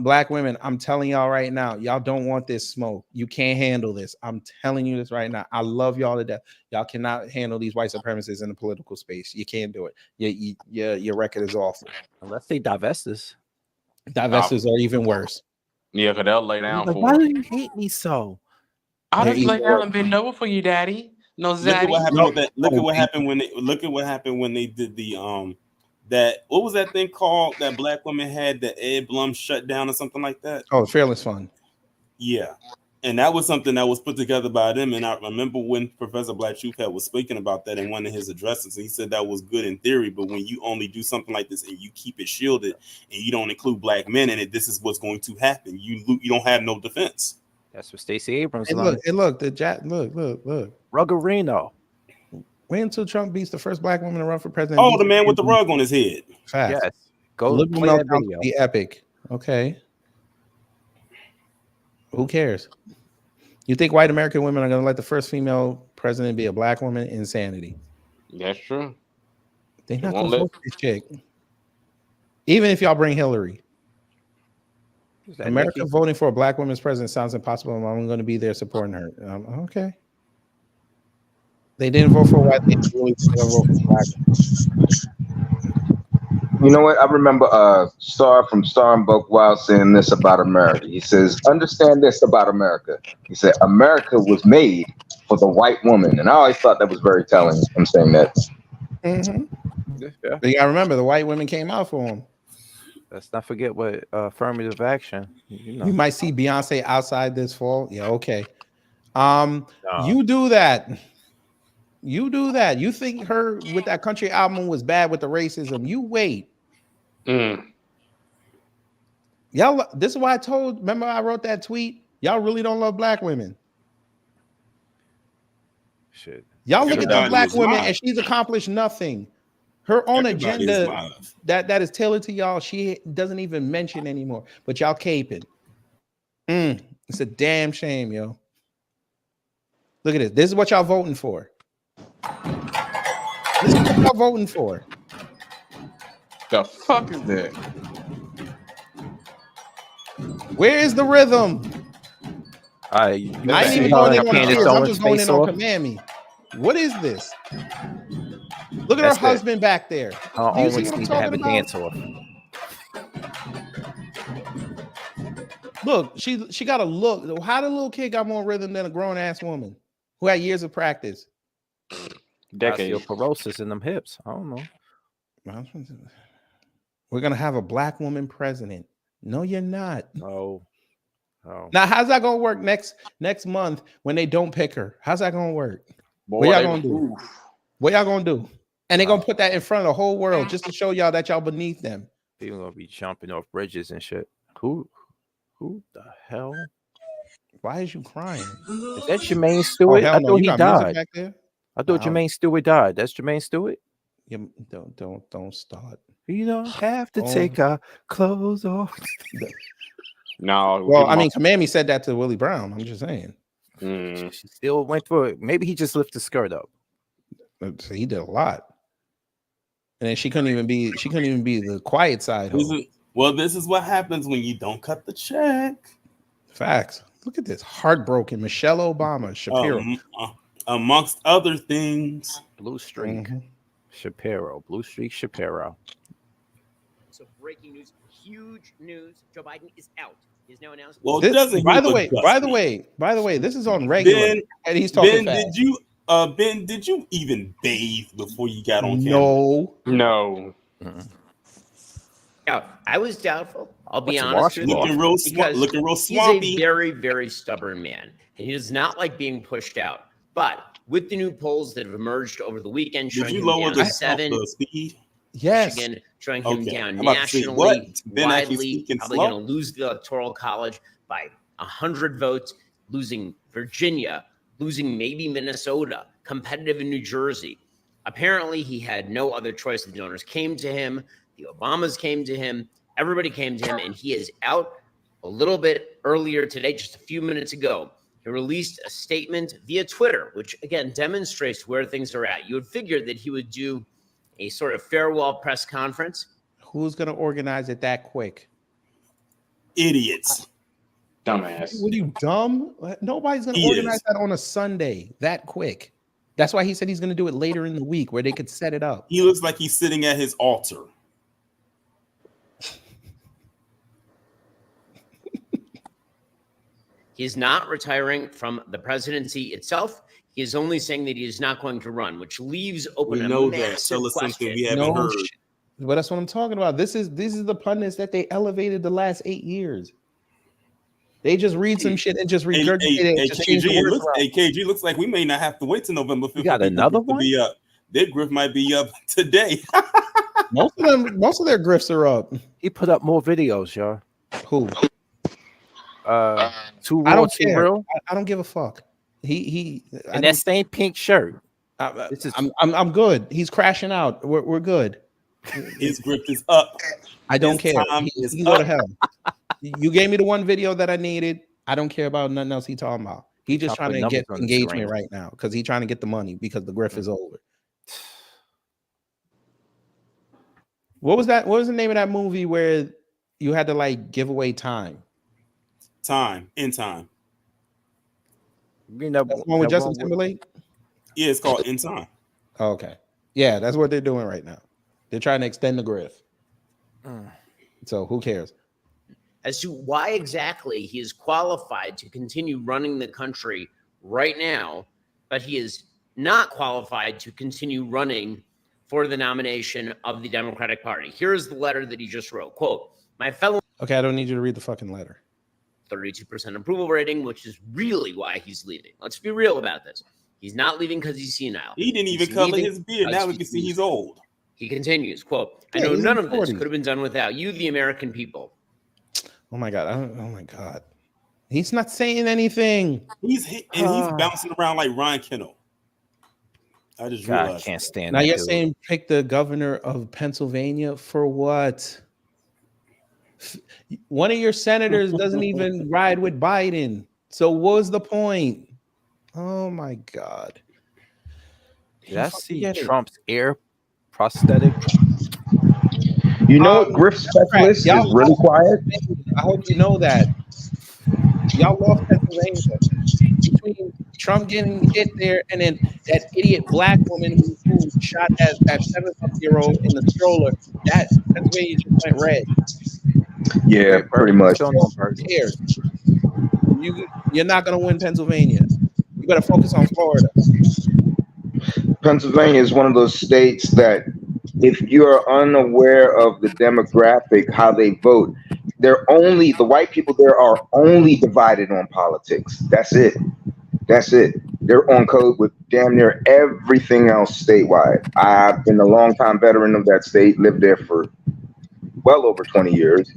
Black women, I'm telling y'all right now, y'all don't want this smoke. You can't handle this. I'm telling you this right now. I love y'all to death. Y'all cannot handle these white supremacists in the political space. You can't do it. Your record is awful. Unless they divest us. Divestors are even worse. Yeah, because they'll lay down Like, for why it. do you hate me so? I'll They're just lay even down worse. and bend over for you, Daddy. No, Look at what Zaddy. happened with that. Look at what happened when they did the that what was that thing called that black woman had that Ed Blum shut down or something like that? Oh, Fearless Fun. Yeah. And that was something that was put together by them. And I remember when Professor Black Truth was speaking about that in one of his addresses, he said that was good in theory, but when you only do something like this and you keep it shielded and you don't include black men in it, this is what's going to happen. You don't have no defense. That's what Stacey Abrams Hey, learned. look, look. Ruggerino. Wait until Trump beats the first black woman to run for president. Oh, the man with the rug on his head. Facts. Yes. Go Liberal play that meltdown video. could be epic. Okay. Who cares? You think white American women are going to let the first female president be a black woman? Insanity. That's true. They're not won't going to vote for this chick. Even if y'all bring Hillary. that America Nikki? voting for a black woman's president sounds impossible. I'm going to be there supporting her. Okay. They didn't vote for a white. They really didn't vote for black. You know what? I remember Star from Star and Buck Wild saying this about America. He says, understand this about America. He said, America was made for the white woman. And I always thought that was very telling. I'm saying that. Mm-hmm. Yeah. But you gotta remember, the white women came out for him. Let's not forget what affirmative action. You know. You might see Beyonce outside this fall. Yeah, okay. No. You do that. You do that. You think her with that country album was bad with the racism? You wait. Y'all, this is why I told. Remember, I wrote that tweet. Y'all really don't love black women. Shit. Y'all look at the Everybody black is woman, live. and she's accomplished nothing. Her own Everybody is agenda live. that is tailored to y'all, she doesn't even mention anymore. But y'all caping. It's a damn shame, yo. Look at this. This is what y'all voting for. This is what y'all voting for. The fuck is that? Where is the rhythm? I ain't even going in on tears. I'm just going in on command me. What is this? Look at her husband back there. Her Do you see Owens what I'm need to have talking a dance off. Look, she got a look. How the little kid got more rhythm than a grown ass woman who had years of practice? Osteoporosis in them hips. I don't know. We're gonna have a black woman president. No, you're not. Oh. Now, how's that gonna work next month when they don't pick her? How's that gonna work? Boy, What y'all gonna do? What y'all gonna do? And they're gonna put that in front of the whole world just to show y'all that y'all beneath them. People gonna be jumping off bridges and shit. Who the hell? Why is you crying? Is that Jermaine Stewart? hell I no. thought You he got music died. back there? I thought No. Jermaine Stewart died. That's Jermaine Stewart. Yeah, don't start. You don't have to Oh. take our clothes off. No. Well, I mean, Command Me said that to Willie Brown. I'm just saying. She still went for it. Maybe he just lifted the skirt up. So he did a lot. And then she couldn't even be the quiet side. This is what happens when you don't cut the check. Facts. Look at this. Heartbroken. Michelle Obama, Shapiro. Amongst other things. Blue Streak. Shapiro. Blue Streak Shapiro. So breaking news, huge news. Joe Biden is out. He has now announced. Well, By the way, this is on regular. And he's talking fast. Ben, did you even bathe before you got on camera? No. Yeah, I was doubtful. I'll be What's honest with you. looking real swampy. He's a very, very stubborn man. And he does not like being pushed out. But with the new polls that have emerged over the weekend, showing him down to 7, the speed? Yes. Michigan, showing him down I'm about to say, nationally, what? Ben actually widely, speaking probably slow? going to lose the Electoral College by 100 votes, losing Virginia, losing maybe Minnesota, competitive in New Jersey. Apparently, he had no other choice. The donors came to him. The Obamas came to him. Everybody came to him, and he is out a little bit earlier today, just a few minutes ago. He released a statement via Twitter, which, again, demonstrates where things are at. You would figure that he would do a sort of farewell press conference. Who's going to organize it that quick? Idiots. Dumbass. What are you, dumb? Nobody's going to organize that on a Sunday that quick. That's why he said he's going to do it later in the week where they could set it up. He looks like he's sitting at his altar. He is not retiring from the presidency itself. He is only saying that he is not going to run, which leaves open We a know that. massive Tell us question. something we haven't heard. But that's what I'm talking about. These is the pundits that they elevated the last 8 years. They just read some shit and just regurgitate it. And just change the words around. KG looks like we may not have to wait till November 5th. You got another one? Be up. Their grift might be up today. Most of their grifts are up. He put up more videos, y'all. Who? Too I raw, don't too care. real. I don't give a fuck. He And that same pink shirt. I'm good. He's crashing out. We're good. His grift is up. I don't His care. time He is can go to up. hell. You gave me the one video that I needed. I don't care about nothing else he talking about. He just Top of trying to get numbers on the engagement screen. right now because he's trying to get the money because the grift is over. What was that? What was the name of that movie where you had to like give away time? In time. You know, That's the one with Justin Timberlake? Yeah, it's called In Time. Okay. Yeah, that's what they're doing right now. They're trying to extend the grift. So who cares? As to why exactly he is qualified to continue running the country right now, but he is not qualified to continue running for the nomination of the Democratic Party. Here's the letter that he just wrote. Quote, my fellow... Okay, I don't need you to read the fucking letter. 32% approval rating, which is really why he's leaving. Let's be real about this. He's not leaving because he's senile. He didn't even color his beard. Now we can see he's old. He continues, quote, I know none of this could have been done without you, the American people. Oh my God. Oh my God. He's not saying anything. He's bouncing around like Ryan Kennel. I just realized. I can't stand now that you're dude. saying pick the governor of Pennsylvania for what? One of your senators doesn't even ride with Biden. So what was the point? Oh my God. Did I see Trump's ear prosthetic? You know, Griff Specialist is really quiet. I hope you know that. Y'all lost Pennsylvania. Between Trump getting hit there and then that idiot black woman who shot that 7-year-old in the stroller, that Pennsylvania just went red. Yeah, pretty much. Who cares? You're not going to win Pennsylvania. You better focus on Florida. Pennsylvania is one of those states that if you're unaware of the demographic, how they vote, the white people there are only divided on politics. That's it. That's it. They're on code with damn near everything else statewide. I've been a longtime veteran of that state, lived there for well over 20 years,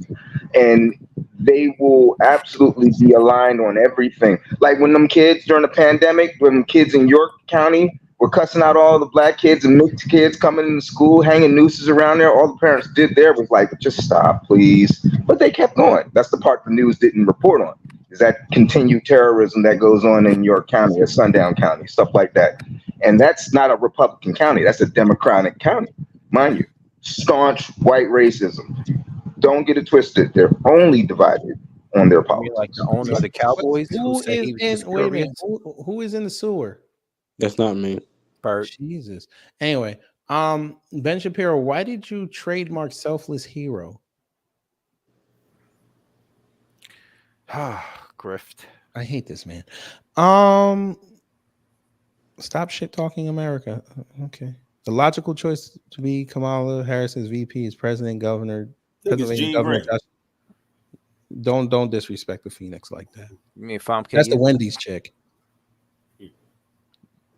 and they will absolutely be aligned on everything. Like when them kids during the pandemic, when kids in York County were cussing out all the black kids and mixed kids coming into school, hanging nooses around there, all the parents did there was like, just stop, please. But they kept going. That's the part the news didn't report on, is that continued terrorism that goes on in York County or Sundown County, stuff like that. And that's not a Republican county. That's a Democratic county, mind you. Staunch white racism. Don't get it twisted. They're only divided on their politics. Like the owner of the Cowboys Who is in the sewer? That's not me. Bert. Jesus. Anyway, Ben Shapiro, why did you trademark Selfless Hero? Grift. I hate this man. Stop shit talking America. Okay. The logical choice to be Kamala Harris as VP is President, Governor, Pennsylvania Governor. Don't disrespect the Phoenix like that. You mean Famke? That's the Wendy's chick. You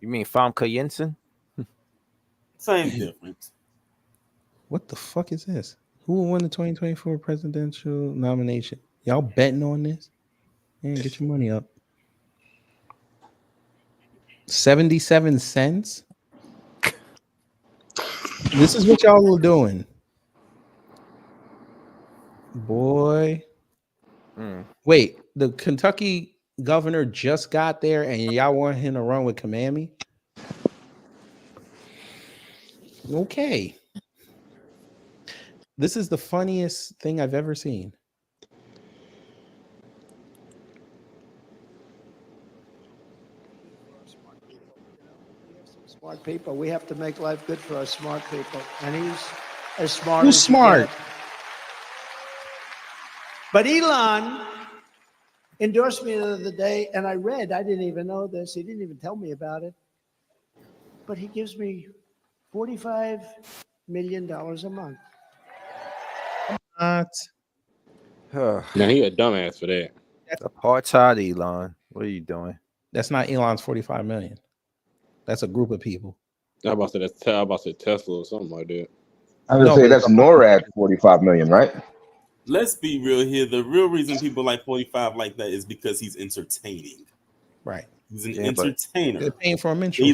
mean Famke Jensen? Same difference. What the fuck is this? Who will win the 2024 presidential nomination? Y'all betting on this? Man, get your money up. 77 cents? This is what y'all are doing. Boy. Wait, the Kentucky governor just got there and y'all want him to run with Kamami? Okay. This is the funniest thing I've ever seen. Smart people. We have to make life good for us smart people. And he's as smart Who's as smart? you get. But Elon endorsed me the other day, and I didn't even know this. He didn't even tell me about it. But he gives me $45 million a month. Now he a dumbass for that. Apartheid, Elon. What are you doing? That's not Elon's 45 million. That's a group of people. I'm about to say Tesla or something like that. I was gonna say that's NORAD 45 million, right? Let's be real here. The real reason people like 45 like that is because he's entertaining. Right. He's an entertainer. They're paying for a mention. They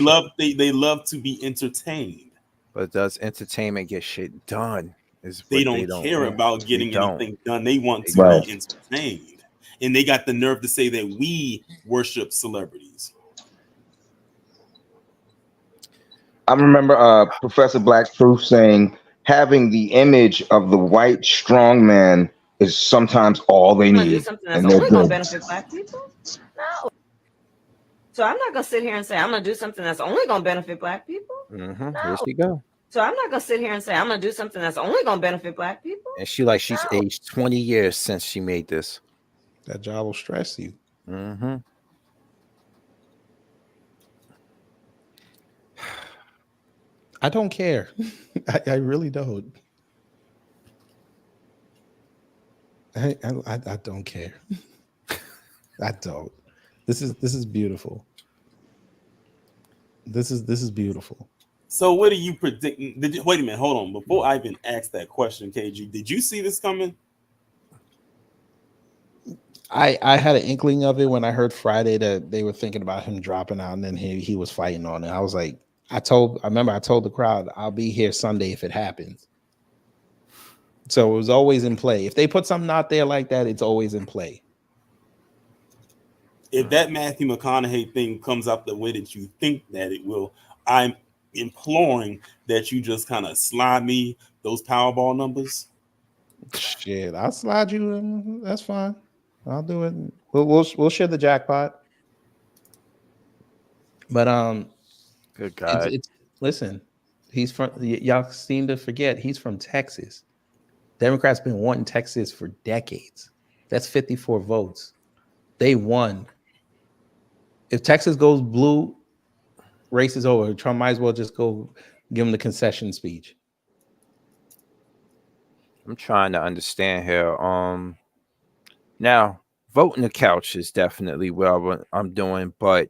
love to be entertained. But does entertainment get shit done? They don't care about getting anything done. They want to be entertained. And they got the nerve to say that we worship celebrities. I remember Professor Black Truth saying having the image of the white strong man is sometimes all they need. Something that's only going to benefit black people? No. So I'm not going to sit here and say I'm going to do something that's only going to benefit black people. Here she go. So I'm not gonna sit here and say I'm gonna do something that's only gonna benefit black people. And she's aged 20 years since she made this. That job will stress you. Mm-hmm. I don't care. I really don't. I don't care. I don't. This is beautiful. This is beautiful. So what do you predict? Wait a minute, hold on. Before I even ask that question, KG, did you see this coming? I had an inkling of it when I heard Friday that they were thinking about him dropping out, and then he was fighting on it. I was like, I remember I told the crowd, I'll be here Sunday if it happens. So it was always in play. If they put something out there like that, it's always in play. If that Matthew McConaughey thing comes out the way that you think that it will, I'm imploring that you just kind of slide me those Powerball numbers. Shit, I'll slide you in. That's fine. I'll do it. We'll share the jackpot. But good God. Listen, he's from, y'all seem to forget he's from Texas. Democrats been wanting Texas for decades. That's 54 votes. They won. If Texas goes blue, race is over. Trump might as well just go give him the concession speech. I'm trying to understand here. Now voting the couch is definitely what I'm doing, but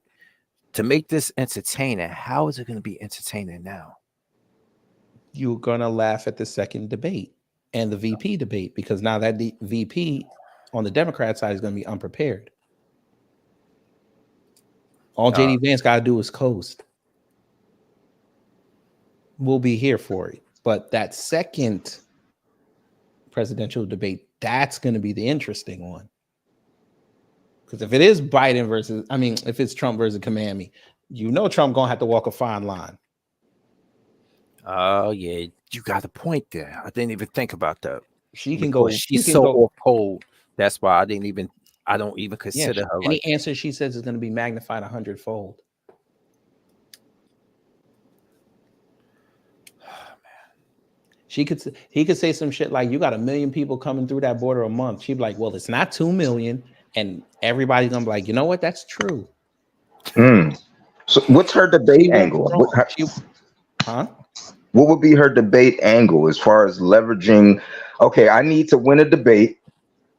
to make this entertaining, how is it going to be entertaining now? You're gonna laugh at the second debate and the VP debate, because now that the VP on the Democrat side is going to be unprepared. All JD Vance got to do is coast. We'll be here for it. But that second presidential debate, that's going to be the interesting one. Because if it is Biden versus, if it's Trump versus Kamami, Trump going to have to walk a fine line. Oh, yeah. You got a point there. I didn't even think about that. She can go. She's so off cold. That's why I don't even consider her. Any answer she says is going to be magnified 100-fold. He could say some shit like, you got 1 million people coming through that border a month. She'd be like, well, it's not 2 million. And everybody's going to be like, you know what? That's true. So what's her debate angle? What would be her debate angle as far as leveraging? Okay, I need to win a debate.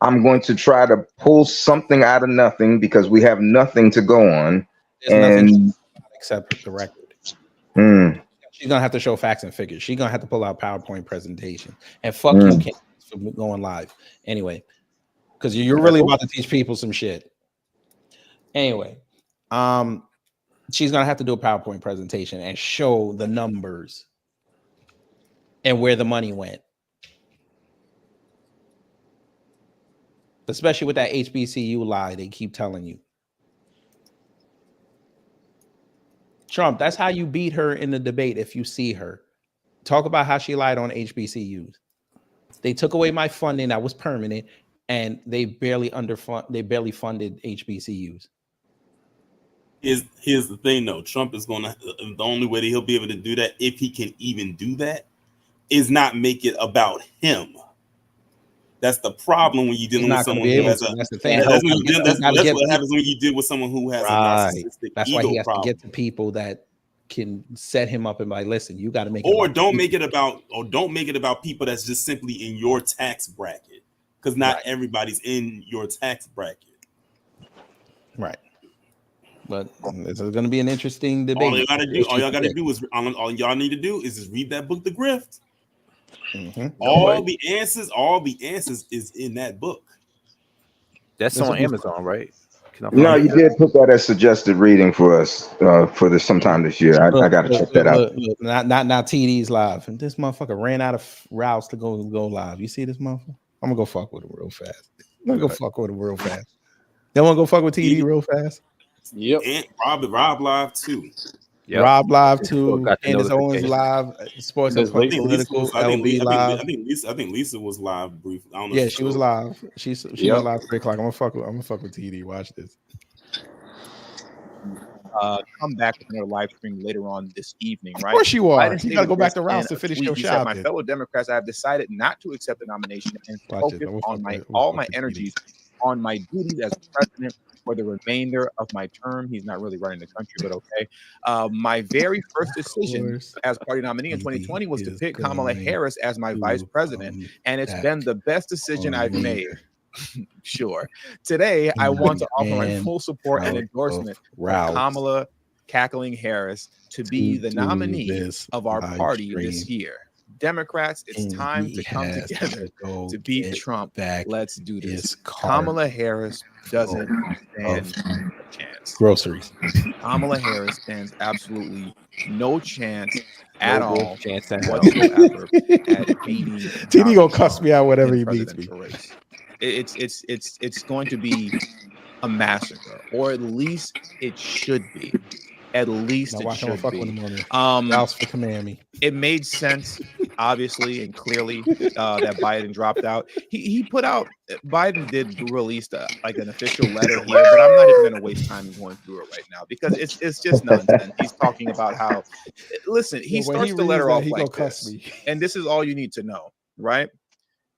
I'm going to try to pull something out of nothing because we have nothing to go on. There's nothing except the record. She's gonna have to show facts and figures. She's gonna have to pull out PowerPoint presentation. And fuck you, Ken, for going live. Anyway, because you're really about to teach people some shit. Anyway, she's gonna have to do a PowerPoint presentation and show the numbers and where the money went. Especially with that HBCU lie they keep telling you. Trump, that's how you beat her in the debate if you see her. Talk about how she lied on HBCUs. They took away my funding that was permanent, and they barely funded HBCUs. Here's the thing, though. Trump is gonna, the only way that he'll be able to do that, if he can even do that, is not make it about him. That's the problem when you're dealing with someone who has a. That's the thing. That's what happens when you deal with someone who has a narcissistic That's ego why he has problem. to get to people that can set him up and be like, listen, you got to make. Don't make it about people that's just simply in your tax bracket, because not everybody's in your tax bracket. Right. But it's going to be an interesting debate. All y'all got to do is just read that book, The Grift. All the answers is in that book. That's on Amazon, right? No, you did put that as suggested reading for us for this sometime this year. I got to check that out. Not TD's live. And this motherfucker ran out of routes to go live. You see this motherfucker? I'm gonna go fuck with him real fast. They want to go fuck with TD real fast? Yep. And Rob live too. Yep. Rob live too. Candace Owens live. Sports and Political LB live. I think Lisa was live briefly. I don't know. Yeah, she was live. She went live 3 o'clock. I'm gonna fuck with TD. Watch this. come back with another live stream later on this evening, right? Of course you are. Biden You got to stated go back this to Rouse in to a finish tweet. your He said, "My shopping. fellow Democrats, I have decided not to accept the nomination and Watch this. focus We'll on fuck all my with TD. energies on my duties as president for the remainder of my term." He's not really running the country, but okay. My very first decision as party nominee in 2020 was to pick Kamala Harris as my vice president, and it's been the best decision I've made. Sure. Today, I want to offer my full support and endorsement for Kamala Cackling Harris to be the nominee of our party this year. Democrats, it's time to come together to beat Trump. Let's do this. Kamala Harris doesn't stand a chance. Groceries. Kamala Harris stands absolutely no chance at all chance in hell. whatsoever at beating TD Donald gonna cuss Trump me out whenever in he beats me. presidential race. It's going to be a massacre, or at least it should be. At least Now it watch him should fuck with be. him on there. Rouse for command me. It made sense, obviously and clearly, that Biden dropped out. Biden did release like an official letter here, but I'm not even going to waste time going through it right now because it's just nonsense. He's talking about how, listen, he starts the letter off like this, and this is all you need to know, right?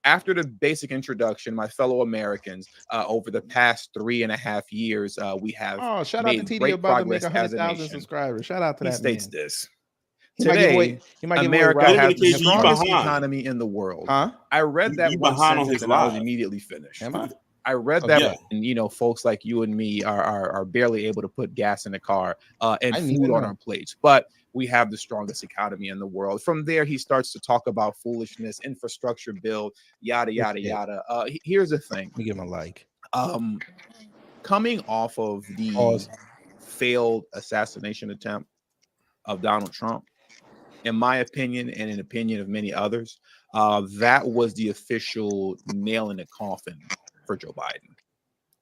After the basic introduction, my fellow Americans, over the past 3.5 years, we have shout made out to TD great about to make progress as a 100,000 nation. subscribers. Shout out to He that states man. this. He might give away- Today, he might give away America Ralph has the and strongest behind. economy in the world. Huh? I read that You one behind on sentence his and I was live. immediately finished. Am I? I read Oh, that, yeah. and folks like you and me are barely able to put gas in the car and I didn't food even on know. our plates. But we have the strongest economy in the world. From there, he starts to talk about foolishness, infrastructure bill, yada yada yada. Here's the thing. Let me give him a like. Coming off of the Pause. failed assassination attempt of Donald Trump, in my opinion, and in opinion of many others, that was the official nail in the coffin for Joe Biden.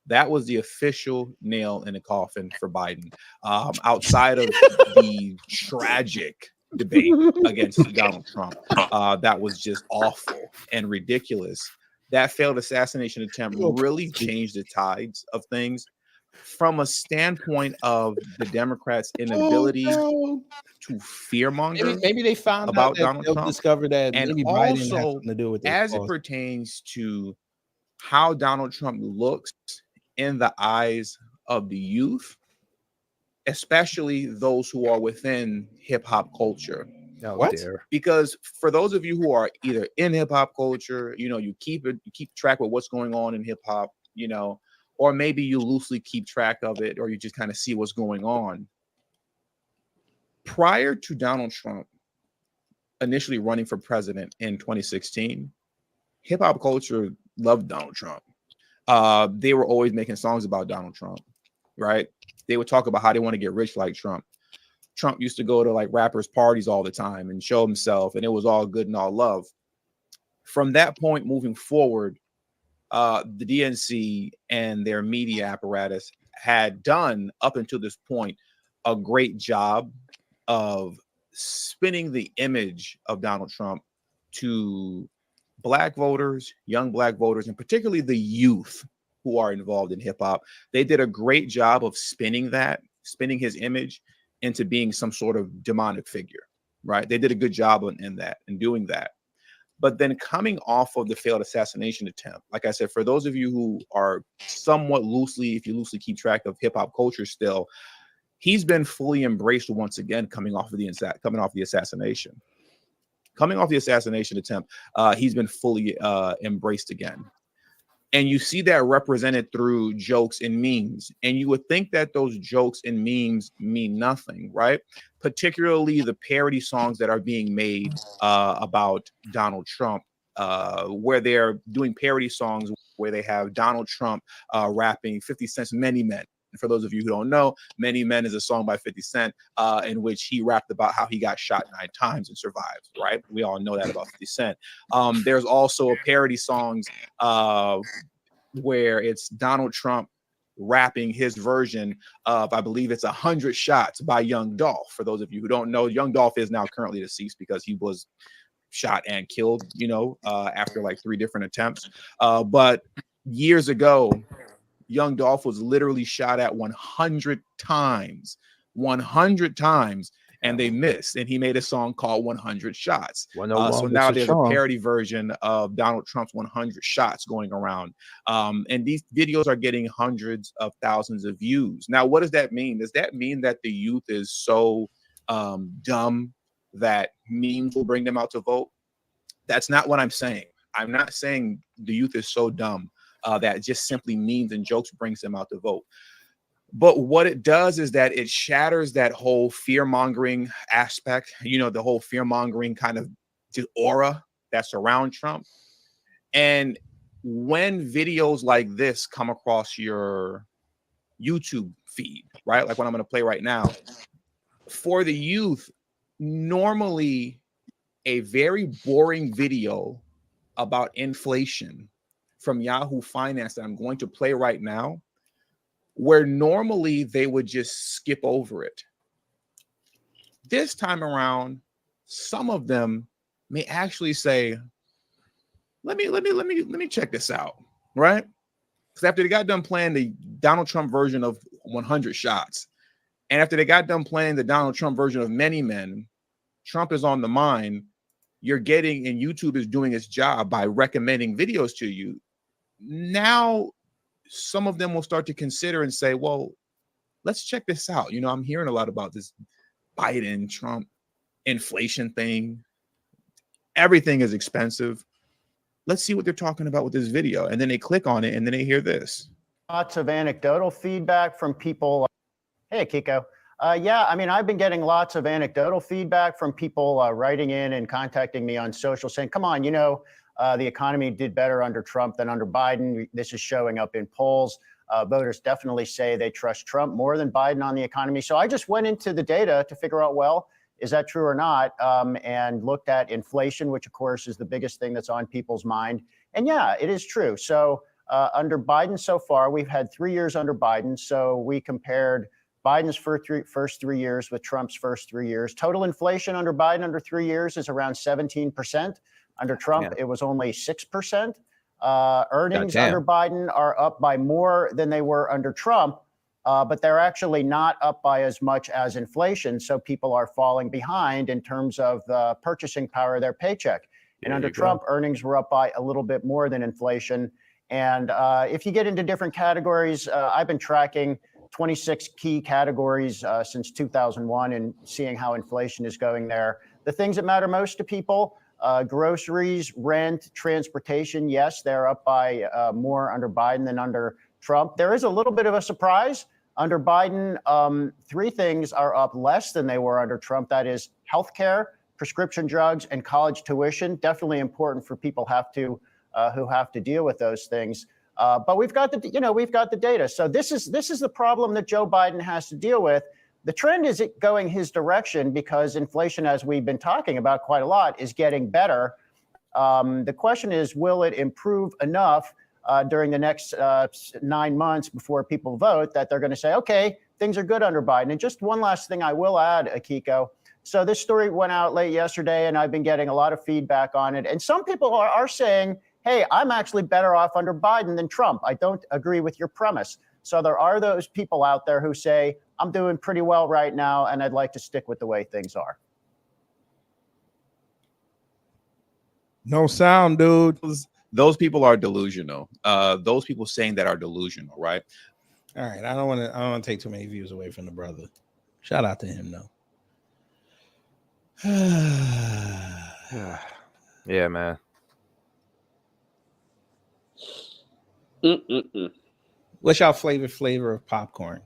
That was the official nail in the coffin for Biden. Outside of the tragic debate against Donald Trump, that was just awful and ridiculous. That failed assassination attempt really changed the tides of things from a standpoint of the Democrats' inability to fearmonger Maybe they found about out that Donald they'll Trump, discover that and maybe Biden has also something to do with it. as it Pause. pertains to how Donald Trump looks in the eyes of the youth, especially those who are within hip hop culture. What? Because for those of you who are either in hip hop culture, you keep track with what's going on in hip hop, or maybe you loosely keep track of it, or you just kind of see what's going on. Prior to Donald Trump initially running for president in 2016, hip hop culture loved Donald Trump. They were always making songs about Donald Trump, right? They would talk about how they want to get rich like Trump. Trump used to go to like rappers' parties all the time and show himself, and it was all good and all love. From that point moving forward, the DNC and their media apparatus had done up until this point a great job of spinning the image of Donald Trump to Black voters, young Black voters, and particularly the youth who are involved in hip hop. They did a great job of spinning his image into being some sort of demonic figure, right? They did a good job in doing that. But then coming off of the failed assassination attempt, like I said, for those of you who are somewhat if you loosely keep track of hip hop culture still, he's been fully embraced once again coming off the assassination. Coming off the assassination attempt, he's been fully embraced again. And you see that represented through jokes and memes. And you would think that those jokes and memes mean nothing, right? Particularly the parody songs that are being made about Donald Trump, where they're doing parody songs where they have Donald Trump rapping 50 Cent's Many Men. And for those of you who don't know, Many Men is a song by 50 Cent in which he rapped about how he got shot 9 times and survived, right? We all know that about 50 Cent. There's also a parody songs where it's Donald Trump rapping his version of, I believe it's 100 Shots by Young Dolph. For those of you who don't know, Young Dolph is now currently deceased because he was shot and killed, after like 3 different attempts. But years ago, Young Dolph was literally shot at 100 times 100 times and they missed. And he made a song called 100 Shots. 101 So now was there's song. a parody version of Donald Trump's 100 Shots going around. And these videos are getting hundreds of thousands of views. Now, what does that mean? Does that mean that the youth is so dumb that memes will bring them out to vote? That's not what I'm saying. I'm not saying the youth is so dumb that just simply memes and jokes brings them out to vote. But what it does is that it shatters that whole fear-mongering aspect, you know, the whole fear-mongering kind of aura that's around Trump. And when videos like this come across your YouTube feed, right? Like what I'm going to play right now, for the youth, normally a very boring video about inflation from Yahoo Finance that I'm going to play right now, where normally they would just skip over it. This time around, some of them may actually say, let me check this out, right? Because after they got done playing the Donald Trump version of 100 Shots, and after they got done playing the Donald Trump version of Many Men, Trump is on the mind. You're getting, and YouTube is doing its job by recommending videos to you. Now, some of them will start to consider and say, well, let's check this out. You know, I'm hearing a lot about this Biden, Trump, inflation thing. Everything is expensive. Let's see what they're talking about with this video. And then they click on it and then they hear this. Lots of anecdotal feedback from people. Hey, Kiko. Yeah, I mean, I've been getting lots of anecdotal feedback from people writing in and contacting me on social saying, come on, you know, the economy did better under Trump than under Biden. This is showing up in polls. Voters definitely say they trust Trump more than Biden on the economy. So I just went into the data to figure out, well, is that true or not? And looked at inflation, which of course is the biggest thing that's on people's mind. And yeah, it is true. So under Biden so far, we've had 3 years under Biden. So we compared Biden's first 3 years with Trump's first 3 years. Total inflation under Biden under 3 years is around 17%. Under Trump, it was only 6%. Earnings under Biden are up by more than they were under Trump, but they're actually not up by as much as inflation. So people are falling behind in terms of the purchasing power of their paycheck. And under Trump, earnings were up by a little bit more than inflation. And if you get into different categories, I've been tracking 26 key categories since 2001 and seeing how inflation is going there. The things that matter most to people, groceries, rent, transportation, yes, they're up by more under Biden than under Trump. There is a little bit of a surprise. Under Biden, 3 things are up less than they were under Trump. That is healthcare, prescription drugs, and college tuition. Definitely important for people who have to deal with those things. But we've got the data. So this is the problem that Joe Biden has to deal with. The trend is going his direction because inflation, as we've been talking about quite a lot, is getting better. The question is, will it improve enough during the next 9 months before people vote that they're going to say, okay, things are good under Biden? And just one last thing I will add, Akiko. So this story went out late yesterday, and I've been getting a lot of feedback on it. And some people are saying, hey, I'm actually better off under Biden than Trump. I don't agree with your premise. So there are those people out there who say, I'm doing pretty well right now, and I'd like to stick with the way things are. No sound, dude. Those people are delusional. Those people saying that are delusional, right? All right. I don't want to take too many views away from the brother. Shout out to him, though. Yeah, man. What's y'all flavor of popcorn?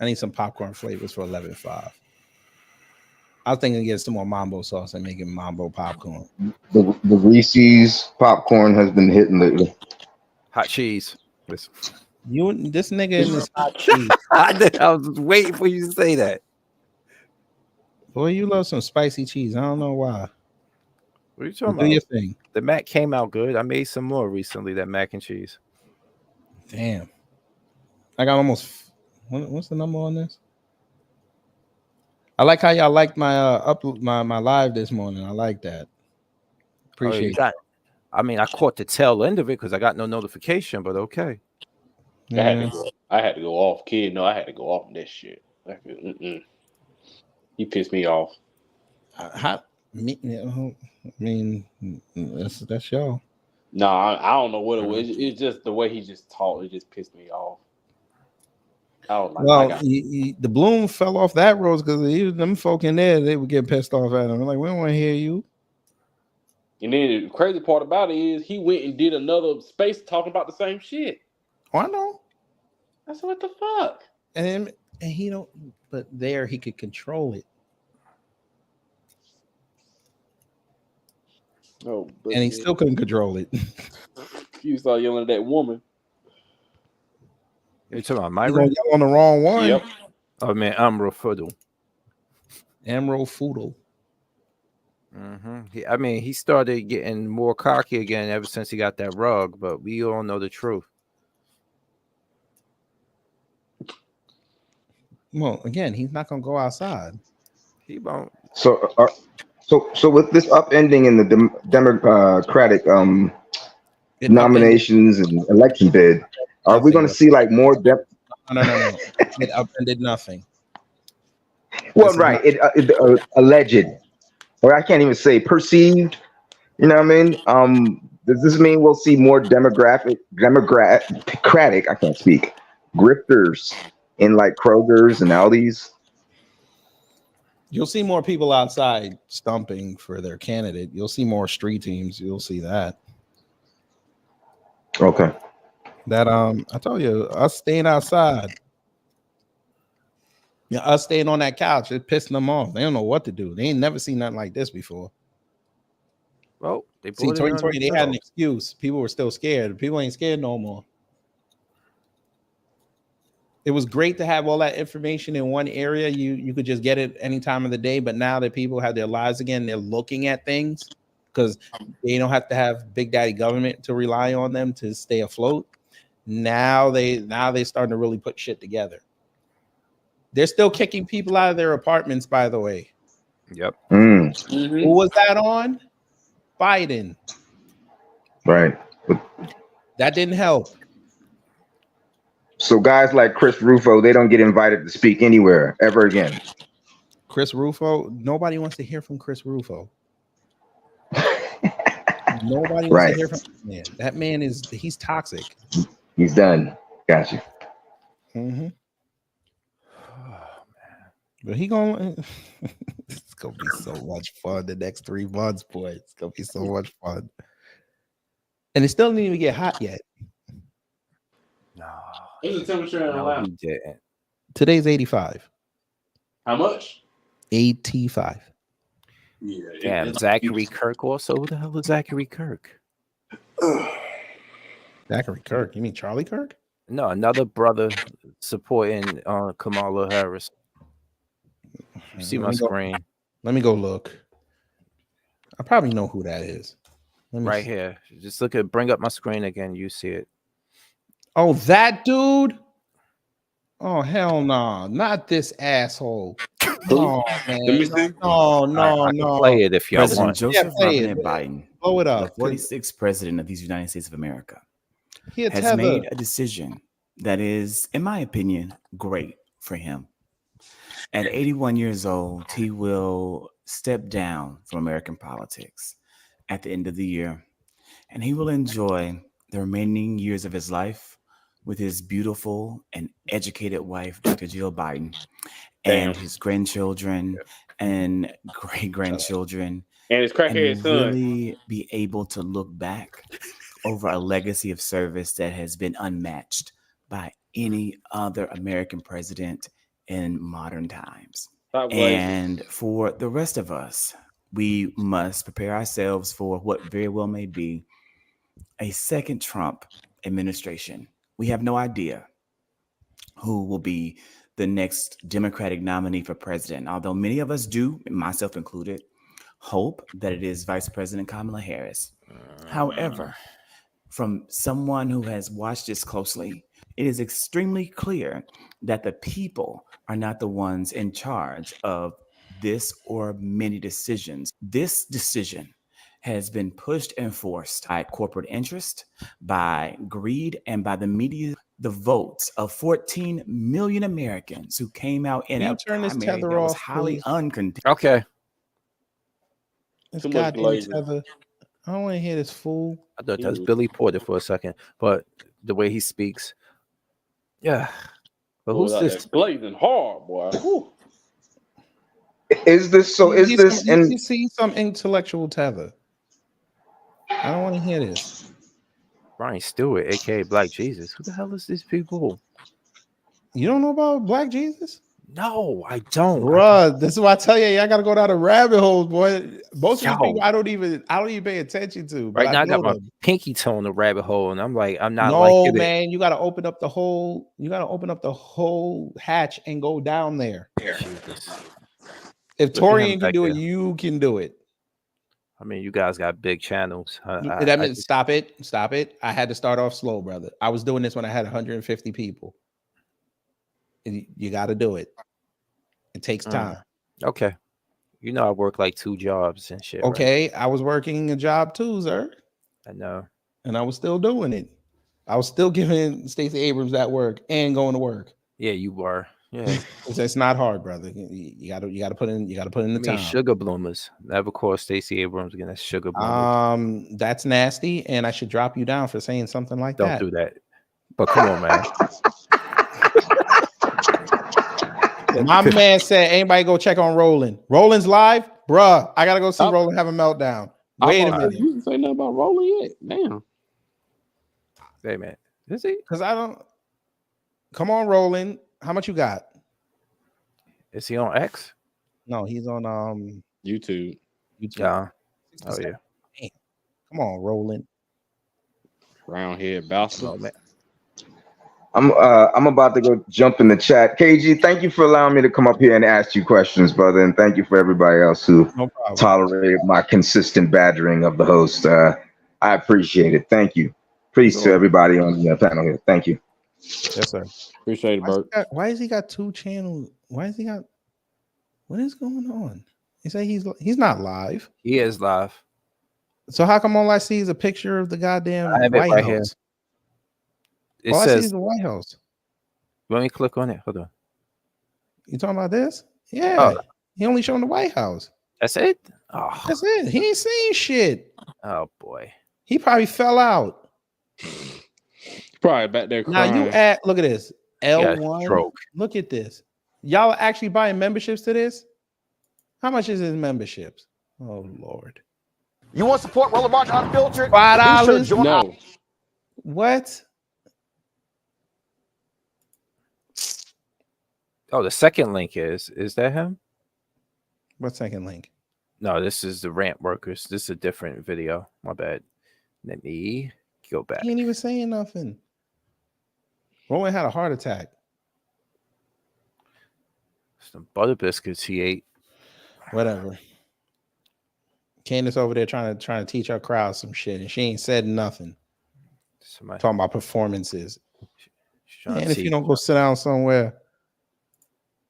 I need some popcorn flavors for 11.5. I was thinking of getting some more mambo sauce and making mambo popcorn. The Reese's popcorn has been hitting lately. Hot cheese. This nigga in this hot cheese. I was waiting for you to say that. Boy, you love some spicy cheese. I don't know why. What are you talking Do about? your thing. The mac came out good. I made some more recently, that mac and cheese. Damn. I got almost... What's the number on this? I like how y'all liked my my live this morning. I like that. Appreciate it. I mean, I caught the tail end of it because I got no notification, but okay. I had to go off, kid. No, I had to go off this shit. He pissed me off. I mean, that's y'all. No, I don't know what it was. It's just the way he just talked. It just pissed me off. I was like, Well, the bloom fell off that rose because them folk in there, they would get pissed off at him. Like, we don't want to hear you. and then the crazy part about it is he went and did another space talking about the same shit. Oh, I know. I said, what the fuck? And he don't, but there he could control it. Oh, and he still couldn't control it. You saw yelling at that woman. You talking about my You gonna yell on the wrong one? Yep. Oh man, Amro Fuddle. Amro Foodle. I mean, he started getting more cocky again ever since he got that rug, but we all know the truth. Well, again, he's not gonna go outside. He won't. So with this upending in the Democratic nominations and election bid, are we going to see like more? No. It upended nothing. Well, right. It alleged, or I can't even say perceived. You know what I mean? Does this mean we'll see more democratic? I can't speak. Grifters in like Kroger's and Aldi's. You'll see more people outside stumping for their candidate. You'll see more street teams. You'll see that. Okay. That I told you, us staying outside. Yeah, us staying on that couch, it pissing them off. They don't know what to do. They ain't never seen nothing like this before. Well, they see 2020, they had an excuse. People were still scared. People ain't scared no more. It was great to have all that information in one area. You could just get it any time of the day. But now that people have their lives again, they're looking at things because they don't have to have big daddy government to rely on them to stay afloat. Now they starting to really put shit together. They're still kicking people out of their apartments, by the way. Yep. Who was that on? Biden. Right. That didn't help. So guys like Chris Rufo, they don't get invited to speak anywhere ever again. Chris Rufo, nobody wants to hear from Chris Rufo. Nobody wants to hear from that man. That man he's toxic. He's done. Gotcha. Mm-hmm. But it's gonna be so much fun the next 3 months, boy. It's gonna be so much fun. And it still didn't even get hot yet. What's the temperature in Atlanta? Today's 85. How much? 85. Yeah. Damn, Zachary Kirk also. Who the hell is Zachary Kirk? Zachary Kirk? You mean Charlie Kirk? No, another brother supporting Kamala Harris. You see my screen. Let me go look. I probably know who that is. Right here. Just bring up my screen again. You see it. Oh, that dude? Oh, hell no. Not this asshole. Oh, man. No. Play it if y'all President want. Joseph play Robinette it. Biden, Blow it up. the 46th president of these United States of America, He a has tether. made a decision that is, in my opinion, great for him. At 81 years old, he will step down from American politics at the end of the year, and he will enjoy the remaining years of his life with his beautiful and educated wife, Dr. Jill Biden, and his grandchildren and great-grandchildren, and his crackhead son. Really be able to look back over a legacy of service that has been unmatched by any other American president in modern times. And for the rest of us, we must prepare ourselves for what very well may be a second Trump administration. We have no idea who will be the next Democratic nominee for president, although many of us do, myself included, hope that it is Vice President Kamala Harris. However, from someone who has watched this closely, it is extremely clear that the people are not the ones in charge of this or many decisions. This decision has been pushed and forced by corporate interest, by greed, and by the media. The votes of 14 million Americans who came out in Can you a turn this primary tether that was off, highly please? uncontested. Okay. This Too much goddamn glazing. tether. I don't want to hear this fool. I thought that was Billy Porter for a second, but the way he speaks, yeah. But Boy, who's out this? there glazing hard, boy. Whew. Is this so? Is this You in? see some intellectual tether. I don't want to hear this. Brian Stewart, aka Black Jesus. Who the hell is these people? You don't know about Black Jesus? No, I don't. Bruh, this is why I tell you, I gotta go down a rabbit hole, boy. Most of these Yo. people I don't even pay attention to, but Right now, I know got my them. pinky toe in the rabbit hole, and I'm like, I'm not No, like it. man, you gotta open up the whole. You gotta open up the whole hatch and go down there. Jesus. If Look at him Torian can back do it, there. you can do it. I mean, you guys got big channels. That means stop it. I had to start off slow, brother. I was doing this when I had 150 people. You got to do it. It takes time. Okay. You know, I work like 2 jobs and shit. Okay, right? I was working a job too, sir. I know. And I was still doing it. I was still giving Stacey Abrams that work and going to work. Yeah, you were. Yeah. It's not hard, brother. You gotta put in the time. Sugar bloomers. Never call Stacey Abrams again. That's sugar bloomers. That's nasty, and I should drop you down for saying something like Don't that. do that. But come on, man. My man said, anybody go check on Roland. Roland's live? Bruh, I gotta go see Roland have a meltdown. Wait a minute. You didn't say nothing about Roland yet. Damn. Hey, man. Is he? Because I don't. Come on, Roland. How much you got? Is he on X? No, he's on YouTube. Yeah. Oh, yeah. Damn. Come on, Roland. Roundhead bastard. Oh, man. I'm about to go jump in the chat. KG, thank you for allowing me to come up here and ask you questions, brother, and thank you for everybody else who tolerated my consistent badgering of the host. I appreciate it. Thank you. Peace to everybody on the panel here. Thank you. Yes, sir. Appreciate it, Bert. Why has he got 2 channels? Why has he got? What is going on? He say he's not live. He is live. So how come all I see is a picture of the goddamn I have it White right House? here. It All I see says, is the White House. let me click on it. Hold on. You talking about this? Yeah. Oh. He only showing the White House. That's it? Oh. That's it. He ain't saying shit. Oh, boy. He probably fell out. Probably back there Now crying. you add, look at this. got L1. stroke. Look at this. Y'all are actually buying memberships to this? How much is his memberships? Oh Lord. You want support Roland Martin Unfiltered? $5? No. What? Oh, the second link is that him? What second link? No, this is the rant workers. This is a different video. My bad. Let me go back. He ain't even saying nothing. Roland had a heart attack. Some butter biscuits he ate. Whatever. Candace over there trying to teach our crowd some shit, and she ain't said nothing. Somebody Talking about performances. trying to And if see- you don't go sit down somewhere,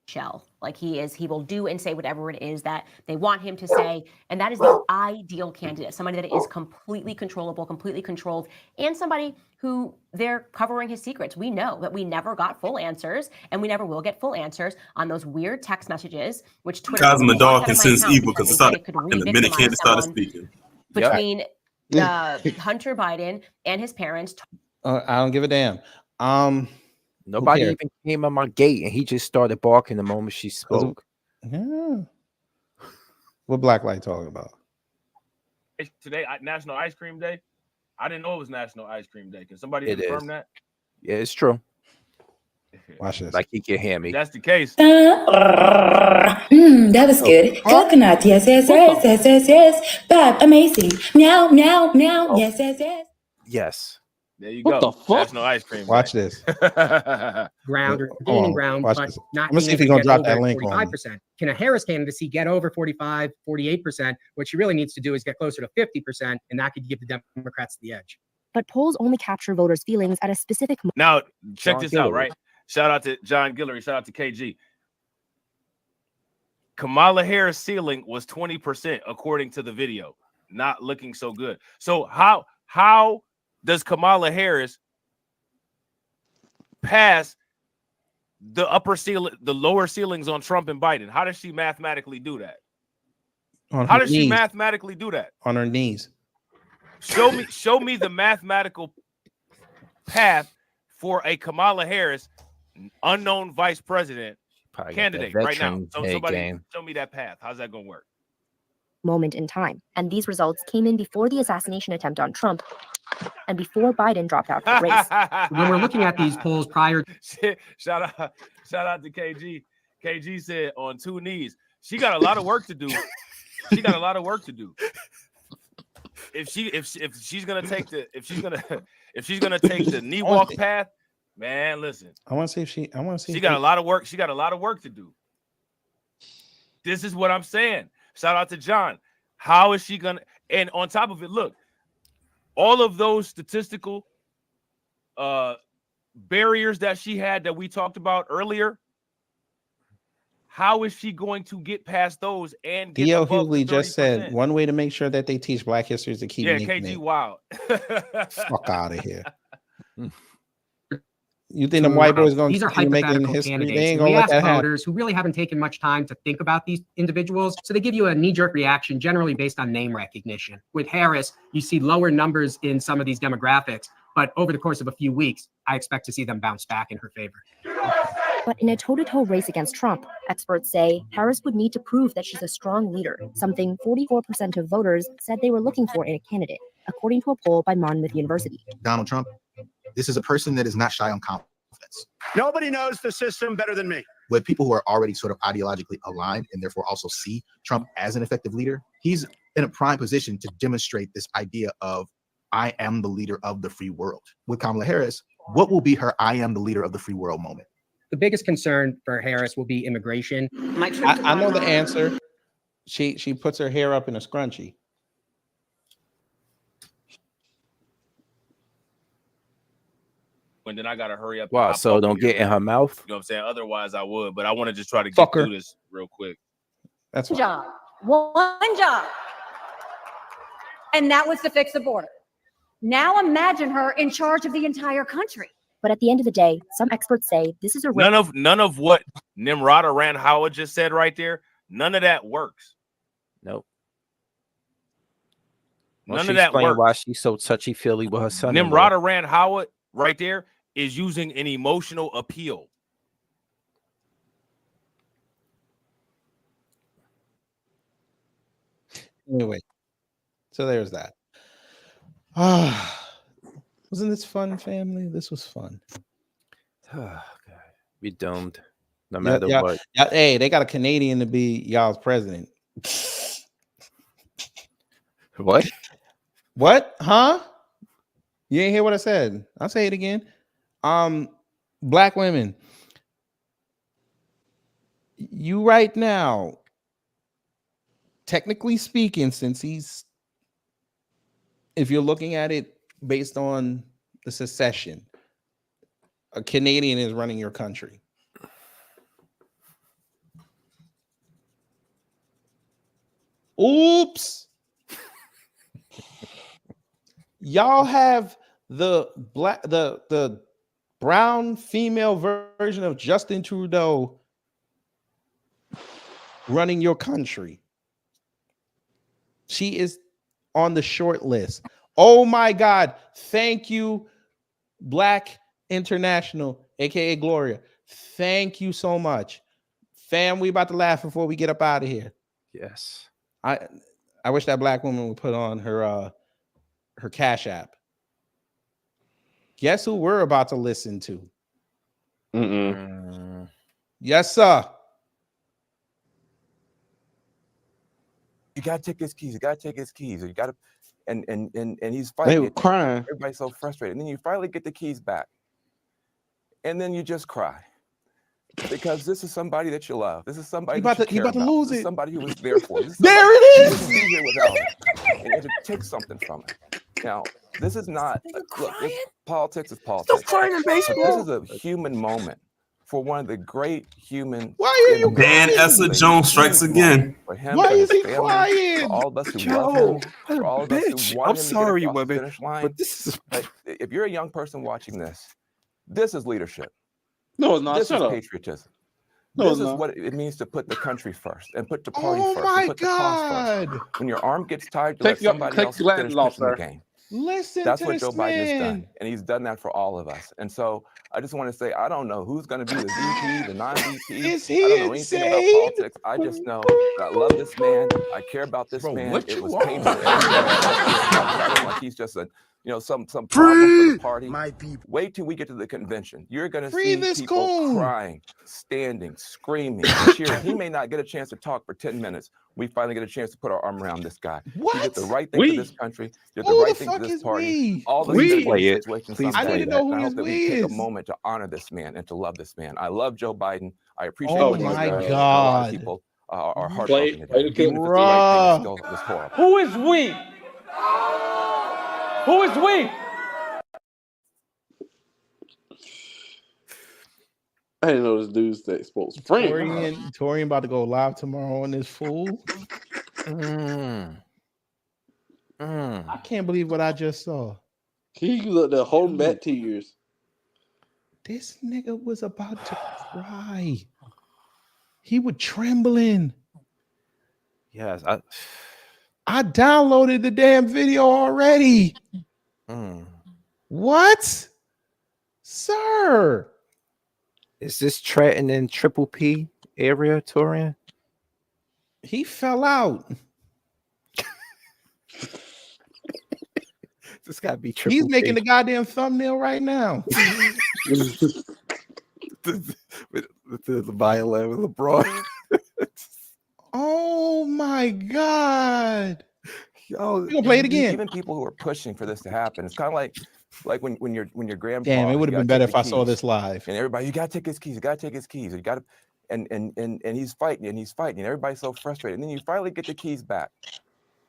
shell. Like he will do and say whatever it is that they want him to say. And that is the ideal candidate, somebody that is completely controllable, completely controlled, and somebody who they're covering his secrets. We know that we never got full answers, and we never will get full answers on those weird text messages, which Twitter Cosmo blocked Dog out can of my sense account evil because it they said started it could and the minute re-victimize Candace started someone speaking. between Hunter Biden and his parents. I don't give a damn. Nobody cares? even came on my gate, and he just started barking the moment she spoke. Yeah. What Black Light talking about? Today, National Ice Cream Day. I didn't know it was National Ice Cream Day. Can somebody It confirm is. that? Yeah, it's true. Watch this. Like he can hear me. If that's the case. That was good. Coconut, yes, yes, yes, yes, yes, yes. Bob, amazing. Meow, meow, meow, yes, yes, yes. Yes. There you What go. the fuck? National Ice Cream Watch Day. this. Ground or Hold gaining on, ground, watch but this. not I'm gonna see being if he's able gonna to drop get that over link on me. 45%. Can a Harris candidacy get over 45, 48%? What she really needs to do is get closer to 50%, and that could give the Democrats the edge. But polls only capture voters' feelings at a specific moment. Now, check John this out, Guillory. right? Shout out to John Guillory. Shout out to KG. Kamala Harris' ceiling was 20%, according to the video. not looking so good. So how does Kamala Harris pass the upper ceiling, the lower ceilings on Trump and Biden? How does she mathematically do that? How does she mathematically do that? On her knees. Show me the mathematical path for a Kamala Harris unknown vice president candidate right now. So somebody show me that path. How's that going to work? Moment in time. And these results came in before the assassination attempt on Trump and before Biden dropped out of the race. When we're looking at these polls prior. Shout out to KG. KG said on 2 knees. She got a lot of work to do. She got a lot of work to do. If she's gonna take the knee walk path, man, listen. I want to see if she got a lot of work. She got a lot of work to do. This is what I'm saying. Shout out to John. How is she gonna? And on top of it, look, all of those statistical barriers that she had that we talked about earlier. How is she going to get past those and get D.L. above Hughley the 30%? just said one way to make sure that they teach Black history is to keep making KG it. wild. Fuck out of here. You think them white boys going These to are keep making hypothetical history? candidates. They ain't We gonna let ask that happen. voters who really haven't taken much time to think about these individuals, so they give you a knee-jerk reaction, generally based on name recognition. With Harris, you see lower numbers in some of these demographics, but over the course of a few weeks, I expect to see them bounce back in her favor. But in a toe-to-toe race against Trump, experts say Harris would need to prove that she's a strong leader, something 44% of voters said they were looking for in a candidate, according to a poll by Monmouth University. Donald Trump, this is a person that is not shy on confidence. Nobody knows the system better than me. With people who are already sort of ideologically aligned and therefore also see Trump as an effective leader, he's in a prime position to demonstrate this idea of I am the leader of the free world. With Kamala Harris, what will be her I am the leader of the free world moment? The biggest concern for Harris will be immigration. I know the answer. She puts her hair up in a scrunchie. And then I gotta hurry up. Wow, so don't get in her mouth. You know what I'm saying? Otherwise, I would, but I want to just try to get through this real quick. That's one job. One job. And that was to fix the border. Now imagine her in charge of the entire country. But at the end of the day, some experts say this is a None of what Nimrod Rand Howard just said right there, none of that works. Nope. None of that works. Why she's so touchy-feely with her son. Nimrod Rand Howard right there is using an emotional appeal. Anyway, so there's that. Wasn't this fun, family? This was fun. Oh, God. We doomed. No matter what. Hey, they got a Canadian to be y'all's president. What? What? Huh? You ain't hear what I said. I'll say it again. Black women. You right now, technically speaking, if you're looking at it based on the secession, a Canadian is running your country. Oops. Y'all have the brown female version of Justin Trudeau running your country. She is on the short list. Oh my God. Thank you, Black International, aka Gloria. Thank you so much. Fam, we about to laugh before we get up out of here. Yes. I wish that black woman would put on her Cash App. Guess who we're about to listen to? Yes, sir. You gotta take his keys. You gotta take his keys. You gotta, and he's fighting. They were crying. Everybody's so frustrated. And then you finally get the keys back, and then you just cry because this is somebody that you love. This is somebody he about to lose it. Somebody who was there for you. There it is. Without it. And you have to take something from it. Now, this is not look. Politics is politics. Still crying in baseball. This is a human moment for one of the great humans. Why are you Dan Essa Jones strikes again. For him, Why for is his he family, crying? for all of us who Joe, love him, what for a all of us who bitch. want I'm him sorry, to get across the women, finish line. but this is But if you're a young person watching this is leadership. No, it's not. This Shut is up. patriotism. No, This it's is not. what it means to put the country first and put the party Oh first my and put the cost first. God. When your arm gets tired, you Take let somebody else your glasses finish off, pitching the sir. game. Listen That's to what this Joe Biden has man. done, and he's done that for all of us. And so I just want to say, I don't know who's going to be the VP, the non-VP. Is I he don't know anything about insane? politics. I just know that I love this man. I care about this man. what It you was on? painful every day to sit up here and talk about him like he's just a, some problem for the party. Wait till we get to the convention. You're going to Free see this people coon. crying, standing, screaming, cheering. He may not get a chance to talk for 10 minutes. We finally get a chance to put our arm around this guy. What? He did the right thing for this country. Did the Who right the thing for fuck this is party. we? All of Please us play it. situation Please someday. play I need to know And who I his hope that we we take a is. moment to honor this man and to love this man. I love Joe Biden. I appreciate Oh what he's my done. And a lot of God. people are Play heartbroken it. today. Play Even the if it's the right thing, it Bruh. still was horrible. Who is we? Who is we? I didn't know this dude's that sports friend. Torian about to go live tomorrow on this fool. I can't believe what I just saw. He looked at holding back tears. This nigga was about to cry. He was trembling. Yes, I downloaded the damn video already. What? Sir. Is this Trenton in Triple P area, Torian? He fell out. This gotta be Triple He's P. making the goddamn thumbnail right now. with the violin with LeBron. Oh my God. Yo, You gonna play it again? Even people who are pushing for this to happen. It's kind of like when your grandpa. Damn, it would have been better if I saw keys. this live. And everybody, you gotta take his keys. You gotta take his keys. You gotta, and he's fighting and he's fighting. And everybody's so frustrated. And then you finally get the keys back.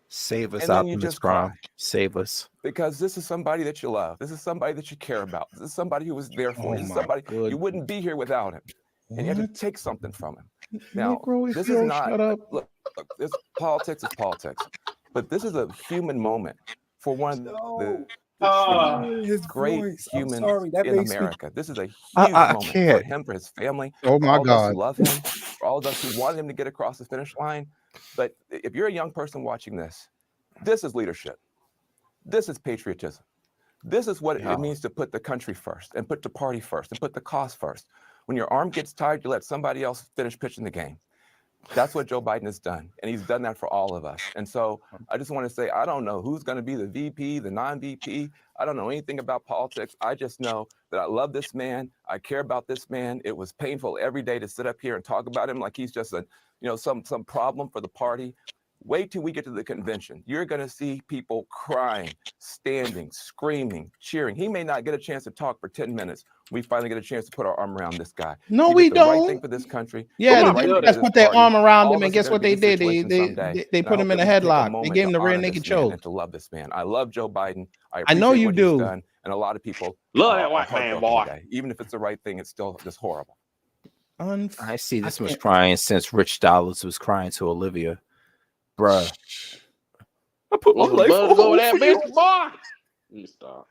Save us, And then you Optimus just Prime. cry. Save us. Because this is somebody that you love. This is somebody that you care about. This is somebody who was there for you. This is somebody you wouldn't be here without him. And you have to take something from him. Now, this is not, look, this politics is politics. But this is a human moment for one of the great humans in America. This is a huge moment for him, for his family, Oh my for all of us God. who love him, for all of us who wanted him to get across the finish line. But if you're a young person watching this is leadership. This is patriotism. This is what it means to put the country first and put the party first and put the cost first. When your arm gets tired, you let somebody else finish pitching the game. That's what Joe Biden has done, and he's done that for all of us. And so I just want to say, I don't know who's going to be the VP, the non-VP. I don't know anything about politics. I just know that I love this man. I care about this man. It was painful every day to sit up here and talk about him like he's just a, some problem for the party. Wait till we get to the convention. You're going to see people crying, standing, screaming, cheering. He may not get a chance to talk for 10 minutes. We finally get a chance to put our arm around this guy. No, He we did the right don't. thing for this country. Yeah, Right they just put their arm around him, and guess what they did? They put him in a headlock. They gave him the rear naked choke. And to love this man. I love Joe Biden. I know you what he's do. done, and a lot of people love that are white man, heartbroken boy. today. Even if it's the right thing, it's still just horrible. I see this was crying since Rich Dollars was crying to Olivia. Bruh. I put my life Go on that for you. bitch, boy. Let me stop.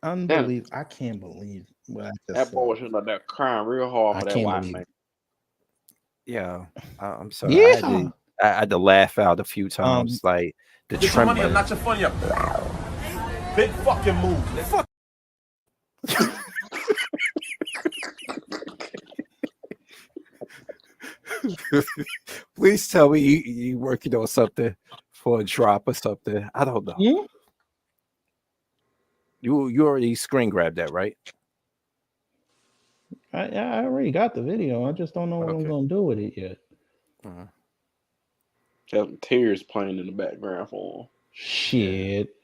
Unbelievable. I can't believe what I just That boy saw. was like that crying real hard I for that can't white believe man. it. Yeah, I'm sorry. Yeah. I had to laugh out a few times, like the Get your money, trembling. I'm not your funny. Big fucking move. Fuck. Please tell me you working on something for a drop or something. I don't know. Hmm? You already screen grabbed that, right? I already got the video. I just don't know what I'm Okay. gonna do with it yet. Got tears playing in the background for him. Shit.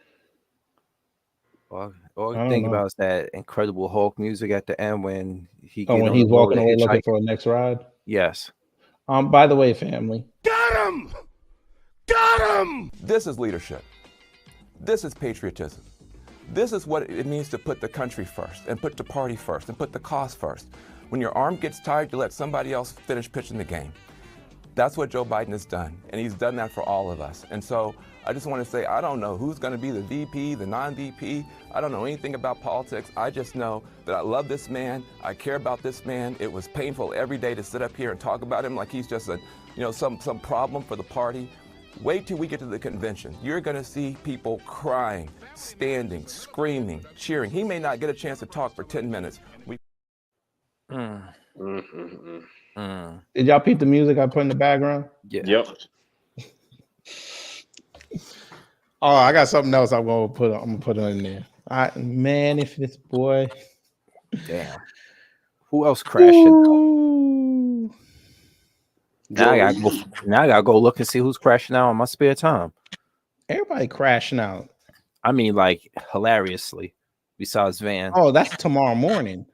All I I don't think know. about is that Incredible Hulk music at the end when he Oh, get when on he's the road walking to away looking hitchhike. for a next ride. Yes. By the way, family. Got him! Got him! This is leadership. This is patriotism. This is what it means to put the country first and put the party first and put the cause first. When your arm gets tired, you let somebody else finish pitching the game. That's what Joe Biden has done, and he's done that for all of us. And so I just want to say, I don't know who's going to be the VP, the non-VP. I don't know anything about politics. I just know that I love this man. I care about this man. It was painful every day to sit up here and talk about him like he's just a, some problem for the party. Wait till we get to the convention. You're going to see people crying, standing, screaming, cheering. He may not get a chance to talk for 10 minutes. Did y'all peep the music I put in the background? Yeah. Yep. Oh, I got something else I'm gonna put in there. Man, if this boy. Damn. Who else crashing? Now I gotta go look and see who's crashing out on my spare time. Everybody crashing out. I mean, like hilariously. Besides Van. Oh, that's tomorrow morning.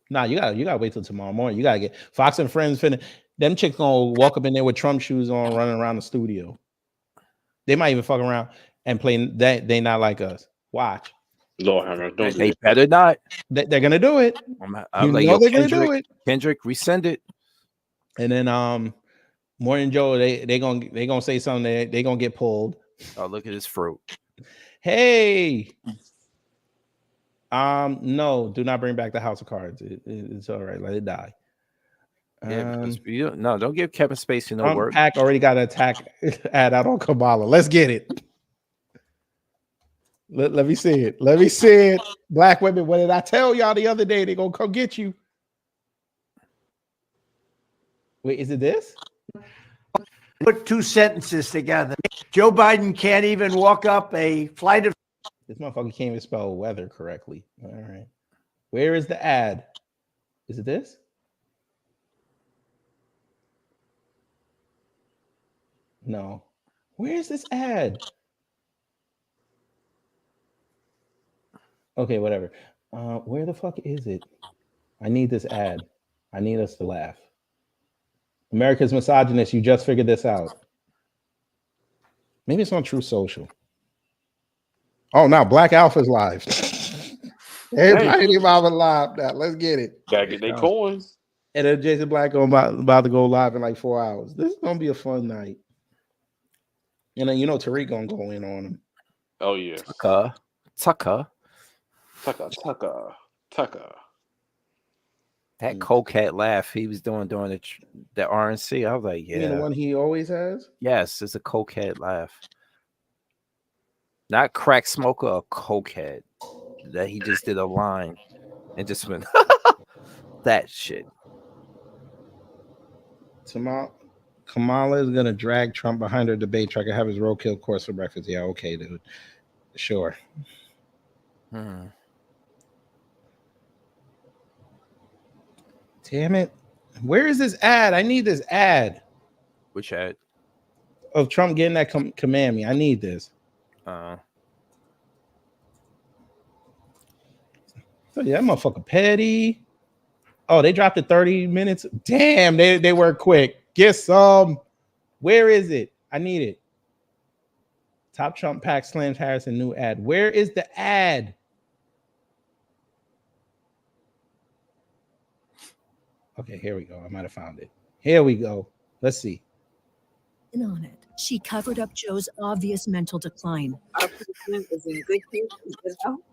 Nah, you gotta wait till tomorrow morning. You gotta get Fox and Friends finna. Them chicks gonna walk up in there with Trump shoes on, running around the studio. They might even fuck around and play that They Not Like Us. Watch. Lord have mercy. Don't do They it. better not. They're gonna do it. I'm like, they're gonna Kendrick, do it. Kendrick, resend it. And then Morning Joe, they gonna say something. They gonna get pulled. Oh, look at this fruit. Hey. No, do not bring back the House of Cards. It's all right. Let it die. Yeah, because don't give Kevin Spacey no work. PAC already got an attack ad out on Kamala. Let's get it. Let me see it. Let me see it. Black women, what did I tell y'all the other day? They're gonna come get you. Wait, is it this? Put two sentences together. Joe Biden can't even walk up a flight of. This motherfucker can't even spell weather correctly. All right. Where is the ad? Is it this? No. Where is this ad? Okay, whatever. Where the fuck is it? I need this ad. I need us to laugh. America's misogynist. You just figured this out. Maybe it's on True Social. Oh, now Black Alpha's live. Everybody live now. Let's get it. Gotta get their coins. And then Jason Black about to go live in like 4 hours. This is gonna be a fun night. And then Tariq gonna go in on him. Oh yeah. Tucker. That cokehead laugh he was doing during the RNC. I was like, yeah. You mean the one he always has? Yes, it's a cokehead laugh. Not crack smoker, a cokehead. That he just did a line and just went that shit. Kamala is gonna drag Trump behind her debate truck and have his roadkill course for breakfast. Yeah, okay, dude. Sure. Damn it. Where is this ad? I need this ad. Which ad? Of Trump getting that command me. I need this. So yeah, that motherfucker petty. Oh, they dropped it 30 minutes. Damn, they were quick. Get some. Where is it? I need it. Top Trump PAC slams Harris new ad. Where is the ad? Okay, here we go. I might have found it. Here we go. Let's see. On it. She covered up Joe's obvious mental decline. Our president is in good shape,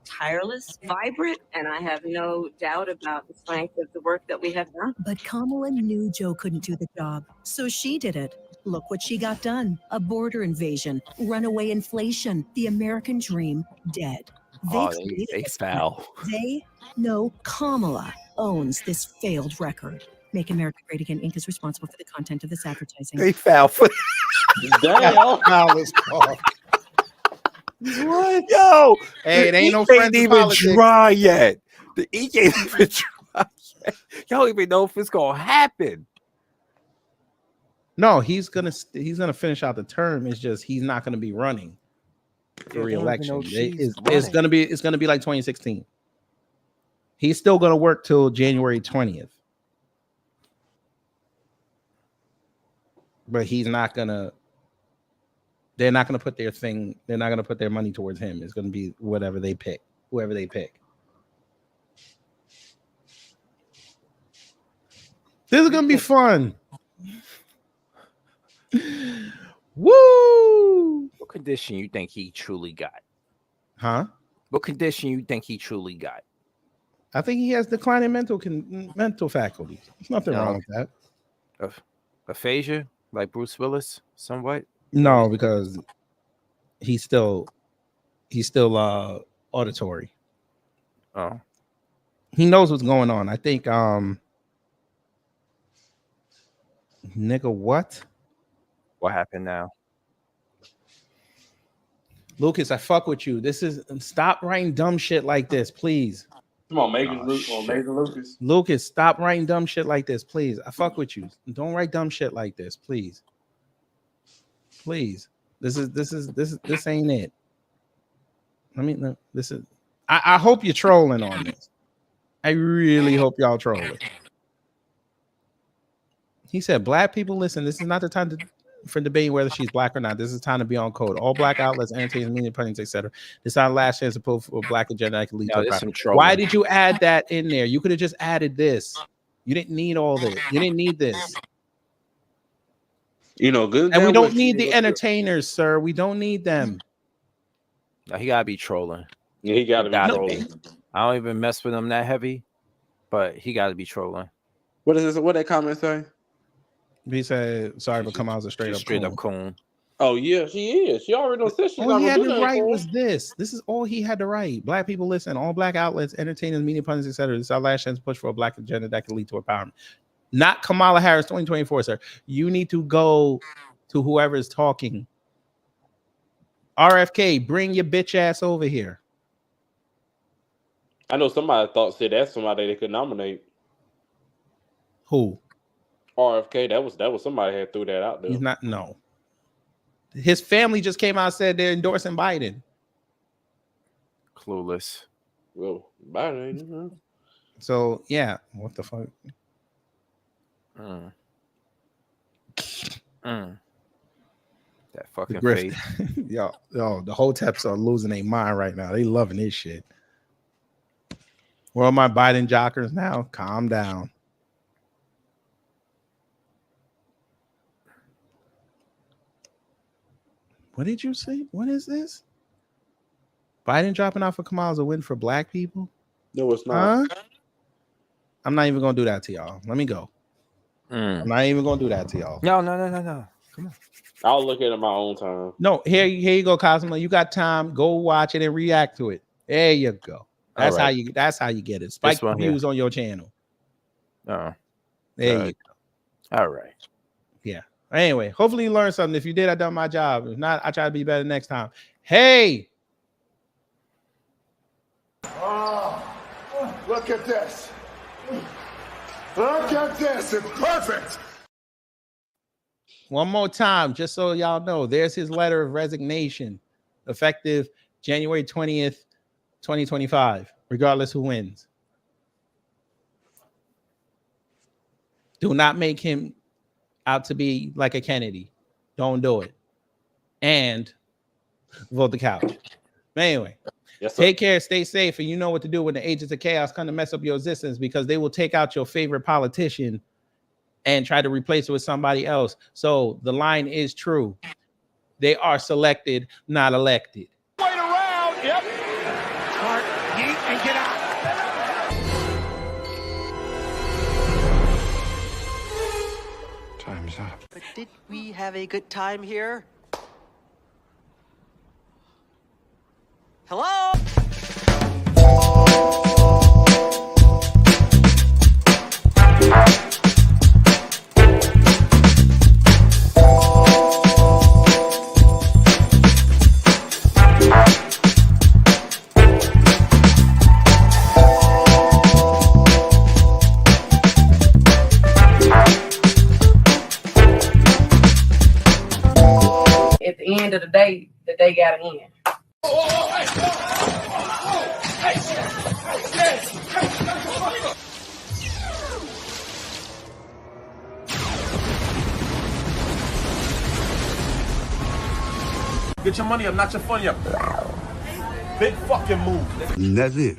tireless, vibrant, and I have no doubt about the strength of the work that we have done. But Kamala knew Joe couldn't do the job, so she did it. Look what she got done. A border invasion, runaway inflation, the American dream dead. They foul. They know Kamala owns this failed record. Make America Great Again Inc. is responsible for the content of this advertising. They foul for Damn. What? Yo, hey, it ain't no friends friends in even politics. dry yet. The ink ain't even dry yet. Y'all don't even know if it's gonna happen. No, he's gonna finish out the term. It's just he's not gonna be running for re-election. It's gonna be like 2016. He's still gonna work till January 20th. But he's not gonna they're not going to put their thing. They're not going to put their money towards him. It's going to be whoever they pick. This is going to be fun. Woo! What condition you think he truly got? Huh? What condition you think he truly got? I think he has declining mental faculties. There's nothing wrong with that. Aphasia, like Bruce Willis, somewhat. No, because he's still auditory. Oh, he knows what's going on. I think nigga, what happened now? Lucas, I fuck with you. Stop writing dumb shit like this, please. Come on, Megan Lucas. Lucas, stop writing dumb shit like this, please. I fuck with you. Don't write dumb shit like this, please. Please. This ain't it. I hope you're trolling on this. I really hope y'all trolling. He said, black people, listen, this is not the time for debating whether she's black or not. This is time to be on code. All black outlets, entertainment, media, pundits, etc. This is our last chance to pull for a black agenda that can lead to a problem. Why did you add that in there? You could have just added this. You didn't need all this. You didn't need this. You know, good. And we don't need the entertainers, sir. We don't need them. No, he gotta be trolling. Yeah, he gotta be trolling. I don't even mess with him that heavy, but he gotta be trolling. What is this? What that comment say? He said, "Sorry, but come out as a straight up coon." Oh yeah, she is. She already said she's all he had to write was this. This is all he had to write. Black people, listen. All black outlets, entertainers, media, pundits, etc. This is our last chance to push for a black agenda that can lead to empowerment. Not Kamala Harris 2024, sir. You need to go to whoever is talking. RFK, bring your bitch ass over here. I know somebody said that's somebody they could nominate. Who? RFK. That was somebody had threw that out there. He's not. No. His family just came out and said they're endorsing Biden. Clueless. Well, Biden. So yeah, what the fuck? That fucking face. yo, the Hoteps are losing their mind right now. They loving this shit. Where are my Biden jockers now? Calm down. What did you say? What is this? Biden dropping out for Kamala is a win for black people? No, it's not. Huh? I'm not even gonna do that to y'all. Let me go. I'm not even gonna do that to y'all. No. Come on. I'll look at it in my own time. No, here you go, Cosmo. You got time. Go watch it and react to it. There you go. That's how you get it. Spike the views on your channel. There you go. All right. Yeah. Anyway, hopefully you learned something. If you did, I done my job. If not, I try to be better next time. Hey. Look at this. Look at this. It's perfect. One more time, just so y'all know, there's his letter of resignation, effective January 20th, 2025, regardless who wins. Do not make him out to be like a Kennedy. Don't do it. And vote the couch. But anyway, take care, stay safe, and you know what to do when the agents of chaos come to mess up your existence, because they will take out your favorite politician and try to replace it with somebody else. So the line is true. They are selected, not elected. Wait around. Yep. Smart. Yeet and get out. Time's up. But did we have a good time here? Hello? At the end of the day got to end. Get your money up, not your funny up. Big fucking move. That's it.